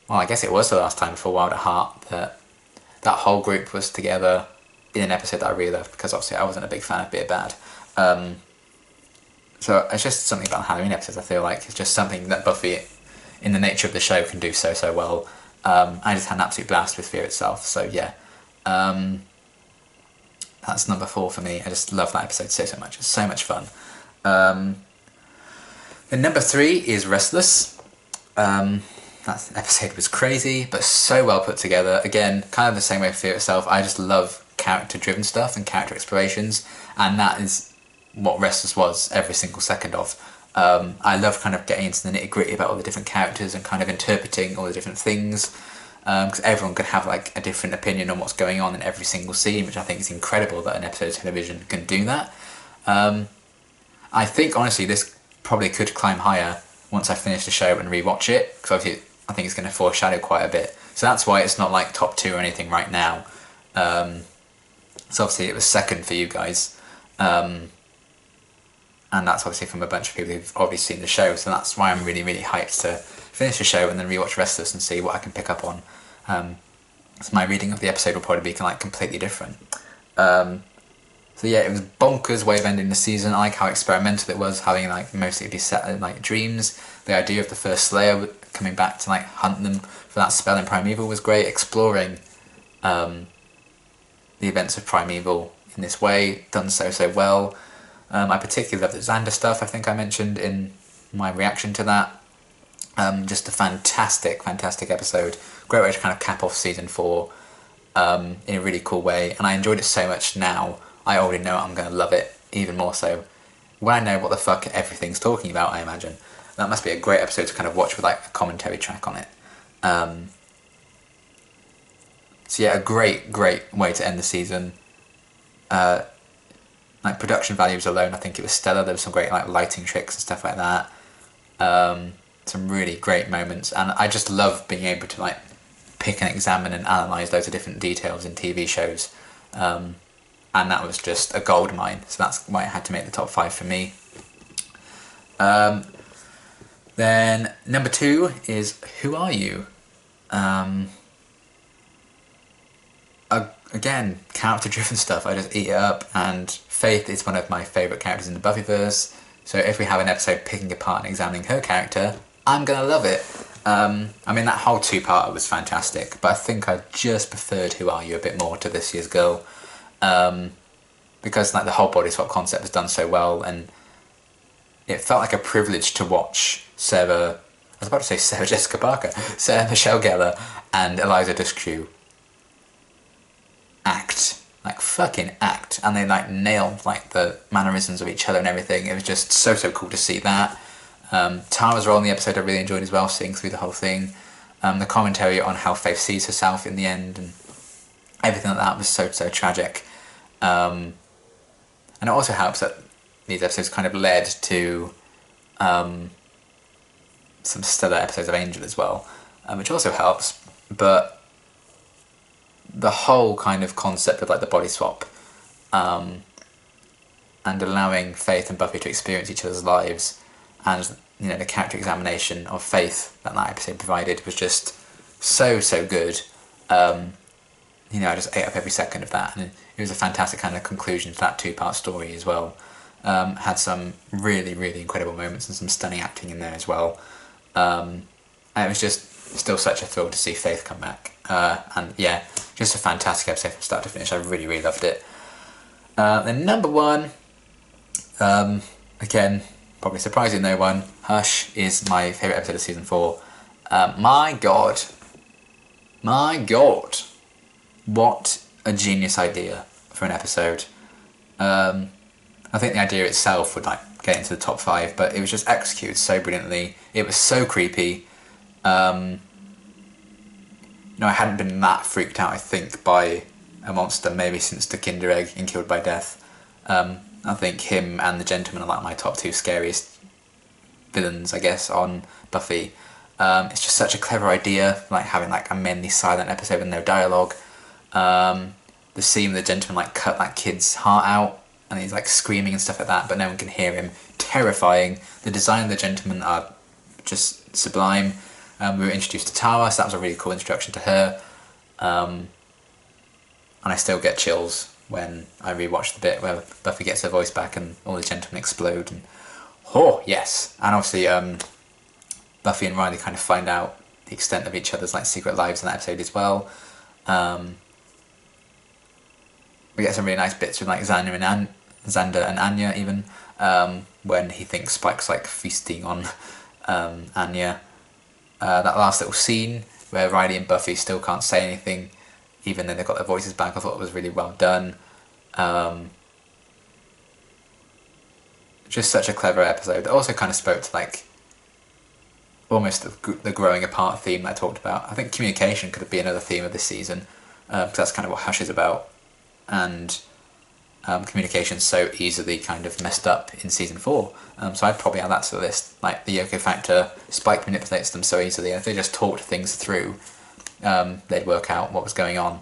well, I guess it was the last time before Wild at Heart that whole group was together in an episode that I really loved, because obviously I wasn't a big fan of Be It Bad. So it's just something about Halloween episodes, I feel like. It's just something that Buffy, in the nature of the show, can do so, so well. I just had an absolute blast with Fear Itself, so yeah. That's number 4 for me. I just love that episode so, so much. It's so much fun. Then number 3 is Restless. That episode was crazy, but so well put together. Again, kind of the same way with Fear Itself. I just love character-driven stuff and character explorations, and that is what Restless was every single second of. I love kind of getting into the nitty-gritty about all the different characters and kind of interpreting all the different things, because everyone could have like a different opinion on what's going on in every single scene, which I think is incredible that an episode of television can do that. I think honestly this probably could climb higher once I finish the show and rewatch it, because obviously I think it's going to foreshadow quite a bit. So that's why it's not like top 2 or anything right now. So obviously it was second for you guys. And that's obviously from a bunch of people who've obviously seen the show. So that's why I'm really, really hyped to finish the show and then rewatch the rest of this and see what I can pick up on. So my reading of the episode will probably be like completely different. So yeah, it was bonkers way of ending the season. I like how experimental it was, having like mostly be set in like dreams. The idea of the first Slayer coming back to like hunt them for that spell in Primeval was great. Exploring the events of Primeval in this way, done so well. I particularly love the Xander stuff, I think I mentioned in my reaction to that. Just a fantastic episode. Great way to kind of cap off season 4 in a really cool way. And I enjoyed it so much now. I already know I'm going to love it even more so when I know what the fuck everything's talking about, I imagine. That must be a great episode to kind of watch with like a commentary track on it. So yeah, a great way to end the season. Like production values alone, I think it was stellar. There was some great like lighting tricks and stuff like that. Some really great moments, and I just love being able to like pick and examine and analyse loads of different details in TV shows. And that was just a gold mine, so that's why it had to make the top 5 for me. Then number 2 is Who Are You? Again, character-driven stuff. I just eat it up, and Faith is one of my favourite characters in the Buffyverse, so if we have an episode picking apart and examining her character, I'm gonna love it. I mean, that whole 2-parter was fantastic, but I think I just preferred Who Are You a bit more to this year's Girl. Because like the whole body swap concept was done so well, and it felt like a privilege to watch Sarah Jessica Parker, Sarah Michelle Gellar and Eliza Dushku fucking act, and they like nailed like the mannerisms of each other and everything. It was just so cool to see that. Tara's role in the episode I really enjoyed as well, seeing through the whole thing. The commentary on how Faith sees herself in the end and everything like that was so tragic. And it also helps that these episodes kind of led to some stellar episodes of Angel as well, which also helps. But the whole kind of concept of like the body swap and allowing Faith and Buffy to experience each other's lives, and you know the character examination of Faith that episode provided was just so good. You know, I just ate up every second of that, and it was a fantastic kind of conclusion to that 2-part story as well. Had some really incredible moments and some stunning acting in there as well. And it was just still such a thrill to see Faith come back. And yeah, just a fantastic episode from start to finish. I really loved it. Then number 1, again, probably surprising no one, Hush is my favourite episode of season 4. My god, what a genius idea for an episode. I think the idea itself would like get into the top 5, but it was just executed so brilliantly. It was so creepy. You know, I hadn't been that freaked out, I think, by a monster maybe since the Kinder Egg in Killed by Death. I think him and the Gentleman are like my top 2 scariest villains, I guess, on Buffy. It's just such a clever idea, like having like a mainly silent episode with no dialogue. The scene with the Gentleman like cut that kid's heart out and he's like screaming and stuff like that, but no one can hear him. Terrifying. The design of the Gentleman are just sublime. We were introduced to Tara, so that was a really cool introduction to her. And I still get chills when I rewatch the bit where Buffy gets her voice back and all the Gentlemen explode. And oh yes, and obviously Buffy and Riley kind of find out the extent of each other's like secret lives in that episode as well. We get some really nice bits with like Xander and Anya even, when he thinks Spike's like feasting on Anya. That last little scene where Riley and Buffy still can't say anything even though they've got their voices back, I thought it was really well done. Just such a clever episode. It also kind of spoke to like almost the growing apart theme that I talked about. I think communication could be another theme of this season, because that's kind of what Hush is about. And communication's so easily kind of messed up in season 4. So I'd probably add that to the list. Like the Yoko factor, Spike manipulates them so easily. If they just talked things through, they'd work out what was going on.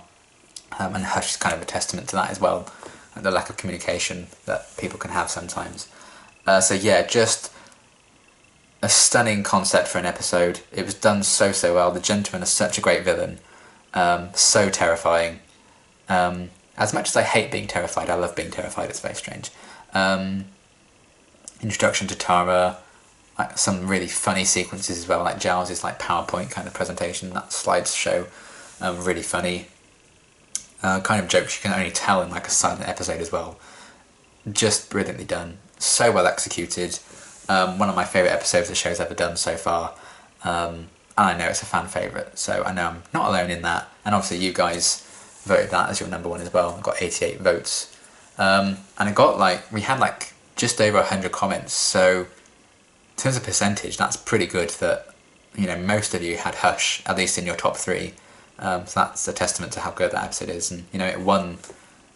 And Hush is kind of a testament to that as well, the lack of communication that people can have sometimes. So yeah, just a stunning concept for an episode. It was done so well. The Gentleman is such a great villain, so terrifying. As much as I hate being terrified, I love being terrified. It's very strange. Introduction to Tara, like some really funny sequences as well, like Giles' like PowerPoint kind of presentation, that slideshow, really funny. Kind of jokes you can only tell in like a silent episode as well. Just brilliantly done, so well executed. One of my favourite episodes the show's ever done so far. And I know it's a fan favourite, so I know I'm not alone in that. And obviously you guys voted that as your number one as well. It got 88 votes. And it got we had just over 100 comments, so in terms of percentage, that's pretty good that, most of you had Hush, at least in your top 3. So that's a testament to how good that episode is. And, it won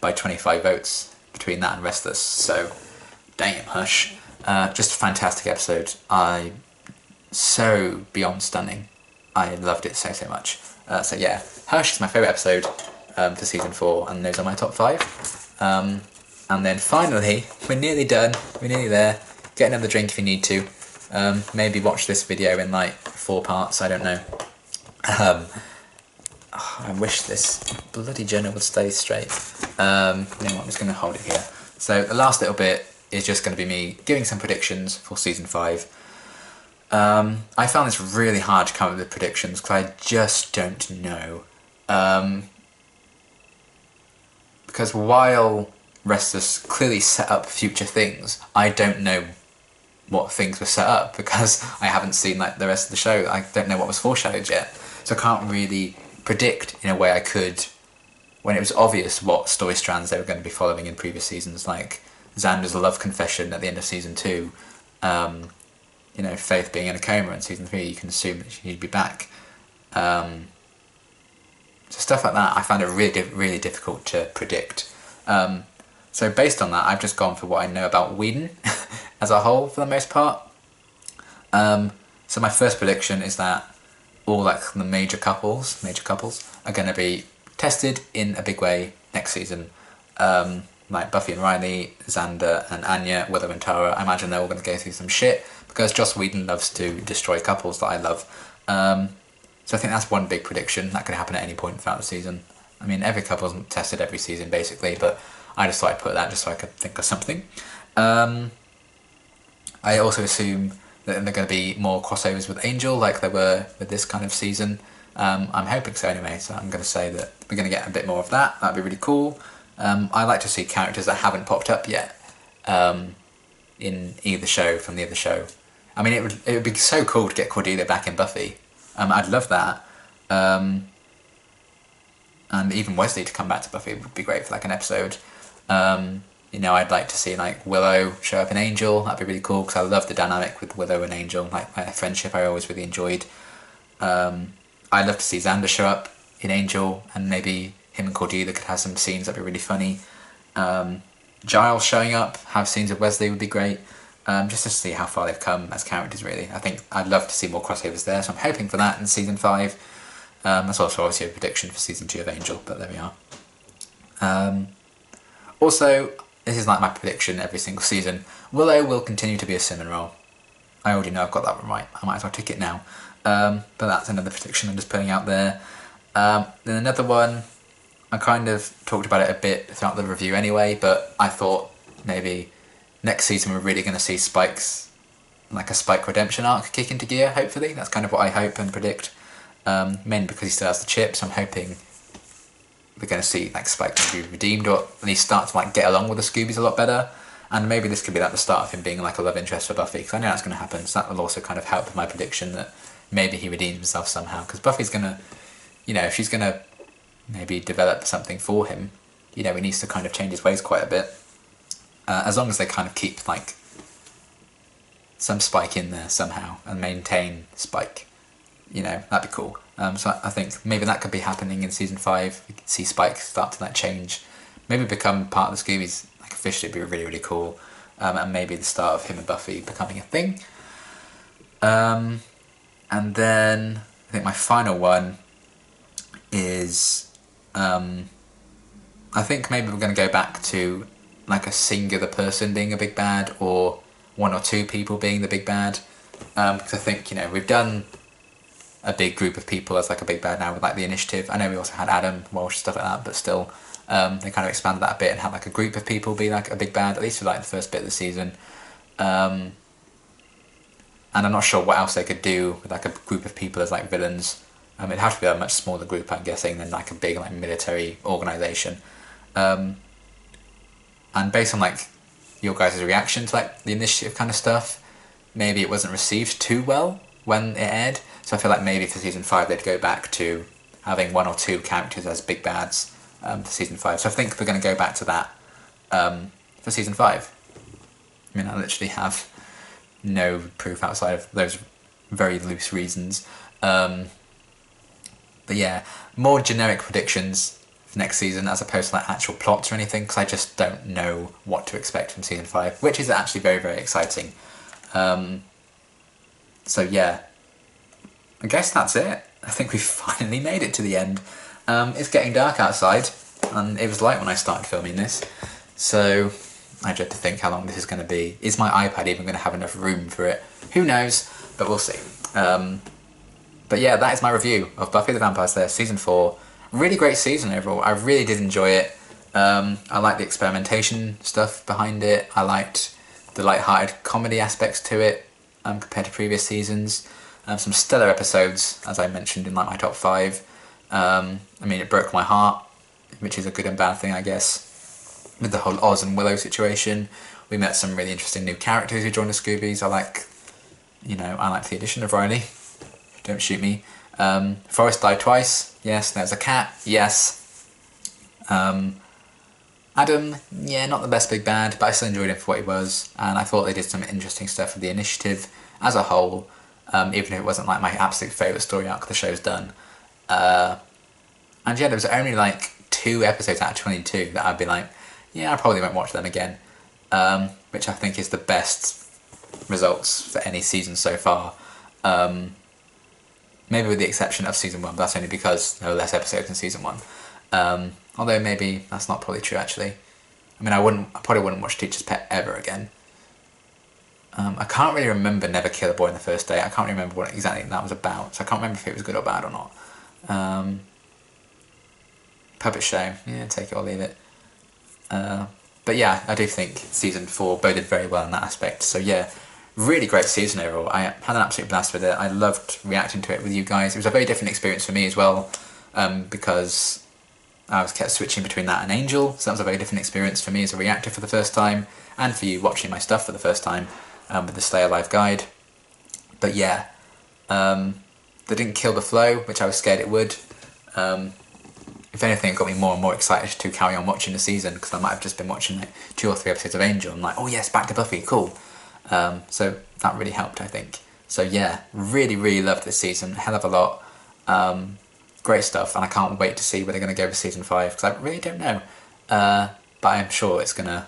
by 25 votes between that and Restless, so damn, Hush. Just a fantastic episode. So beyond stunning. I loved it so much. So yeah, Hush is my favourite episode for season 4, and those are my top 5. And then finally, we're nearly done. We're nearly there. Get another drink if you need to. Maybe watch this video in 4 parts. I don't know. I wish this bloody journal would stay straight. You know what, I'm just going to hold it here. So the last little bit is just going to be me giving some predictions for season 5. I found this really hard to come up with predictions because I just don't know. Because while Restless clearly set up future things, I don't know what things were set up because I haven't seen the rest of the show. I don't know what was foreshadowed yet, so I can't really predict in a way I could when it was obvious what story strands they were going to be following in previous seasons, like Xander's love confession at the end of season 2. Faith being in a coma in season 3, you can assume that she'd be back. So stuff like that I found it really difficult to predict. So based on that, I've just gone for what I know about Whedon as a whole for the most part. So my first prediction is that all the major couples are going to be tested in a big way next season. Like Buffy and Riley, Xander and Anya, Willow and Tara. I imagine they're all going to go through some shit because Joss Whedon loves to destroy couples that I love. So I think that's one big prediction that could happen at any point throughout the season. I mean, every couple's tested every season basically, but I just thought I'd put that just so I could think of something. I also assume that there are going to be more crossovers with Angel like there were with this kind of season. I'm hoping so anyway, so I'm going to say that we're going to get a bit more of that. That'd be really cool. I like to see characters that haven't popped up yet in either show from the other show. I mean, it would be so cool to get Cordelia back in Buffy. I'd love that. And even Wesley to come back to Buffy would be great for an episode. I'd like to see Willow show up in Angel. That'd be really cool because I love the dynamic with Willow and Angel, my friendship I always really enjoyed. I'd love to see Xander show up in Angel, and maybe him and Cordelia could have some scenes that'd be really funny. Giles showing up, have scenes with Wesley would be great. Just to see how far they've come as characters, really. I think I'd love to see more crossovers there, so I'm hoping for that in season 5. That's also obviously a prediction for season 2 of Angel, but there we are. Also, this is my prediction every single season. Willow will continue to be a cinnamon roll. I already know I've got that one right. I might as well tick it now. But that's another prediction I'm just putting out there. Then another one, I kind of talked about it a bit throughout the review anyway, but I thought maybe next season we're really going to see Spike's, a Spike redemption arc kick into gear, hopefully. That's kind of what I hope and predict. Mainly because he still has the chips. I'm hoping we're going to see Spike be redeemed, or at least start to get along with the Scoobies a lot better. And maybe this could be the start of him being a love interest for Buffy, because I know that's going to happen. So that will also kind of help with my prediction that maybe he redeems himself somehow. Because Buffy's going to, if she's going to maybe develop something for him, he needs to kind of change his ways quite a bit. As long as they kind of keep some Spike in there somehow and maintain Spike, that'd be cool. So I think maybe that could be happening in season 5. We could see Spike start to change, maybe become part of the Scoobies like officially be really, really cool. And maybe the start of him and Buffy becoming a thing. And then I think my final one is, I think maybe we're going to go back to like a singular person being a big bad, or one or two people being the big bad. Because I think, you know, we've done a big group of people as like a big bad now with like the Initiative. I know we also had Adam, Walsh, stuff like that, but still, they kind of expanded that a bit and had like a group of people be like a big bad, at least for like the first bit of the season. And I'm not sure what else they could do with like a group of people as like villains. It'd have to be a much smaller group, I'm guessing, than like a big like military organisation. And based on like your guys' reaction to like the Initiative kind of stuff, maybe it wasn't received too well when it aired. So I feel like maybe for season 5 they'd go back to having one or two characters as big bads for season 5. So I think we're going to go back to that for season 5. I mean, I literally have no proof outside of those very loose reasons. But yeah, more generic predictions for next season as opposed to like actual plots or anything, because I just don't know what to expect from season 5, which is actually very, very exciting. So yeah, I guess that's it. I think we've finally made it to the end. It's getting dark outside, and it was light when I started filming this, so I dread to think how long this is going to be. Is my iPad even going to have enough room for it? Who knows, but we'll see. But yeah, that is my review of Buffy the Vampire Slayer Season 4. Really great season overall. I really did enjoy it. I liked the experimentation stuff behind it. I liked the light-hearted comedy aspects to it compared to previous seasons. Some stellar episodes, as I mentioned in like my top 5. I mean, it broke my heart, which is a good and bad thing, I guess, with the whole Oz and Willow situation. We met some really interesting new characters who joined the Scoobies. I like the addition of Riley. Don't shoot me. Forrest died twice. Yes, there's a cat. Yes. Adam, yeah, not the best big bad, but I still enjoyed him for what he was, and I thought they did some interesting stuff with the Initiative as a whole, even if it wasn't like my absolute favourite story arc the show's done. And yeah, there was only like 2 episodes out of 22 that I'd be like, yeah, I probably won't watch them again, which I think is the best results for any season so far. Maybe with the exception of season 1, but that's only because there were less episodes in season 1. Although maybe that's not probably true actually. I mean, I probably wouldn't watch Teacher's Pet ever again. I can't really remember Never Kill a Boy on the First Day. I can't remember what exactly that was about, so I can't remember if it was good or bad or not. Puppet Show, yeah, take it or leave it. But yeah, I do think season 4 boded very well in that aspect. So yeah, really great season overall. I had an absolute blast with it. I loved reacting to it with you guys. It was a very different experience for me as well, because I was kept switching between that and Angel, so that was a very different experience for me as a reactor for the first time, and for you watching my stuff for the first time with the Slayer Live Guide. But yeah, they didn't kill the flow, which I was scared it would. If anything, it got me more and more excited to carry on watching the season, because I might have just been watching like 2 or 3 episodes of Angel and like, oh yes, back to Buffy, cool. So that really helped, I think. So yeah, really, really loved this season, hell of a lot. Great stuff, and I can't wait to see where they're going to go with season 5, because I really don't know. But I'm sure it's going to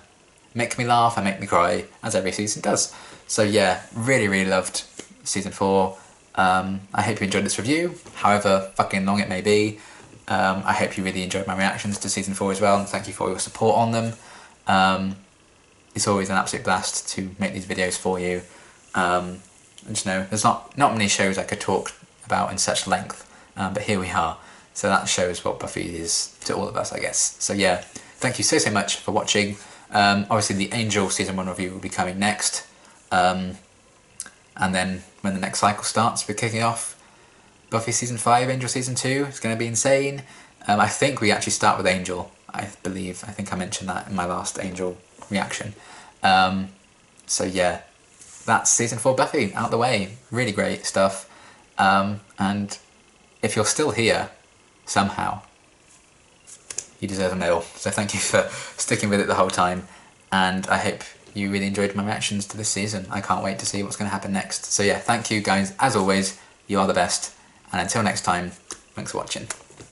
make me laugh and make me cry, as every season does. So yeah, really, really loved season 4. I hope you enjoyed this review, however fucking long it may be. I hope you really enjoyed my reactions to season 4 as well, and thank you for your support on them. It's always an absolute blast to make these videos for you. And there's not many shows I could talk about in such length, but here we are. So that shows what Buffy is to all of us, I guess. So yeah, thank you so much for watching. Obviously the Angel season 1 review will be coming next. And then when the next cycle starts, we're kicking off Buffy season 5, Angel season 2. It's going to be insane. I think we actually start with Angel, I think I mentioned that in my last Angel reaction. So yeah, that's season 4 Buffy out the way. Really great stuff. And if you're still here, somehow, you deserve a medal. So thank you for sticking with it the whole time, and I hope you really enjoyed my reactions to this season. I can't wait to see what's going to happen next. So yeah, thank you guys, as always, you are the best, and until next time, thanks for watching.